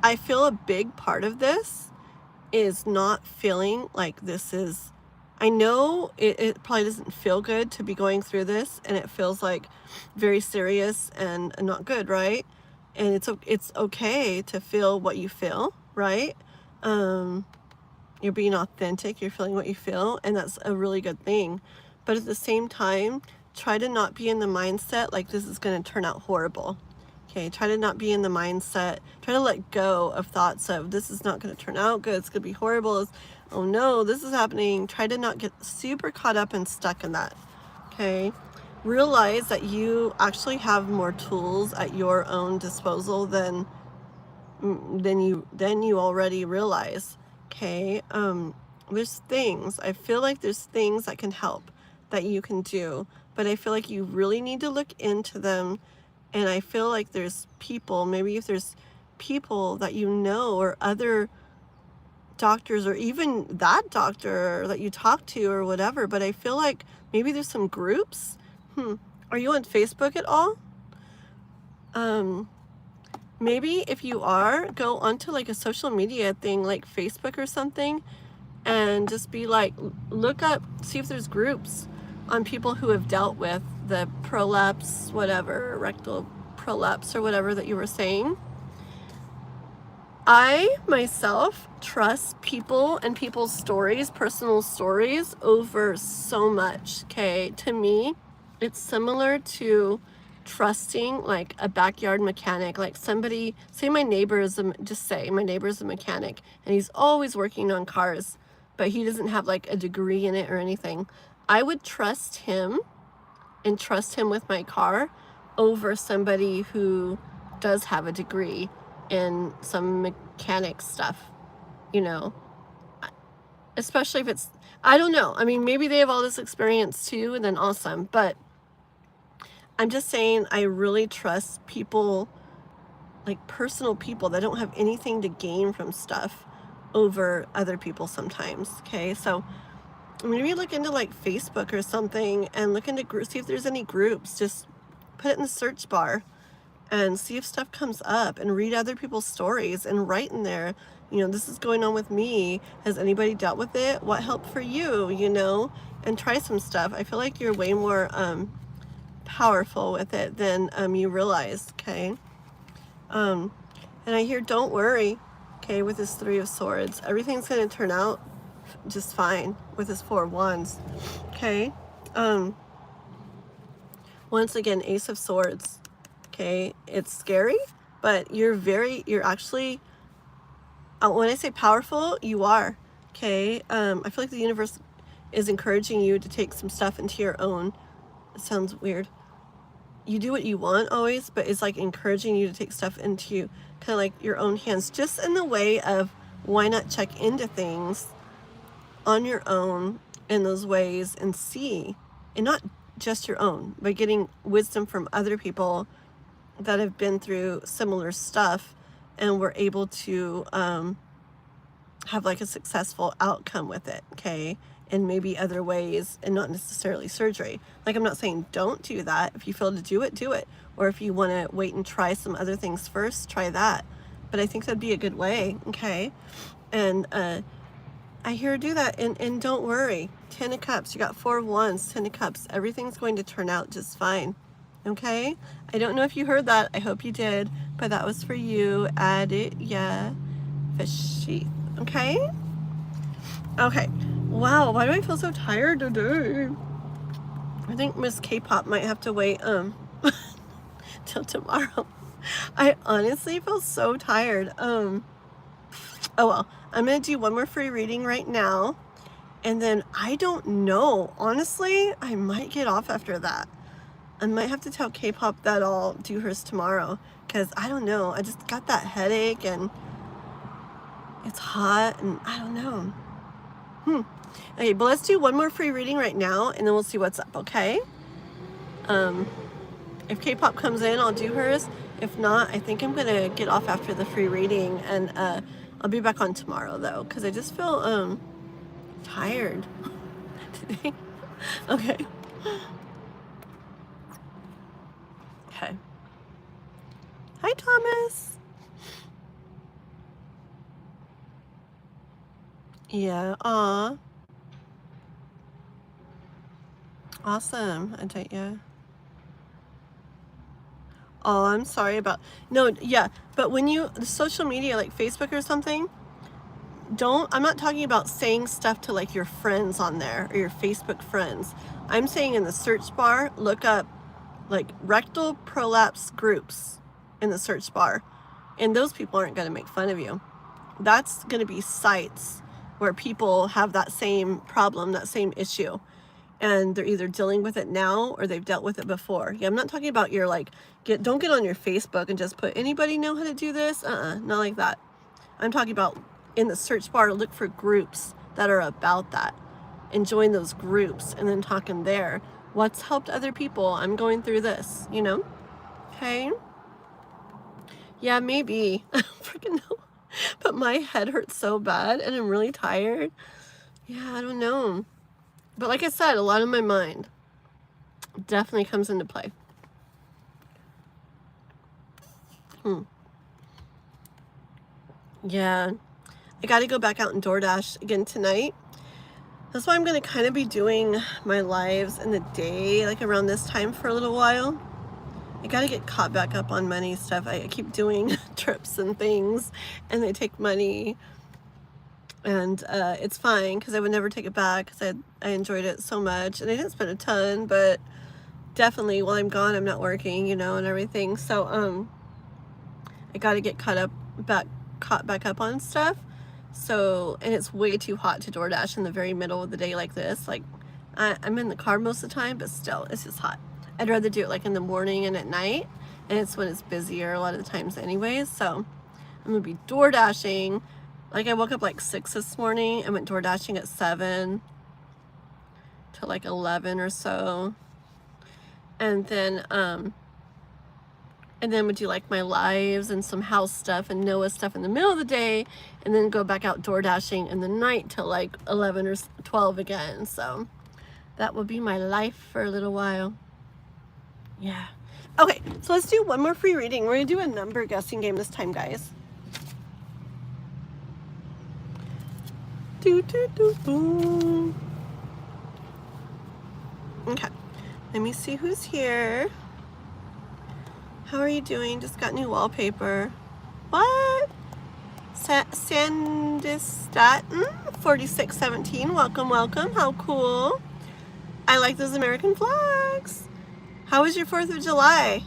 I feel a big part of this is not feeling like this is, I know it probably doesn't feel good to be going through this, and it feels like very serious and not good, right? And it's okay to feel what you feel, right? You're being authentic, you're feeling what you feel, and that's a really good thing. But at the same time, try to not be in the mindset like this is going to turn out horrible. Okay, try to not be in the mindset, try to let go of thoughts of this is not going to turn out good, it's going to be horrible, oh no, this is happening. Try to not get super caught up and stuck in that, okay? Realize that you actually have more tools at your own disposal than you already realize, okay? There's things, I feel like there's things that can help that you can do, but I feel like you really need to look into them. And I feel like there's people, maybe if there's people that you know, or other doctors, or even that doctor that you talk to or whatever, but I feel like maybe there's some groups. Are you on Facebook at all? Maybe if you are, go onto like a social media thing like Facebook or something, and just be like, look up, see if there's groups on people who have dealt with the prolapse, whatever, rectal prolapse or whatever that you were saying. I myself trust people and people's stories, personal stories, over so much, okay? To me, it's similar to trusting like a backyard mechanic, like somebody, say my neighbor is my neighbor's a mechanic and he's always working on cars, but he doesn't have like a degree in it or anything. I would trust him and trust him with my car over somebody who does have a degree in some mechanic stuff, you know, especially if it's, I don't know. I mean, maybe they have all this experience too, and then awesome. But I'm just saying, I really trust people, like personal people that don't have anything to gain from stuff, over other people sometimes. Okay. So maybe look into like Facebook or something and look into groups, see if there's any groups, just put it in the search bar and see if stuff comes up, and read other people's stories and write in there, you know, this is going on with me. Has anybody dealt with it? What helped for you, you know, and try some stuff. I feel like you're way more powerful with it than you realize, okay? And I hear don't worry, okay, with this Three of Swords. Everything's going to turn out just fine with this Four of Wands, okay? Once again, Ace of Swords. Okay, it's scary, but you're actually, when I say powerful, you are, okay? I feel like the universe is encouraging you to take some stuff into your own. It sounds weird. You do what you want always, but it's like encouraging you to take stuff into kind of like your own hands, just in the way of why not check into things on your own in those ways and see, and not just your own, but getting wisdom from other people that have been through similar stuff and were able to have like a successful outcome with it, okay? And maybe other ways, and not necessarily surgery. Like, I'm not saying don't do that. If you feel to do it, do it. Or if you want to wait and try some other things first, try that. But I think that'd be a good way, okay? And I hear do that, and don't worry. 10 of Cups, you got 4 of Wands, 10 of Cups. Everything's going to turn out just fine, okay? I don't know if you heard that. I hope you did, but that was for you. Yeah, fishy, okay? Okay. Wow, why do I feel so tired today? I think Miss K-pop might have to wait till tomorrow. I honestly feel so tired. Oh well, I'm gonna do one more free reading right now, and then I don't know. Honestly, I might get off after that. I might have to tell K-pop that I'll do hers tomorrow, because I don't know. I just got that headache, and it's hot, and I don't know. Okay, but let's do one more free reading right now, and then we'll see what's up, okay? If K-pop comes in, I'll do hers. If not, I think I'm gonna get off after the free reading, and I'll be back on tomorrow, though, because I just feel tired today. Okay. Okay. Hi, Thomas. Yeah, aw. Awesome, I tell ya. Oh, I'm sorry about, no, yeah, but when you, the social media, like Facebook or something, I'm not talking about saying stuff to like your friends on there or your Facebook friends. I'm saying in the search bar, look up like rectal prolapse groups in the search bar, and those people aren't going to make fun of you. That's going to be sites where people have that same problem, that same issue, and they're either dealing with it now or they've dealt with it before. Yeah, I'm not talking about your like, don't get on your Facebook and just put anybody know how to do this. Not like that. I'm talking about in the search bar, look for groups that are about that and join those groups and then talk in there. What's helped other people? I'm going through this, you know? Okay. Yeah, maybe. I don't freaking know. But my head hurts so bad and I'm really tired. Yeah, I don't know. But like I said, a lot of my mind definitely comes into play. Yeah. I got to go back out and DoorDash again tonight. That's why I'm going to kind of be doing my lives in the day, like around this time for a little while. I got to get caught back up on money stuff. I keep doing trips and things, and they take money. And it's fine, because I would never take it back, because I enjoyed it so much. And I didn't spend a ton, but definitely while I'm gone, I'm not working, you know, and everything. So I got to get caught back up on stuff. So, and it's way too hot to DoorDash in the very middle of the day like this. Like, I'm in the car most of the time, but still, it's just hot. I'd rather do it like in the morning and at night, and it's when it's busier a lot of the times anyways. So I'm gonna be DoorDashing. Like, I woke up like 6 this morning and went DoorDashing at 7 to like 11 or so, and then would do like my lives and some house stuff and Noah stuff in the middle of the day, and then go back out DoorDashing in the night till like 11 or 12 again. So that will be my life for a little while. Yeah. Okay, so let's do one more free reading. We're gonna do a number guessing game this time, guys. Okay, let me see who's here. How are you doing? Just got new wallpaper. What? Sandistatin 4617. Welcome, welcome. How cool. I like those American flags. How was your 4th of July?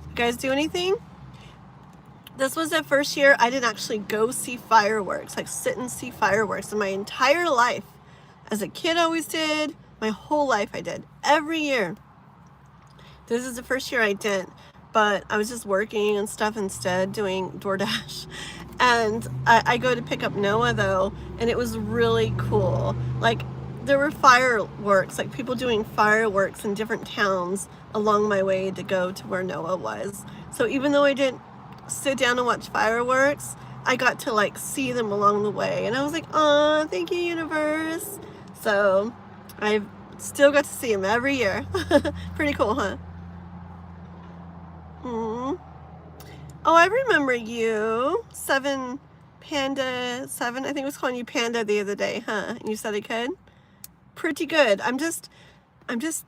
You guys do anything? This was the first year I didn't actually go see fireworks, like sit and see fireworks in my entire life. As a kid, I always did. My whole life I did. Every year. This is the first year I didn't. but I was just working and stuff instead, doing DoorDash. And I go to pick up Noah though, and it was really cool. Like, there were fireworks, like people doing fireworks in different towns along my way to go to where Noah was. So even though I didn't sit down and watch fireworks, I got to like see them along the way. And I was like, oh, thank you, universe. So I've still got to see him every year. Pretty cool, huh? Mm. Oh, I remember you. Panda 7, I think I was calling you Panda the other day, huh? And you said I could? Pretty good. I'm just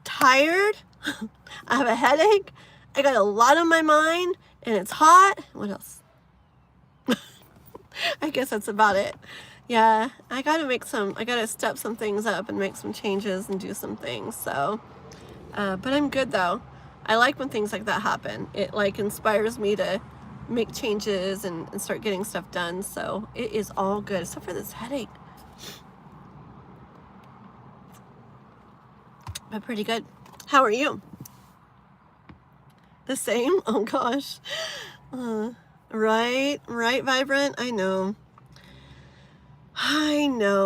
tired. I have a headache. I got a lot on my mind, and it's hot. What else? I guess that's about it. Yeah, I gotta step some things up and make some changes and do some things. So, but I'm good though. I like when things like that happen. It like inspires me to make changes and start getting stuff done. So it is all good, except for this headache. But pretty good. How are you? The same? Oh gosh. Right, Vibrant? I know.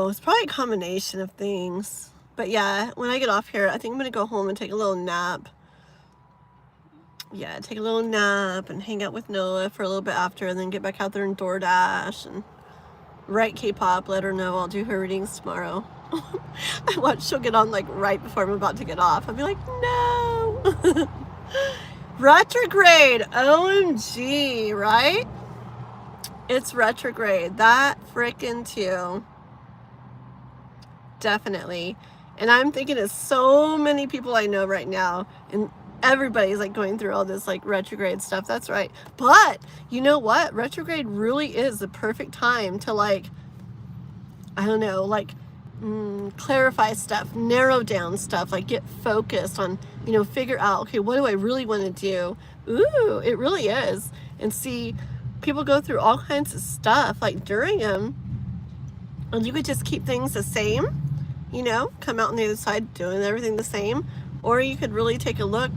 It's probably a combination of things. But yeah, when I get off here, I think I'm gonna go home and take a little nap. Yeah, take a little nap and hang out with Noah for a little bit after, and then get back out there and DoorDash and write K-pop, let her know I'll do her readings tomorrow. I watch she'll get on like right before I'm about to get off. I'll be like, no. Retrograde, OMG, right? It's retrograde, that frickin' too. Definitely. And I'm thinking of so many people I know right now, and everybody's like going through all this like retrograde stuff. That's right. But you know what? Retrograde really is the perfect time to like, I don't know, like clarify stuff, narrow down stuff, like get focused on, you know, figure out, okay, what do I really want to do? Ooh, it really is. And see, people go through all kinds of stuff like during them, and you could just keep things the same, you know, come out on the other side doing everything the same, or you could really take a look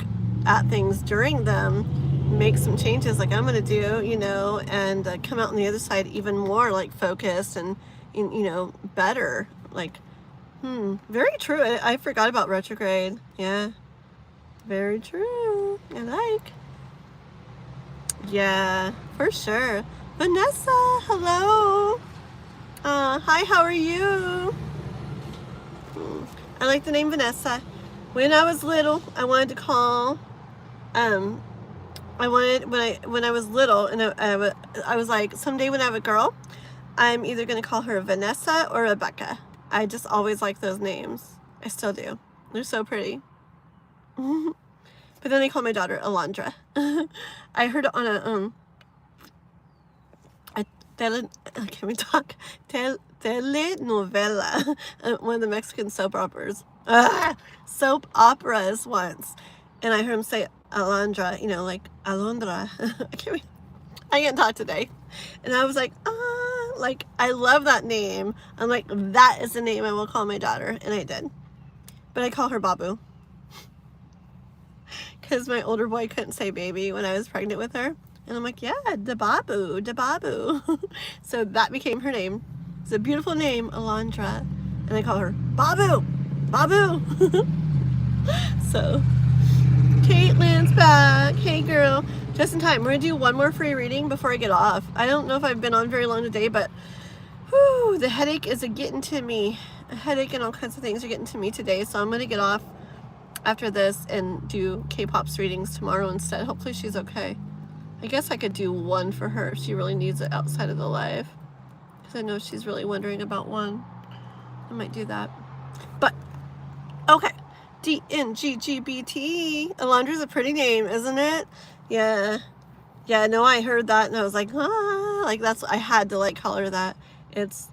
at things during them, make some changes like I'm going to do, you know, and come out on the other side even more like focused and, you know, better. Like, very true. I forgot about retrograde. Yeah, very true. I like. Yeah, for sure. Vanessa, hello. Hi, how are you? I like the name Vanessa. When I was little, I wanted to call, when I was little, and I was like, someday when I have a girl, I'm either going to call her Vanessa or Rebecca. I just always like those names. I still do. They're so pretty. But then I call my daughter Alondra. I heard it on telenovela, one of the Mexican soap operas. Soap operas once. And I heard him say Alondra, you know, like Alondra. I can't talk today. And I was like, like, I love that name. I'm like, that is the name I will call my daughter. And I did. But I call her Babu. Because my older boy couldn't say baby when I was pregnant with her. And I'm like, yeah, da Babu. So that became her name. It's a beautiful name, Alondra. And I call her Babu. So, Caitlin's back. Hey, girl. Just in time. We're going to do one more free reading before I get off. I don't know if I've been on very long today, but whew, the headache is getting to me. A headache and all kinds of things are getting to me today. So I'm going to get off after this and do K-pop's readings tomorrow instead. Hopefully she's okay. I guess I could do one for her if she really needs it outside of the live. Because I know she's really wondering about one. I might do that. But, okay. DNGGBT. Alondra's a pretty name, isn't it? Yeah. Yeah, no, I heard that and I was like, like that's, I had to like call her that. It's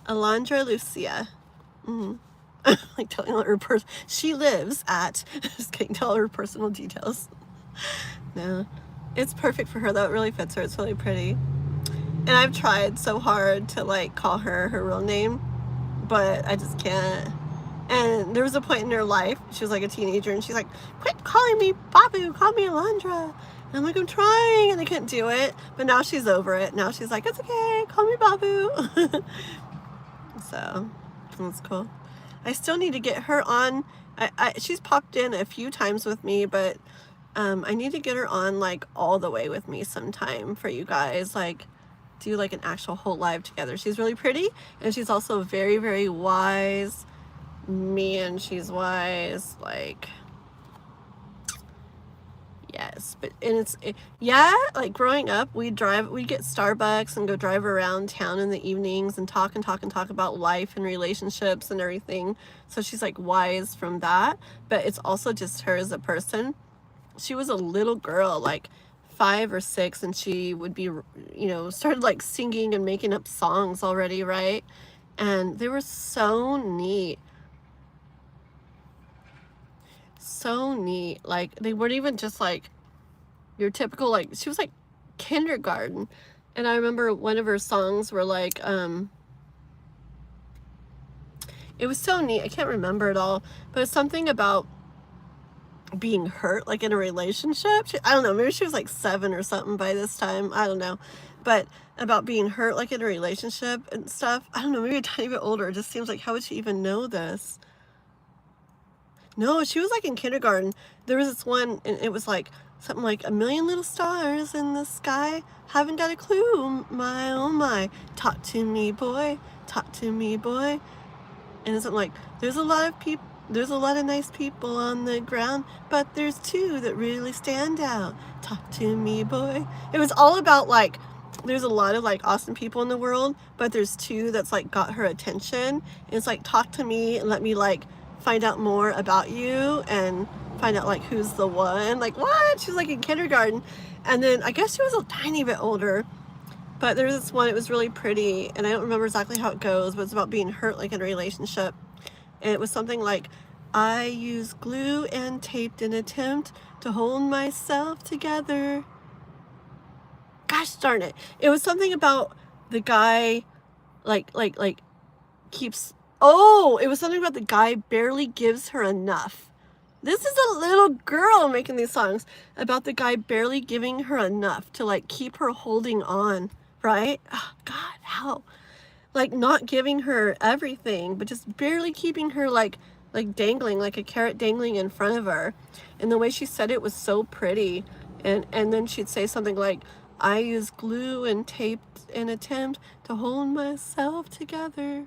Alondra Lucia. Like telling her she lives at, just kidding, tell her personal details. No, it's perfect for her though. It really fits her. It's really pretty. And I've tried so hard to like call her real name, but I just can't. And there was a point in her life, she was like a teenager, and she's like, quit calling me Babu, call me Alondra. And I'm like, I'm trying, and I couldn't do it. But now she's over it. Now she's like, it's okay, call me Babu. So that's cool. I still need to get her on. She's popped in a few times with me, but I need to get her on like all the way with me sometime for you guys, like do like an actual whole live together. She's really pretty, and she's also very, very wise. Man, she's wise, like, yes. But yeah, like growing up, we'd get Starbucks and go drive around town in the evenings and talk about life and relationships and everything. So she's like wise from that, but it's also just her as a person. She was a little girl, like 5 or 6, and she would be, started like singing and making up songs already, right? And they were so neat. So neat. Like, they weren't even just like your typical, like, she was like kindergarten. And I remember one of her songs were like, it was so neat. I can't remember it all, but it's something about being hurt, like in a relationship. I don't know, maybe she was like 7 or something by this time, I don't know, but about being hurt like in a relationship and stuff. I don't know, maybe a tiny bit older. It just seems like, how would she even know this? No, she was like in kindergarten. There was this one, and it was like something like, 1,000,000 little stars in the sky, haven't got a clue, my oh my, talk to me boy, talk to me boy. And it's something like, there's a lot of nice people on the ground, but there's 2 that really stand out. Talk to me, boy. It was all about like, there's a lot of like awesome people in the world, but there's 2 that's like got her attention. And it's like, talk to me and let me like find out more about you and find out like who's the one. Like, what? She was like in kindergarten. And then I guess she was a tiny bit older, but there's this one, it was really pretty, and I don't remember exactly how it goes, but it's about being hurt like in a relationship. And it was something like, I use glue and tape in an attempt to hold myself together. Gosh darn it. It was something about the guy, keeps, it was something about the guy barely gives her enough. This is a little girl making these songs about the guy barely giving her enough to like keep her holding on, right? Oh, God, how? Like not giving her everything, but just barely keeping her like dangling, like a carrot dangling in front of her. And the way she said it was so pretty. And then she'd say something like, I use glue and tape in an attempt to hold myself together.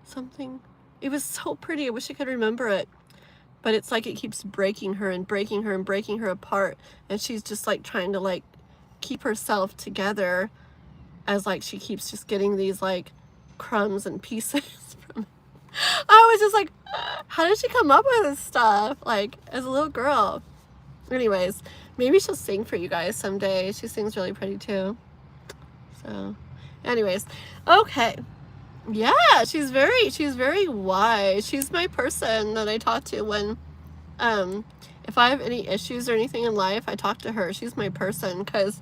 Something. It was so pretty. I wish I could remember it. But it's like it keeps breaking her and breaking her and breaking her apart. And she's just like trying to like keep herself together as like she keeps just getting these like crumbs and pieces from it. I was just like, how did she come up with this stuff? Like, as a little girl. Anyways, maybe she'll sing for you guys someday. She sings really pretty too. So, anyways, okay. Yeah, she's very wise. She's my person that I talk to when, if I have any issues or anything in life, I talk to her. She's my person because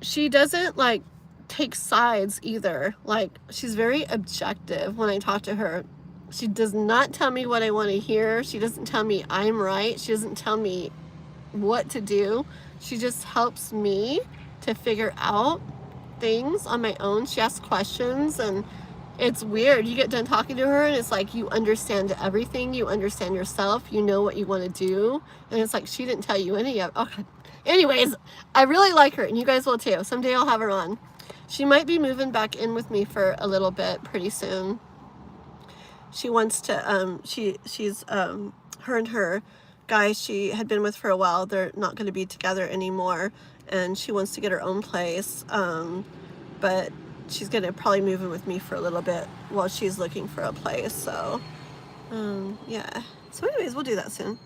she doesn't like take sides either. Like, she's very objective when I talk to her. She does not tell me what I want to hear. She doesn't tell me I'm right. She doesn't tell me what to do. She just helps me to figure out things on my own. She asks questions, and it's weird. You get done talking to her and it's like you understand everything. You understand yourself. You know what you want to do. And it's like she didn't tell you any of it. Okay. Anyways, I really like her, and you guys will too. Someday I'll have her on. She might be moving back in with me for a little bit pretty soon. She wants to, she's her and her guy she had been with for a while, they're not going to be together anymore, and she wants to get her own place, but she's going to probably move in with me for a little bit while she's looking for a place. So yeah, so anyways, we'll do that soon.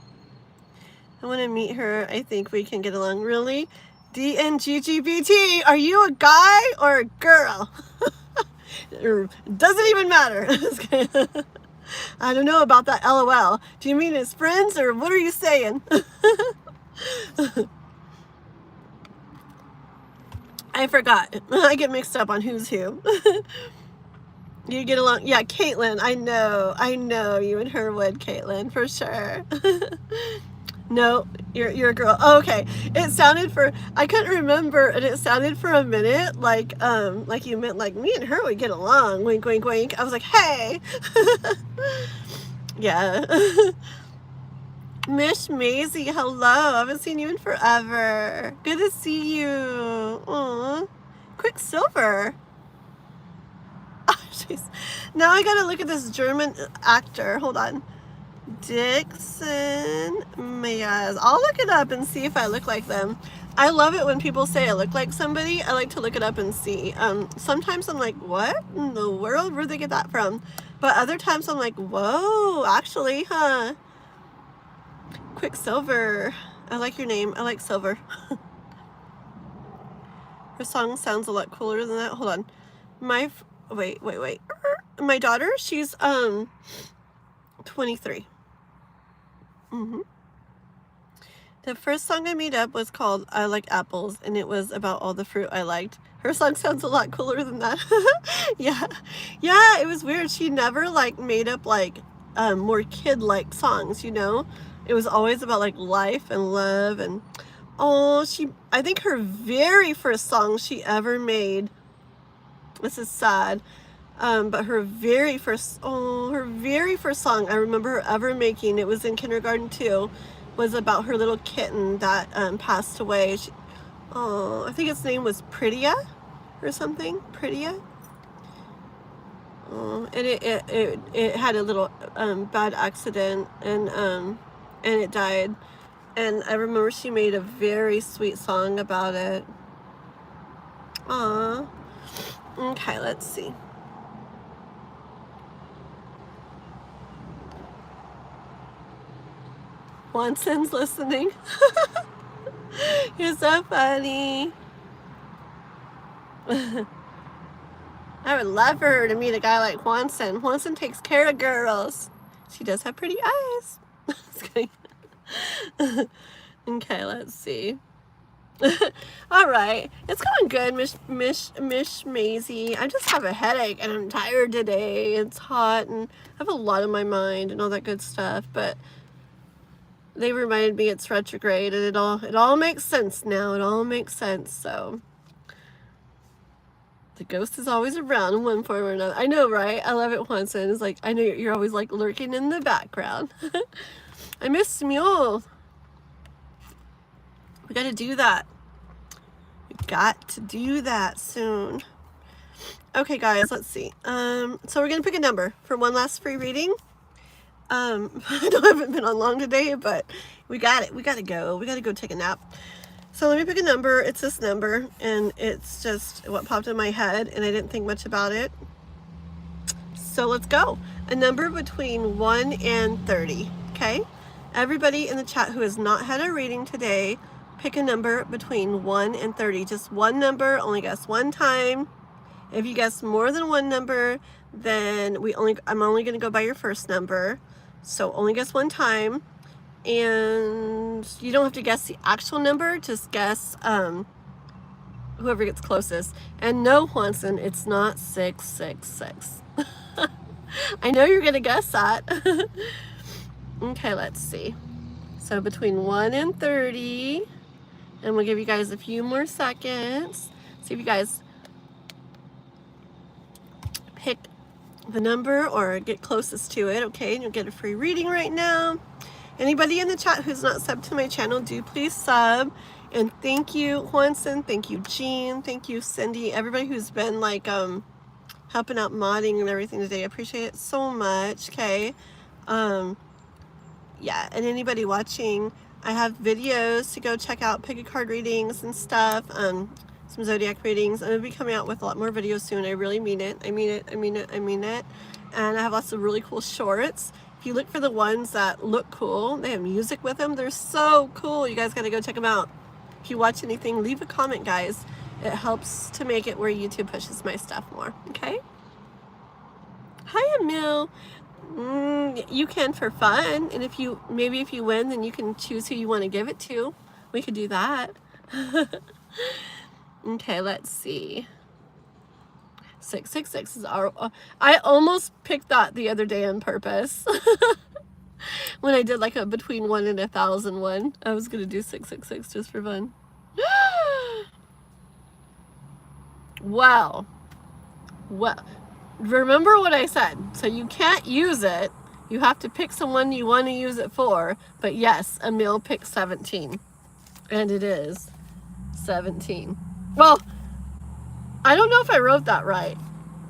I want to meet her. I think we can get along. Really? DNGGBT, are you a guy or a girl? Doesn't even matter. I don't know about that LOL. Do you mean as friends, or what are you saying? I forgot. I get mixed up on who's who. You get along? Yeah, Caitlin. I know you and her would, Caitlin, for sure. No, you're a girl. Oh, okay. It sounded for, I couldn't remember, and it sounded for a minute like you meant like me and her would get along. Wink, wink, wink. I was like, hey. Yeah. Miss Maisie, hello. I haven't seen you in forever. Good to see you. Aw. Quicksilver. Oh, jeez. Now I gotta look at this German actor. Hold on. Dixon Mayaz. I'll look it up and see if I look like them. I love it when people say I look like somebody. I like to look it up and see. Sometimes I'm like, what in the world? Where'd they get that from? But other times I'm like, whoa, actually, huh? Quicksilver. I like your name. I like Silver. Her song sounds a lot cooler than that. Hold on. Wait. My daughter, she's 23. The first song I made up was called I Like Apples, and it was about all the fruit I liked. Her song sounds a lot cooler than that. Yeah, it was weird. She never like made up like more kid-like songs, you know? It was always about like life and love, and I think her very first song she ever made, this is sad, but her very first song I remember her ever making, it was in kindergarten too, was about her little kitten that passed away. I think its name was Prettia or something. Prettia. And it had a little bad accident, and it died. And I remember she made a very sweet song about it. Aww. Okay, let's see. Wanson's listening. You're so funny. I would love for her to meet a guy like Wanson. Wanson takes care of girls. She does have pretty eyes. Okay, let's see. All right, it's going good, Miss Maisie. I just have a headache and I'm tired today. It's hot and I have a lot on my mind and all that good stuff, but they reminded me it's retrograde, and it all makes sense now. It all makes sense. So the ghost is always around in one form or another. I know, right? I love it, Wanson. It's like, I know you're always like lurking in the background. I miss Mule. We gotta do that. We got to do that soon. Okay, guys, let's see. So we're gonna pick a number for one last free reading. I know I haven't been on long today, but we got it. We gotta go. We gotta go take a nap. So let me pick a number. It's this number, and it's just what popped in my head, and I didn't think much about it. So let's go. A number between 1 and 30, okay? Everybody in the chat who has not had a reading today, pick a number between 1 and 30. Just one number, only guess one time. If you guess more than one number, then I'm only gonna go by your first number. So only guess one time. And you don't have to guess the actual number, just guess whoever gets closest. And no, Wanson, it's not 666. I know you're gonna guess that. Okay, let's see. So between 1 and 30, and we'll give you guys a few more seconds. See if you guys pick the number or get closest to it, okay? And you'll get a free reading right now. Anybody in the chat who's not subbed to my channel, do please sub. And thank you, Wanson. Thank you, Jean. Thank you, Cindy. Everybody who's been like helping out modding and everything today. I appreciate it so much, okay? Yeah, and anybody watching, I have videos to go check out, pick a card readings and stuff, some zodiac readings. I'm gonna be coming out with a lot more videos soon. I really mean it. I mean it. And I have lots of really cool shorts. If you look for the ones that look cool, they have music with them. They're so cool. You guys gotta go check them out. If you watch anything, leave a comment, guys. It helps to make it where YouTube pushes my stuff more, okay? Hi, Emil. You can for fun, and maybe if you win, then you can choose who you want to give it to. We could do that. Okay, let's see. 666 is our. I almost picked that the other day on purpose. When I did like a between 1 and 1,000 one, I was gonna do 666 just for fun. Wow. Well, remember what I said. So you can't use it. You have to pick someone you want to use it for. But yes, Emil picked 17. And it is 17. Well, I don't know if I wrote that right.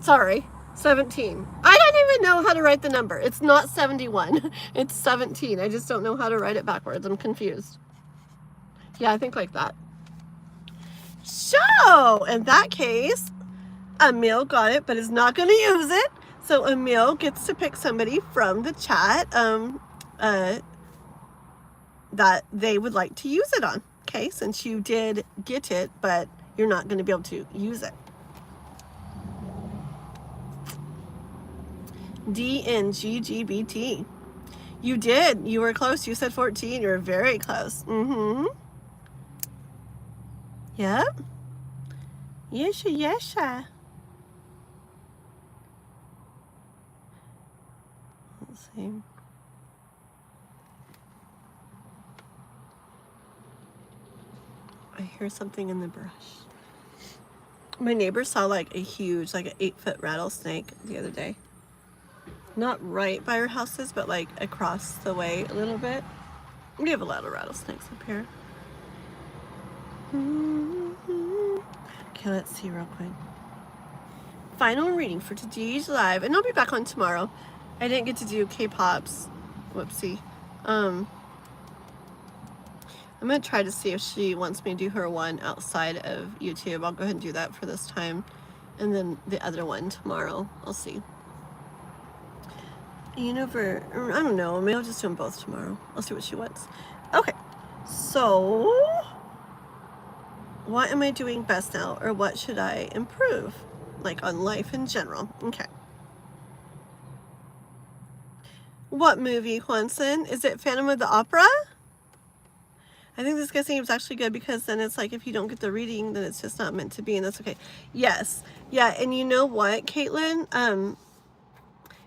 Sorry. 17. I don't even know how to write the number. It's not 71. It's 17. I just don't know how to write it backwards. I'm confused. Yeah, I think like that. So, in that case, Emil got it, but is not going to use it. So Emil gets to pick somebody from the chat that they would like to use it on. Okay, since you did get it, but you're not going to be able to use it. DNGGBT. You did. You were close. You said 14. You were very close. Mm-hmm. Yep. Yesha, yesha. Let's see. I hear something in the brush. My neighbor saw like a huge, like an 8-foot rattlesnake the other day. Not right by our houses, but like across the way a little bit. We have a lot of rattlesnakes up here. Okay, let's see real quick. Final reading for today's live, and I'll be back on tomorrow. I didn't get to do K-Pop's. Whoopsie. I'm gonna try to see if she wants me to do her one outside of YouTube. I'll go ahead and do that for this time, and then the other one tomorrow. I'll see. I don't know, maybe I'll just do them both tomorrow. I'll see what she wants. Okay, so what am I doing best now, or what should I improve? Like on life in general. Okay. What movie, Juanson? Is it Phantom of the Opera? I think this guy's name is actually good, because then it's like if you don't get the reading, then it's just not meant to be, and that's okay. Yes. Yeah, and you know what, Caitlin?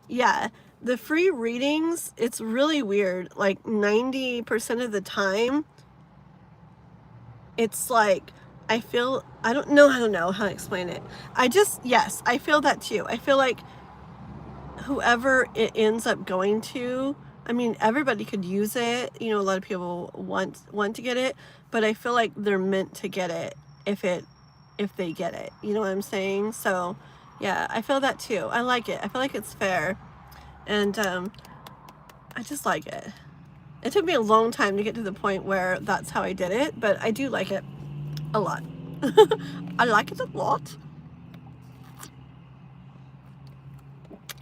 Yeah. The free readings, it's really weird. Like 90% of the time, it's like, I don't know how to explain it. Yes, I feel that too. I feel like whoever it ends up going to, I mean, everybody could use it. You know, a lot of people want to get it, but I feel like they're meant to get it if they get it. You know what I'm saying? So, yeah, I feel that too. I like it. I feel like it's fair. And I just like it. It took me a long time to get to the point where that's how I did it, but I do like it a lot. I like it a lot.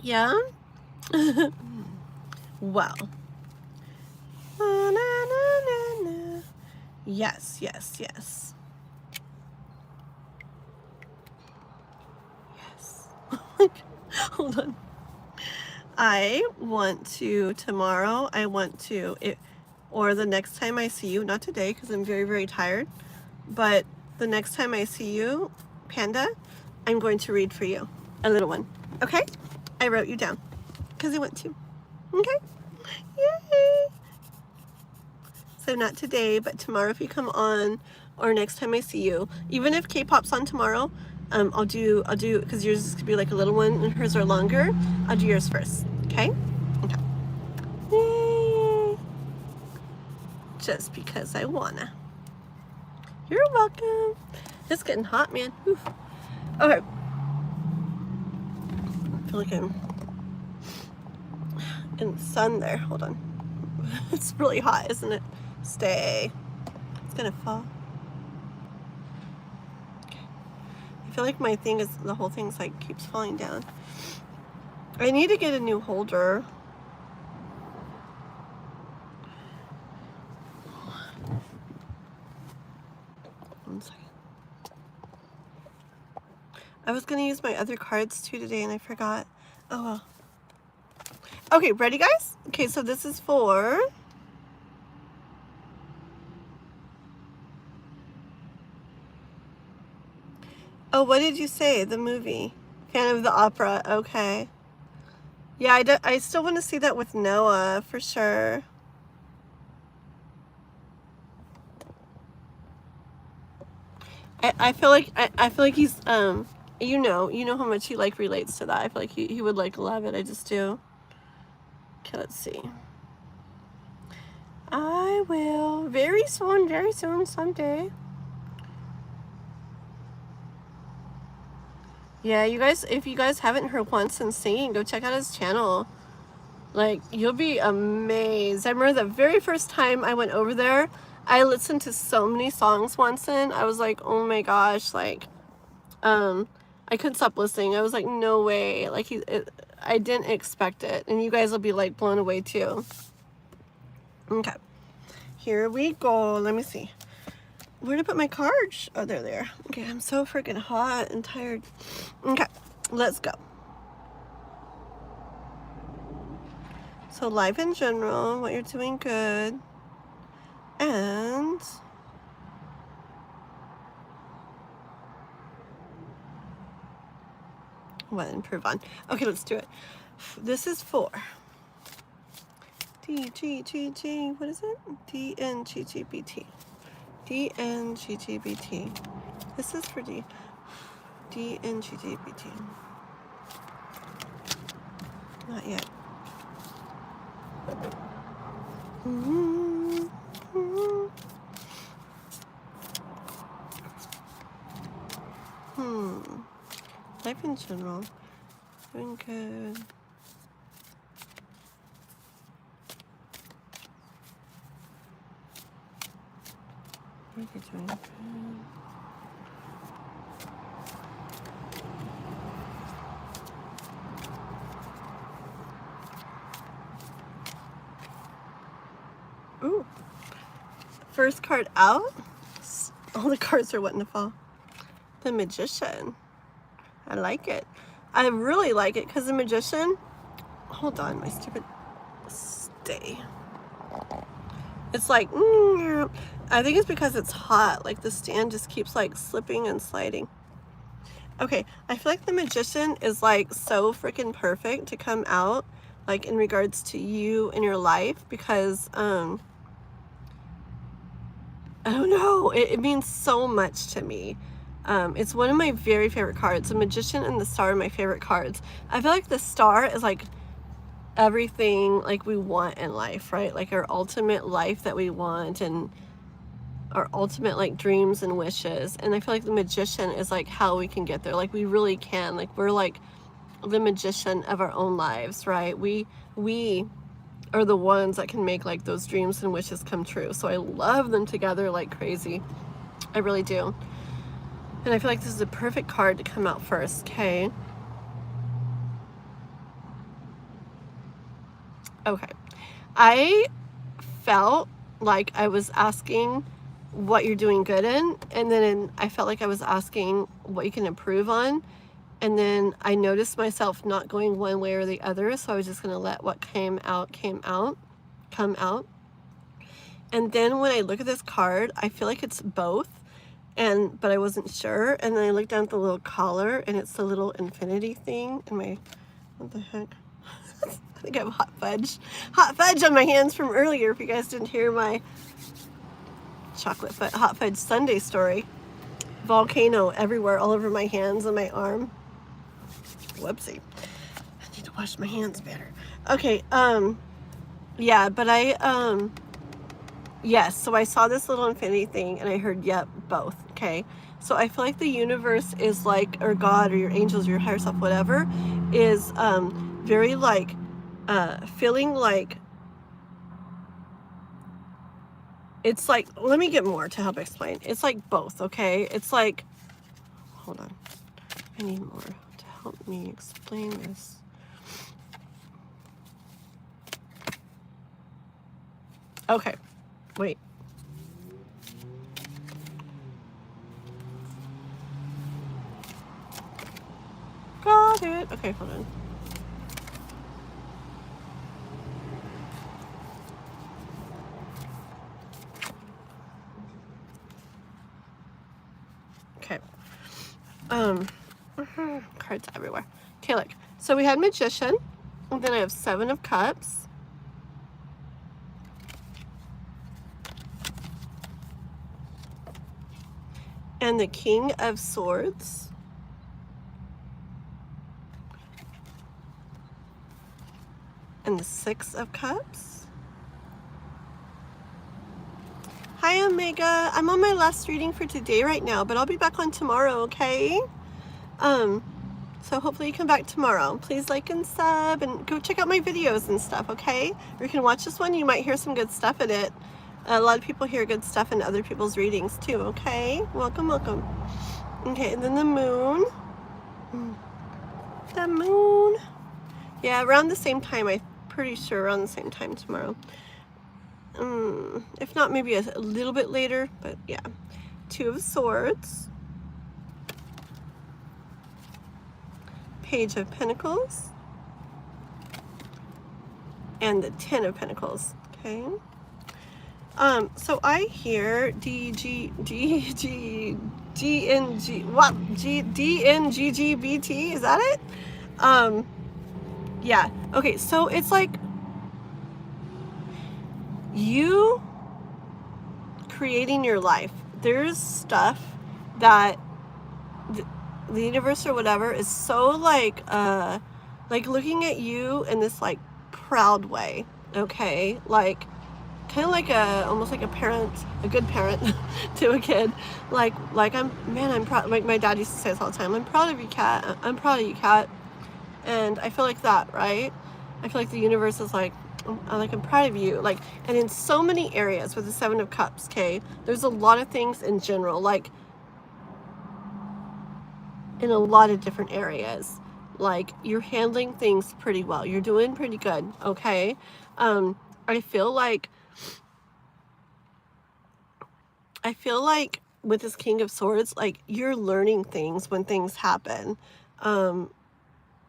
Yeah? Well. Yes, yes, yes. Yes. Hold on. Tomorrow, or the next time I see you, not today because I'm very, very tired, but the next time I see you, Panda, I'm going to read for you, a little one, okay? I wrote you down because I want to, okay? Yay! So not today, but tomorrow if you come on, or next time I see you, even if K-Pop's on tomorrow, I'll do, because yours is gonna be like a little one and hers are longer. I'll do yours first, okay? Okay. Yay. Just because I wanna. You're welcome. It's getting hot, man. Oof. Okay. I feel like I'm in the sun there. Hold on. It's really hot, isn't it? Stay. It's gonna fall. I feel like my thing is, the whole thing's like keeps falling down. I need to get a new holder. One second. I was gonna use my other cards too today and I forgot. Oh well. Okay, ready guys? Okay, so this is for oh, what did you say? The movie. Phantom of the Opera. Okay. Yeah, I still want to see that with Noah, for sure. I feel like I feel like he's you know how much he like relates to that. I feel like he would like love it. I just do. Okay, let's see. I will very soon, someday. Yeah, you guys, if you guys haven't heard Juanson singing, go check out his channel. Like, you'll be amazed. I remember the very first time I went over there, I listened to so many songs, Juanson. I was like, oh my gosh, like, I couldn't stop listening. I was like, no way. Like, I didn't expect it. And you guys will be like blown away too. Okay. Here we go. Let me see. Where did I put my cards? Oh, they're there. Okay, I'm so freaking hot and tired. Okay, let's go. So life in general, what you're doing good. And what improve on. Okay, let's do it. This is for D-G-G-G, what is it? D-N-G-G-B-T. D-N-G-G-B-T. This is for D-N-G-G-B-T. Not yet. Life in general. Doing good. What are you doing good? Ooh. First card out. All the cards are wanting to fall. The Magician. I like it. I really like it because the Magician. Hold on, my stupid stay. It's like, I think it's because it's hot. Like the stand just keeps like slipping and sliding. Okay, I feel like the Magician is like so freaking perfect to come out, like in regards to you and your life, because I don't know, it means so much to me. It's one of my very favorite cards. The Magician and the Star are my favorite cards. I feel like the Star is like everything like we want in life, right? Like our ultimate life that we want and our ultimate like dreams and wishes. And I feel like the Magician is like how we can get there. Like we really can. Like we're like the magician of our own lives, right? We are the ones that can make like those dreams and wishes come true. So I love them together like crazy. I really do. And I feel like this is a perfect card to come out first, okay? Okay. I felt like I was asking what you're doing good in, and then I felt like I was asking what you can improve on, and then I noticed myself not going one way or the other, so I was just going to let what come out. And then when I look at this card, I feel like it's both, but I wasn't sure, and then I looked down at the little collar, and it's the little infinity thing in my, what the heck? I think I have hot fudge on my hands from earlier, if you guys didn't hear my hot fudge Sunday story. Volcano everywhere, all over my hands and my arm. Whoopsie. I need to wash my hands better. Okay, yeah, but yes, so I saw this little infinity thing and I heard, yep, both, okay? So I feel like the universe is like, or God, or your angels, or your higher self, whatever, is very like, feeling like, it's like, let me get more to help explain. It's like both, okay? It's like, hold on. I need more to help me explain this. Okay, wait. Got it. Okay, hold on. Okay. Cards everywhere. Okay, look. So we had Magician. And then I have 7 of Cups. And the King of Swords. And the 6 of Cups. Hi, Omega. I'm on my last reading for today right now, but I'll be back on tomorrow, okay? So hopefully you come back tomorrow. Please like and sub and go check out my videos and stuff, okay? Or you can watch this one. You might hear some good stuff in it. A lot of people hear good stuff in other people's readings too, okay? Welcome, welcome. Okay, and then the Moon. The Moon. Yeah, around the same time. I'm pretty sure around the same time tomorrow. If not, maybe a little bit later, but yeah. 2 of Swords. Page of Pentacles. And the 10 of Pentacles, okay? So I hear DNGGBT, is that it? Yeah, okay, so it's like you creating your life. There's stuff that the universe or whatever is so like looking at you in this like proud way, okay? Like kind of like almost like a parent, a good parent to a kid. Like I'm proud. Like my dad used to say this all the time. I'm proud of you, Kat. I'm proud of you, Kat. And I feel like that, right? I feel like the universe is like I'm proud of you. Like, and in so many areas with the 7 of Cups, okay? There's a lot of things in general, like in a lot of different areas. Like you're handling things pretty well. You're doing pretty good, okay? I feel like with this King of Swords, like you're learning things when things happen.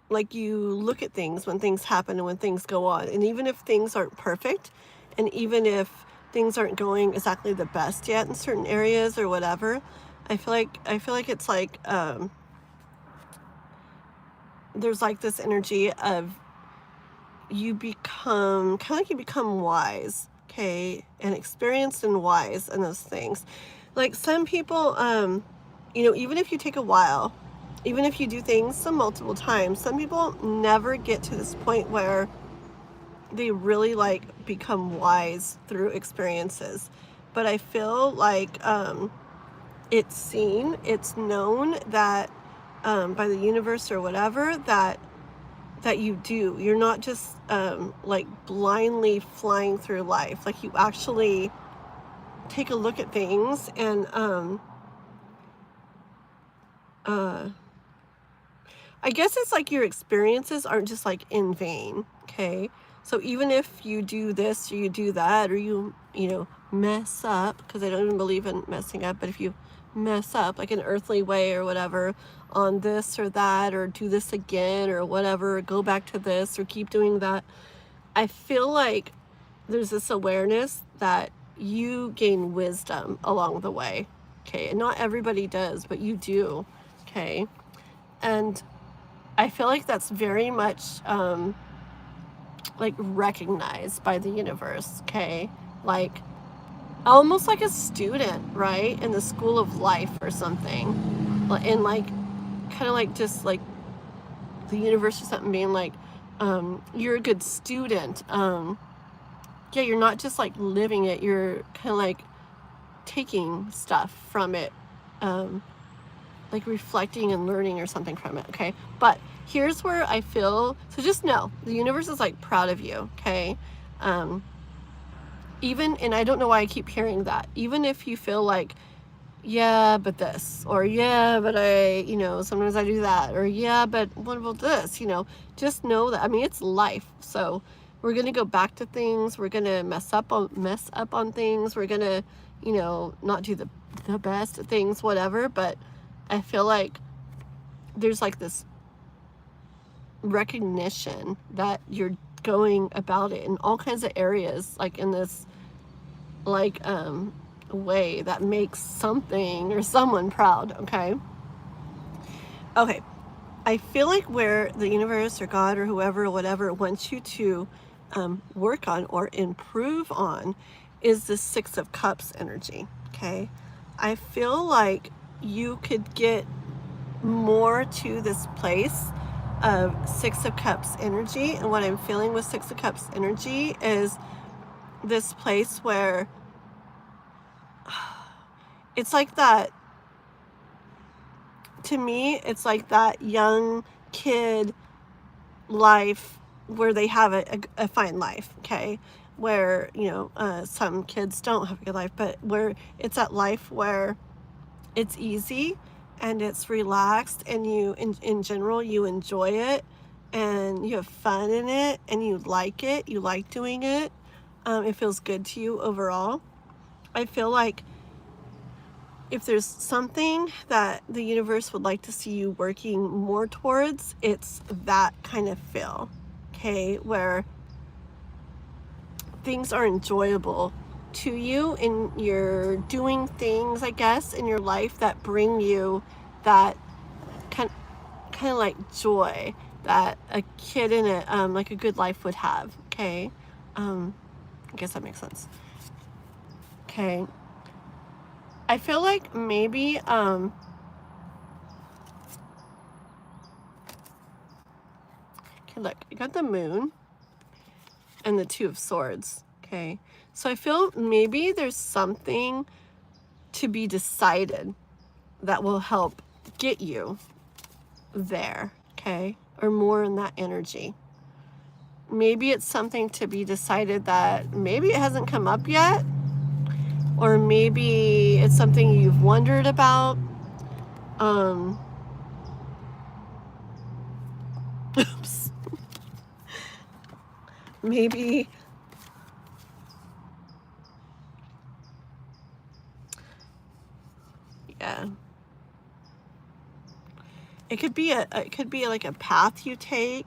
Like you look at things when things happen and when things go on. And even if things aren't perfect, and even if things aren't going exactly the best yet in certain areas or whatever, I feel like it's like there's like this energy of you become wise, okay, and experienced and wise in those things. Like some people, even if you take a while, even if you do things some multiple times, some people never get to this point where they really like become wise through experiences. But I feel like it's seen, it's known that by the universe or whatever that you do. You're not just like blindly flying through life. Like you actually take a look at things and I guess it's like your experiences aren't just like in vain, okay? So even if you do this or you do that or you mess up, because I don't even believe in messing up, but if you mess up like an earthly way or whatever on this or that, or do this again or whatever, or go back to this or keep doing that, I feel like there's this awareness that you gain wisdom along the way, okay? And not everybody does, but you do, okay? And I feel like that's very much like recognized by the universe, okay? Like almost like a student, right? In the school of life or something. And like kind of like just like the universe or something being like, you're a good student. Yeah, you're not just like living it, you're kind of like taking stuff from it. Like reflecting and learning or something from it, okay? But here's where I feel, so just know, the universe is like proud of you, okay? Even, and I don't know why I keep hearing that, even if you feel like, yeah, but this, or yeah, but I, sometimes I do that, or yeah, but what about this, just know that, I mean, it's life, so we're going to go back to things, we're going to mess up on things, we're going to, not do the best at things, whatever, but I feel like there's like this recognition that you're going about it in all kinds of areas, like in this like way that makes something or someone proud, okay? Okay, I feel like where the universe or God or whoever or whatever wants you to work on or improve on is the Six of Cups energy, okay? I feel like you could get more to this place of Six of Cups energy. And what I'm feeling with Six of Cups energy is this place where it's like that, to me, it's like that young kid life where they have a fine life, okay? Where, you know, some kids don't have a good life, but where it's that life where it's easy and it's relaxed and you, in general, you enjoy it and you have fun in it and you like doing it. It feels good to you overall. I feel like if there's something that the universe would like to see you working more towards, it's that kind of feel, okay? Where things are enjoyable to you and you're doing things, I guess, in your life that bring you that kind of like joy that a kid in a like a good life would have, okay? I guess that makes sense. Okay. I feel like maybe okay, look, I got the Moon and the Two of Swords, okay? So I feel maybe there's something to be decided that will help get you there, okay? Or more in that energy. Maybe it's something to be decided that maybe it hasn't come up yet, or maybe it's something you've wondered about. Oops. Maybe yeah. It could be like a path you take.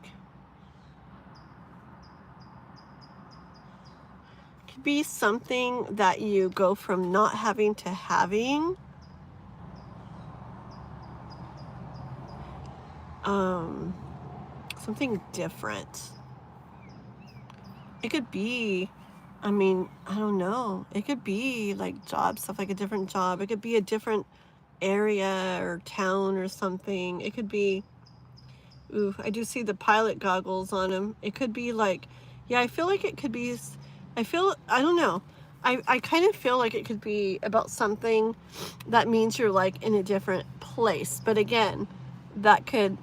It could be something that you go from not having to having. Something different. It could be, I mean, I don't know. It could be like job stuff, like a different job. It could be a different area or town or something. It could be, ooh, I do see the pilot goggles on him. It could be like, yeah, I feel like it could be, I don't know. I kind of feel like it could be about something that means you're like in a different place. But again, that could,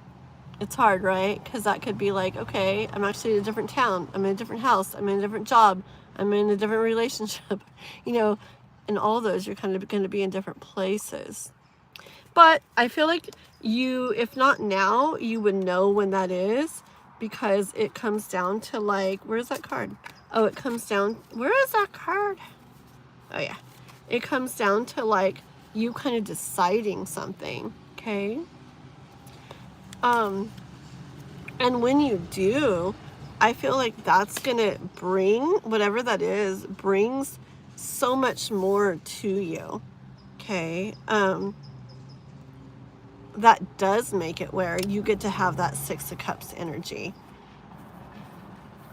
it's hard, right? Because that could be like, okay, I'm actually in a different town. I'm in a different house. I'm in a different job. I'm in a different relationship. You know, and all those, you're kind of going to be in different places. But I feel like you, if not now, you would know when that is, because it comes down to like, where's that card? Oh, it comes down, where is that card? Oh yeah. It comes down to like you kind of deciding something, okay? And when you do, I feel like that's gonna bring, whatever that is, brings so much more to you, okay? That does make it where you get to have that Six of Cups energy.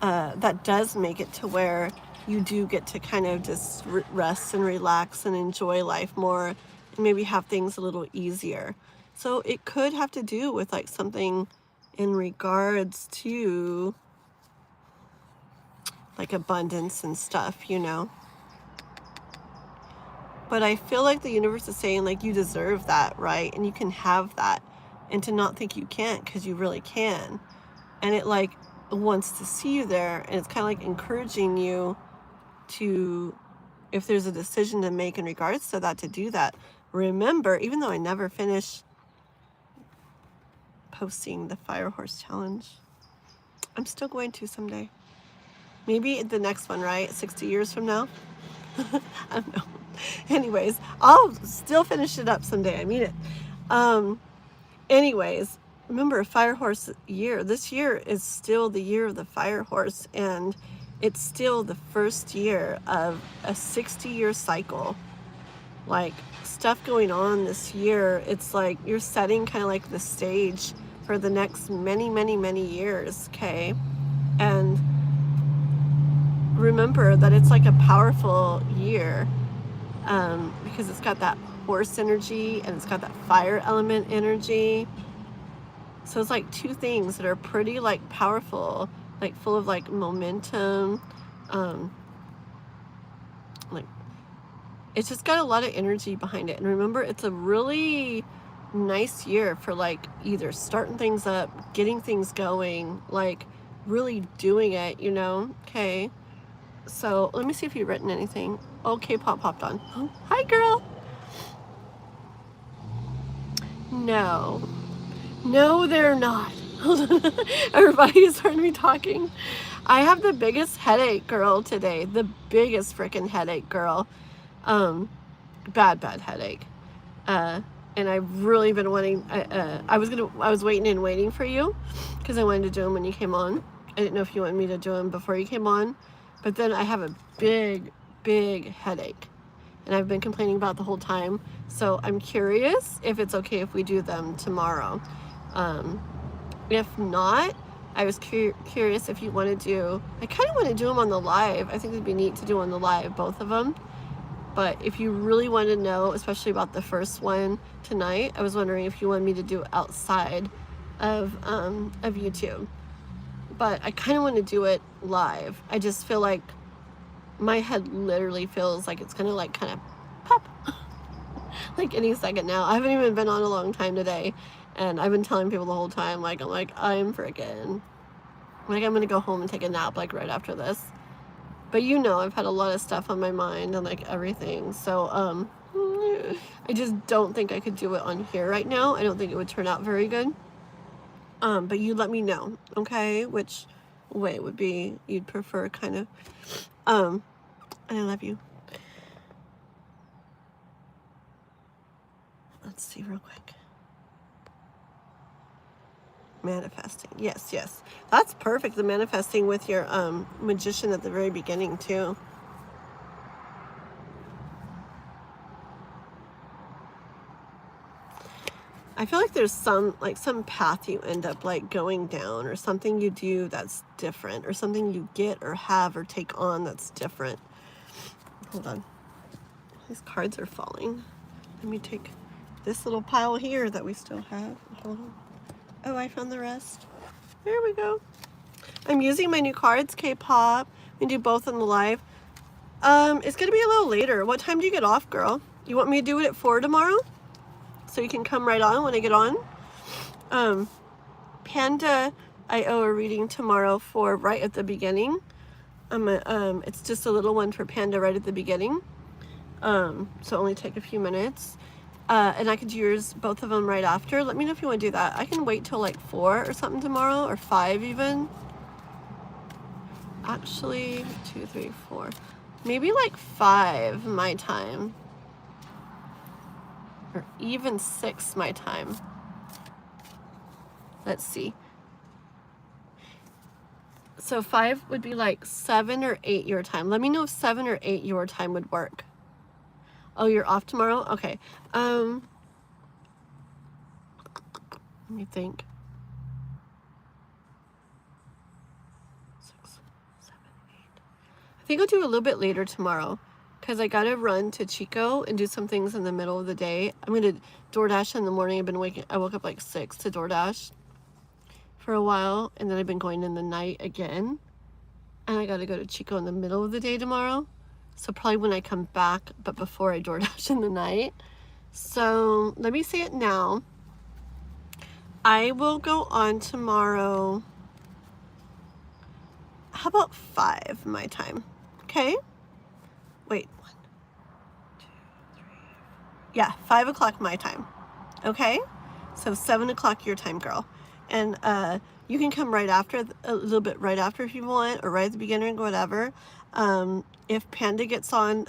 That does make it to where you do get to kind of just rest and relax and enjoy life more and maybe have things a little easier. So it could have to do with like something in regards to like abundance and stuff, you know. But I feel like the universe is saying like you deserve that, right? And you can have that, and to not think you can't, because you really can. And it like wants to see you there, and it's kind of like encouraging you to, if there's a decision to make in regards to that, to do that. Remember, even though I never finish posting the Fire Horse Challenge, I'm still going to someday. Maybe the next one, right? 60 years from now? I don't know. Anyways, I'll still finish it up someday. I mean it. Anyways, remember, Fire Horse year. This year is still the year of the Fire Horse, and it's still the first year of a 60-year cycle. Like, stuff going on this year, it's like you're setting kind of like the stage for the next many, many, many years, okay? And remember that it's like a powerful year, because it's got that horse energy and it's got that fire element energy. So it's like two things that are pretty like powerful, like full of like momentum. Like it's just got a lot of energy behind it. And remember, it's a really nice year for like either starting things up, getting things going, like really doing it, you know? Okay. So let me see if you've written anything. Oh, K-pop popped on. Oh, hi, girl. No. No, they're not. Everybody's heard me talking. I have the biggest headache, girl, today. The biggest freaking headache, girl. Bad headache. And I've really been wanting, I was waiting for you because I wanted to do them when you came on. I didn't know if you wanted me to do them before you came on, but then I have a big headache and I've been complaining about the whole time. So I'm curious if it's okay if we do them tomorrow. If not, I was curious if you want to do, I kind of want to do them on the live. I think it'd be neat to do on the live, both of them. But if you really want to know, especially about the first one tonight, I was wondering if you wanted me to do it outside of YouTube. But I kind of want to do it live. I just feel like my head literally feels like it's going to like kind of pop like any second now. I haven't even been on a long time today. And I've been telling people the whole time, like, I'm freaking, like, I'm going to go home and take a nap, like, right after this. But you know, I've had a lot of stuff on my mind and, like, everything. So, I just don't think I could do it on here right now. I don't think it would turn out very good. But you let me know, okay? Which way would be you'd prefer, kind of. And I love you. Let's see real quick. Manifesting. Yes. That's perfect. The manifesting with your magician at the very beginning too. I feel like there's some path you end up like going down, or something you do that's different, or something you get or have or take on that's different. Hold on. These cards are falling. Let me take this little pile here that we still have. Hold on. Oh, I found the rest. There we go. I'm using my new cards, K-pop. We do both on the live. It's going to be a little later. What time do you get off, girl? You want me to do it at 4 tomorrow? So you can come right on when I get on? Panda, I owe a reading tomorrow for right at the beginning. It's just a little one for Panda right at the beginning. So only take a few minutes. And I could do yours, both of them right after. Let me know if you want to do that. I can wait till like 4 or something tomorrow, or 5 even. Actually, 2, 3, 4. Maybe like 5 my time. Or even 6 my time. Let's see. So 5 would be like 7 or 8 your time. Let me know if 7 or 8 your time would work. Oh, you're off tomorrow? Okay. Let me think. 6, 7, 8. I think I'll do a little bit later tomorrow because I gotta run to Chico and do some things in the middle of the day. I'm gonna DoorDash in the morning. I woke up like 6 to DoorDash for a while, and then I've been going in the night again. And I gotta go to Chico in the middle of the day tomorrow. So probably when I come back, but before I DoorDash in the night. So let me say it now. I will go on tomorrow. How about 5 my time? Okay. Wait. 1, 2, 3, 4. Yeah, 5 o'clock my time. Okay. So 7 o'clock your time, girl. And you can come right after, a little bit right after if you want, or right at the beginning, whatever. If Panda gets on,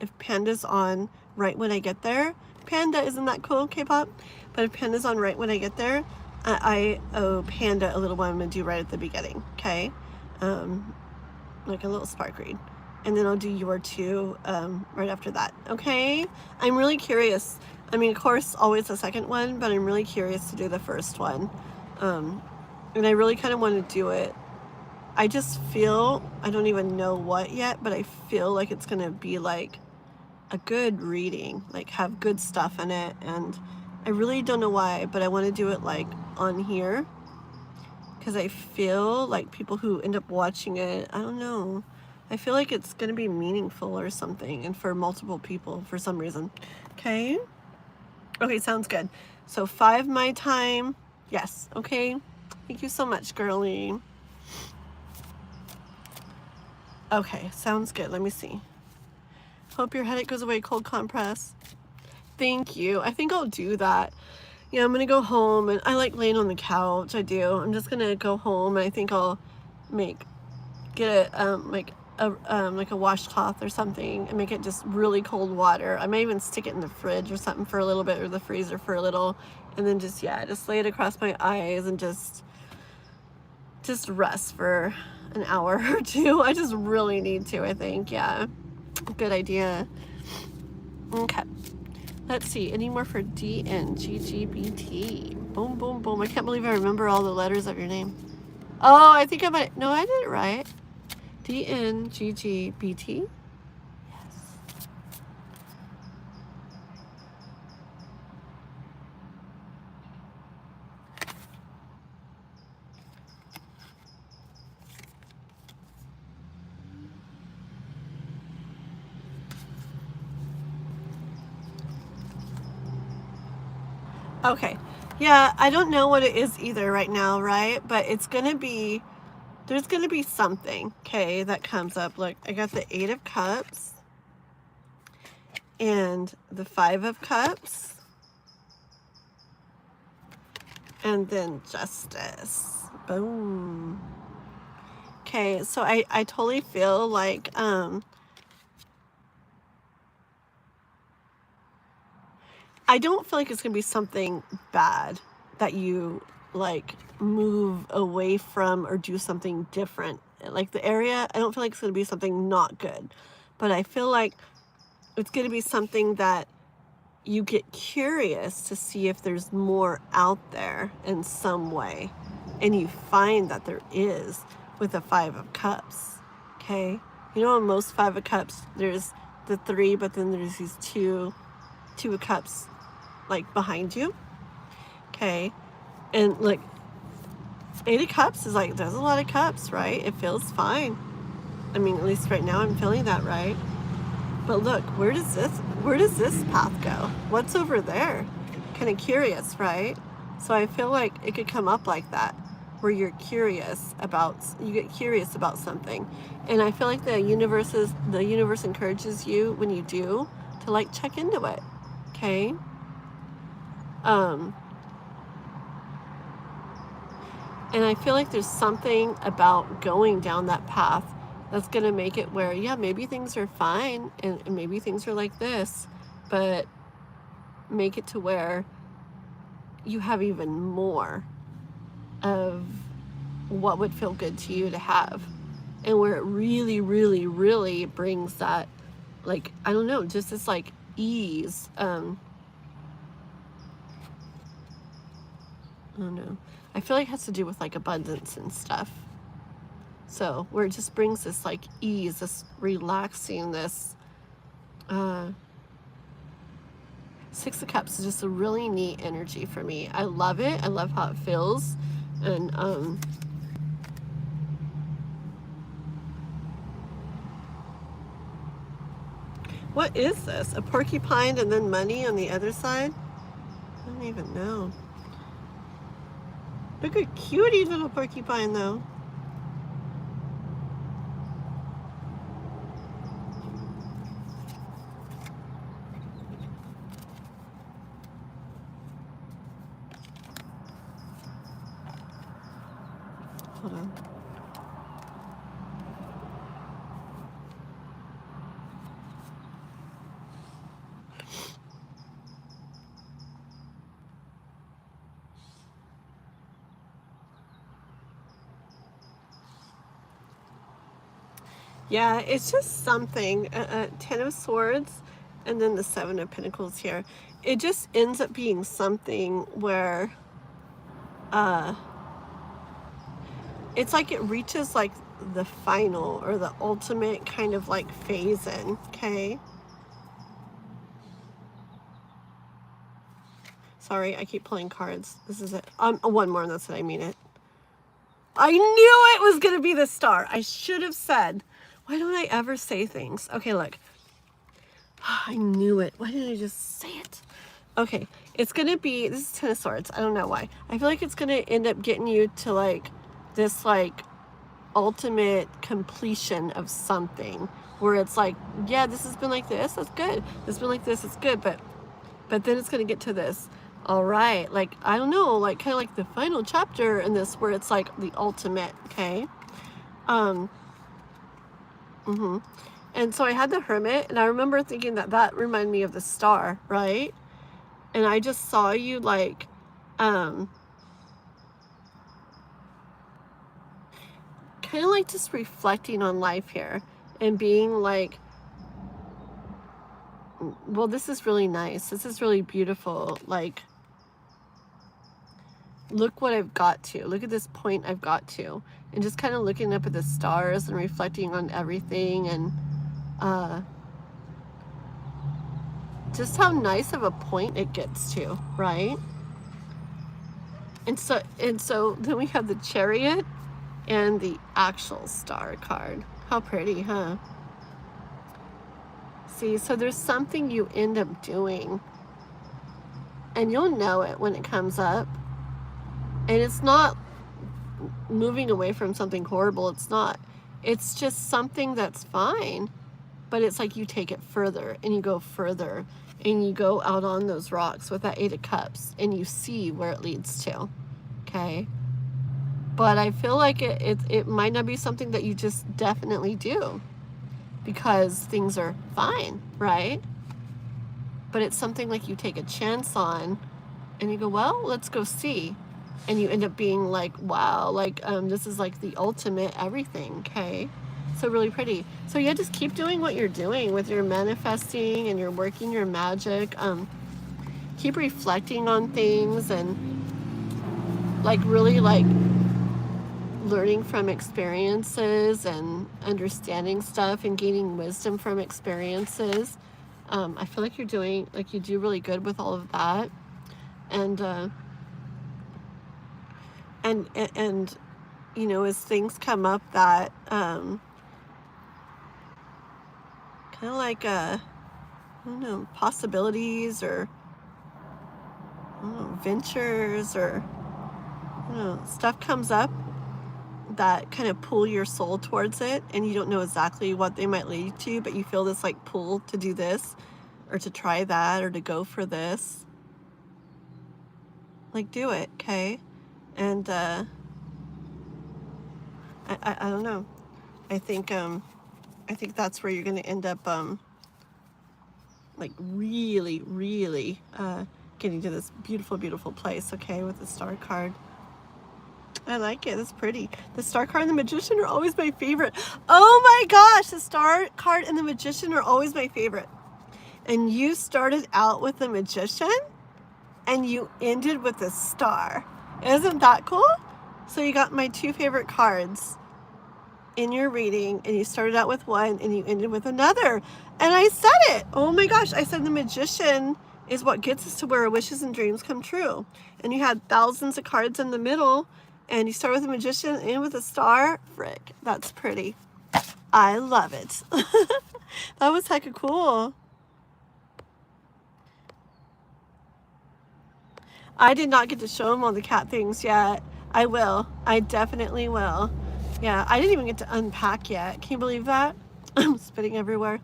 if Panda's on right when I get there, Panda, isn't that cool, K-pop? But if Panda's on right when I get there, I owe Panda a little one I'm going to do right at the beginning, okay? Like a little spark read. And then I'll do your 2 right after that, okay? I'm really curious. I mean, of course, always the second one, but I'm really curious to do the first one. And I really kind of want to do it. I just feel, I don't even know what yet, but I feel like it's going to be like a good reading, like have good stuff in it. And I really don't know why, but I want to do it like on here, because I feel like people who end up watching it, I don't know, I feel like it's going to be meaningful or something, and for multiple people for some reason. Okay. Okay, sounds good. So 5 my time. Yes. Okay. Thank you so much, girlie. Okay, sounds good. Let me see. Hope your headache goes away, cold compress. Thank you. I think I'll do that. Yeah, I'm gonna go home, and I like laying on the couch. I do. I'm just gonna go home, and I think I'll get a like a washcloth or something, and make it just really cold water. I may even stick it in the fridge or something for a little bit, or the freezer for a little, and then just lay it across my eyes and just rest for an hour or two. I just really need to, I think. Yeah, good idea. Okay, let's see, any more for DNGGBT? Boom, boom, boom. I can't believe I remember all the letters of your name. Oh, I think I might, no, I did it right. DNGGBT. Yes. Okay, yeah, I don't know what it is either right now, right? But it's gonna be, there's gonna be something, okay, that comes up. Look, I got the 8 of Cups and the 5 of Cups, and then Justice. Boom. Okay, so I totally feel like I don't feel like it's gonna be something bad that you like move away from or do something different. Like the area, I don't feel like it's gonna be something not good, but I feel like it's gonna be something that you get curious to see if there's more out there in some way, and you find that there is with the 5 of Cups. Okay, you know, in most 5 of Cups there's the 3, but then there's these two of Cups like behind you. Okay, and like 8 of Cups is like, there's a lot of cups, right? It feels fine. I mean, at least right now I'm feeling that, right? But look, where does this path go? What's over there? Kind of curious, right? So I feel like it could come up like that, where you get curious about something. And I feel like the universe encourages you when you do to like check into it. Okay? And I feel like there's something about going down that path that's going to make it where, yeah, maybe things are fine and maybe things are like this, but make it to where you have even more of what would feel good to you to have, and where it really, really, really brings that, like, I don't know, just this like ease. I don't know. I feel like it has to do with like abundance and stuff. So where it just brings this like ease, this relaxing, this 6 of Cups is just a really neat energy for me. I love it. I love how it feels. And what is this? A porcupine and then money on the other side? I don't even know. Look at cutie little porcupine though. Hold on. Yeah, it's just something. 10 of Swords and then the 7 of Pentacles here. It just ends up being something where it's like it reaches like the final or the ultimate kind of like phase in, okay? Sorry, I keep pulling cards. This is it. One more, and that's it. I mean it. I knew it was going to be the star. I should have said. Why don't I ever say things? Okay, look. I knew it. Why didn't I just say it? Okay, it's going to be, this is Ten of Swords. I don't know why. I feel like it's going to end up getting you to like this like ultimate completion of something where it's like, yeah, this has been like this. That's good. This has been like this. It's good. But then it's going to get to this. All right. Like, I don't know, like kind of like the final chapter in this where it's like the ultimate. Okay. And so I had the Hermit, and I remember thinking that reminded me of the star, right? And I just saw you like, kind of like just reflecting on life here and being like, well, this is really nice. This is really beautiful. Like, look what I've got to. Look at this point I've got to. And just kind of looking up at the stars and reflecting on everything and just how nice of a point it gets to, right? And so then we have the Chariot and the actual star card. How pretty, huh? See, so there's something you end up doing, and you'll know it when it comes up. And it's not moving away from something horrible. It's not. It's just something that's fine. But it's like you take it further and you go further and you go out on those rocks with that Eight of Cups and you see where it leads to. Okay? But I feel like it might not be something that you just definitely do because things are fine, right? But it's something like you take a chance on and you go, well, let's go see. And you end up being like, wow, like this is like the ultimate everything, okay? So really pretty. So yeah, just keep doing what you're doing with your manifesting and you're working your magic. Keep reflecting on things and like really like learning from experiences and understanding stuff and gaining wisdom from experiences. I feel like you're doing, like you do really good with all of that. And you know, as things come up that kind of like I don't know, possibilities or I don't know, ventures or I don't know, stuff comes up that kind of pull your soul towards it, and you don't know exactly what they might lead to, but you feel this like pull to do this or to try that or to go for this. Like, do it, okay? And I don't know. I think that's where you're going to end up like really getting to this beautiful, beautiful place, okay, with the star card. I like it. It's pretty. The star card and the Magician are always my favorite. Oh my gosh, the star card and the Magician are always my favorite. And you started out with the Magician and you ended with the star. Isn't that cool? So you got my two favorite cards in your reading, and you started out with one and you ended with another. And I said it. Oh my gosh, I said the Magician is what gets us to where our wishes and dreams come true. And you had thousands of cards in the middle, and you start with a Magician and with a star. Frick, that's pretty. I love it. That was hecka cool. I did not get to show them all the cat things yet. I will. I definitely will. Yeah, I didn't even get to unpack yet. Can you believe that? I'm spitting everywhere.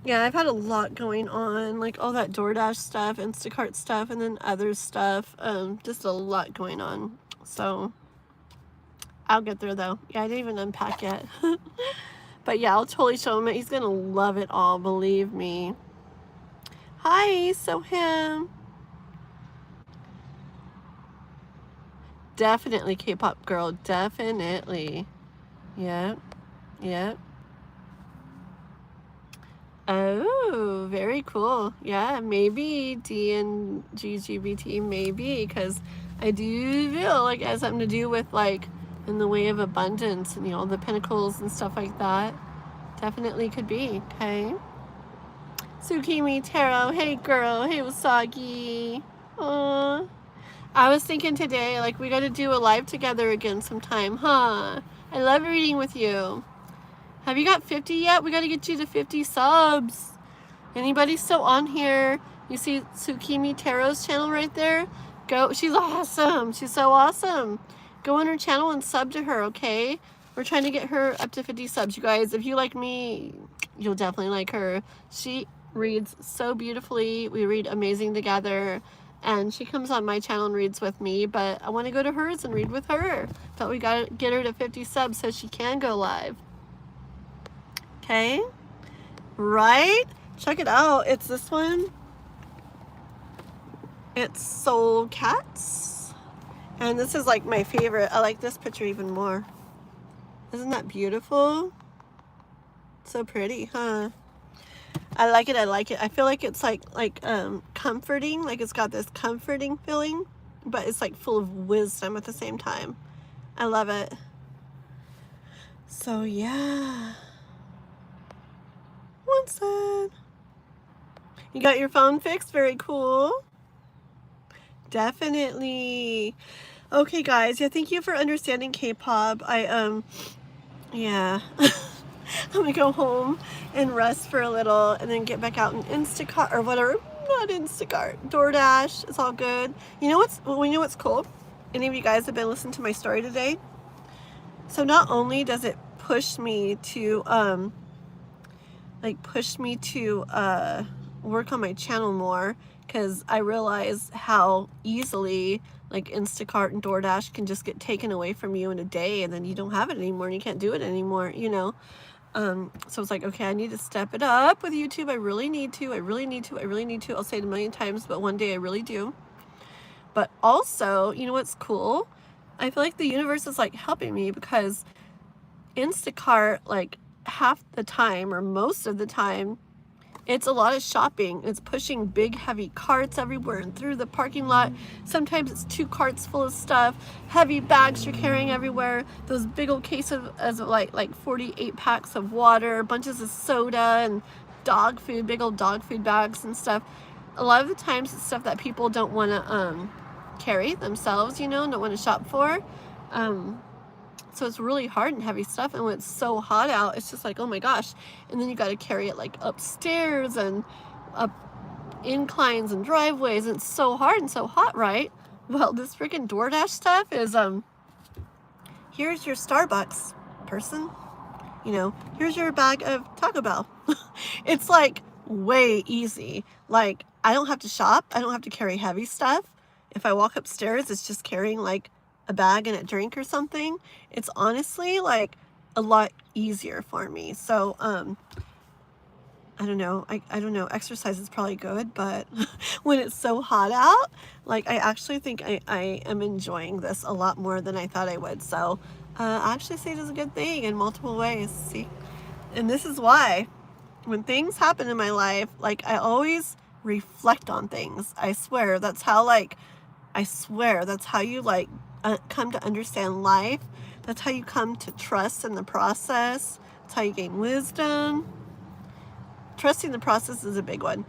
Yeah, I've had a lot going on, like all that DoorDash stuff, Instacart stuff, and then other stuff. Just a lot going on. So I'll get there though. Yeah, I didn't even unpack yet. But yeah, I'll totally show him it. He's gonna love it all, believe me. Hi, so him. Definitely K-pop girl, definitely. Yep, yep. Oh, very cool. Yeah, maybe D and GGBT, maybe, because I do feel like it has something to do with like in the way of abundance and, you know, the pinnacles and stuff like that. Definitely could be, okay? Tsukimi Taro, hey girl, hey Usagi. Aww. I was thinking today, like, we gotta do a live together again sometime, huh? I love reading with you. Have you got 50 yet? We gotta get you to 50 subs. Anybody still on here? You see Tsukimi Taro's channel right there? Go, she's awesome. She's so awesome. Go on her channel and sub to her, okay? We're trying to get her up to 50 subs, you guys. If you like me, you'll definitely like her. She reads so beautifully. We read amazing together. And she comes on my channel and reads with me, but I want to go to hers and read with her. But we got to get her to 50 subs so she can go live. Okay? Right? Check it out. It's this one. It's Soul Cats. And this is like my favorite. I like this picture even more. Isn't that beautiful? So pretty, huh? I like it. I like it. I feel like it's like comforting. Like it's got this comforting feeling, but it's like full of wisdom at the same time. I love it. So yeah. One sec. You got your phone fixed? Very cool. Definitely. Okay, guys. Yeah, thank you for understanding K-pop. Yeah. I'm gonna go home and rest for a little and then get back out in Instacart or whatever. Not Instacart, DoorDash. It's all good. You know what's cool? Any of you guys have been listening to my story today? So not only does it push me to work on my channel more, because I realize how easily like Instacart and DoorDash can just get taken away from you in a day, and then you don't have it anymore and you can't do it anymore, you know. So it's like, okay, I need to step it up with YouTube. I really need to. I'll say it a million times, but one day I really do. But also, you know what's cool? I feel like the universe is like helping me, because Instacart, like half the time or most of the time, it's a lot of shopping. It's pushing big heavy carts everywhere and through the parking lot. Sometimes it's 2 carts full of stuff, heavy bags you're carrying everywhere, those big old cases of like 48 packs of water, bunches of soda and dog food, big old dog food bags and stuff. A lot of the times it's stuff that people don't want to carry themselves, you know, don't want to shop for. So it's really hard and heavy stuff, and when it's so hot out, it's just like, oh my gosh. And then you got to carry it like upstairs and up inclines and driveways, and it's so hard and so hot, right? Well, this freaking DoorDash stuff is, here's your Starbucks person, you know, here's your bag of Taco Bell. It's like way easy. Like, I don't have to shop. I don't have to carry heavy stuff. If I walk upstairs, it's just carrying like a bag and a drink or something. It's honestly like a lot easier for me. So I don't know. I don't know. Exercise is probably good, but when it's so hot out, like I actually think I am enjoying this a lot more than I thought I would. So I actually say it is a good thing in multiple ways. See, and this is why when things happen in my life, like I always reflect on things. I swear that's how you like come to understand life. That's how you come to trust in the process. That's how you gain wisdom. Trusting the process is a big one.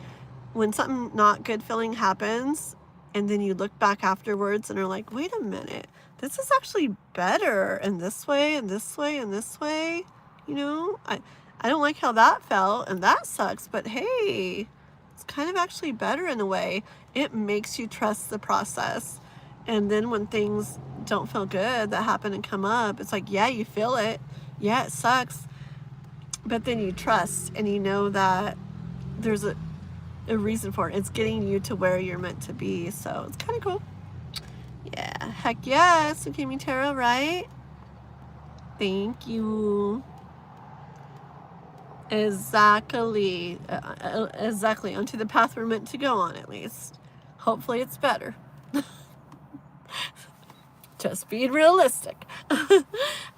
When something not good feeling happens, and then you look back afterwards and are like, wait a minute, this is actually better in this way and this way and this way. You know, I don't like how that felt and that sucks, but hey, it's kind of actually better in a way. It makes you trust the process. And then when things don't feel good that happen and come up, it's like, yeah, you feel it. Yeah, it sucks. But then you trust and you know that there's a reason for it. It's getting you to where you're meant to be. So it's kind of cool. Yeah, heck yes. Okay, me Tara, right? Thank you. Exactly. Exactly. Onto the path we're meant to go on, at least. Hopefully it's better. Just being realistic.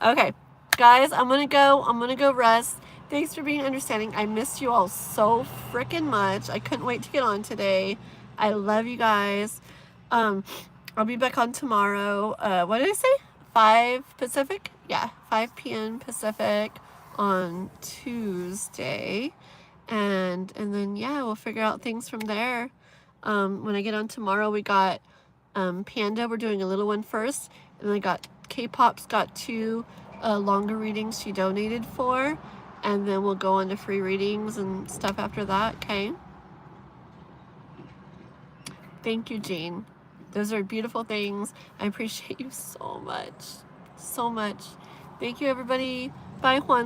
Okay, guys, I'm gonna go rest. Thanks for being understanding. I missed you all so freaking much. I couldn't wait to get on today. I love you guys. I'll be back on tomorrow. What did I say? 5 Pacific? Yeah, 5 p.m. Pacific on Tuesday. And then, yeah, we'll figure out things from there. When I get on tomorrow, we got Panda. We're doing a little one first. And then I got K-Pop's got 2 longer readings she donated for. And then we'll go on to free readings and stuff after that, okay? Thank you, Jean. Those are beautiful things. I appreciate you so much. So much. Thank you, everybody. Bye, Juan.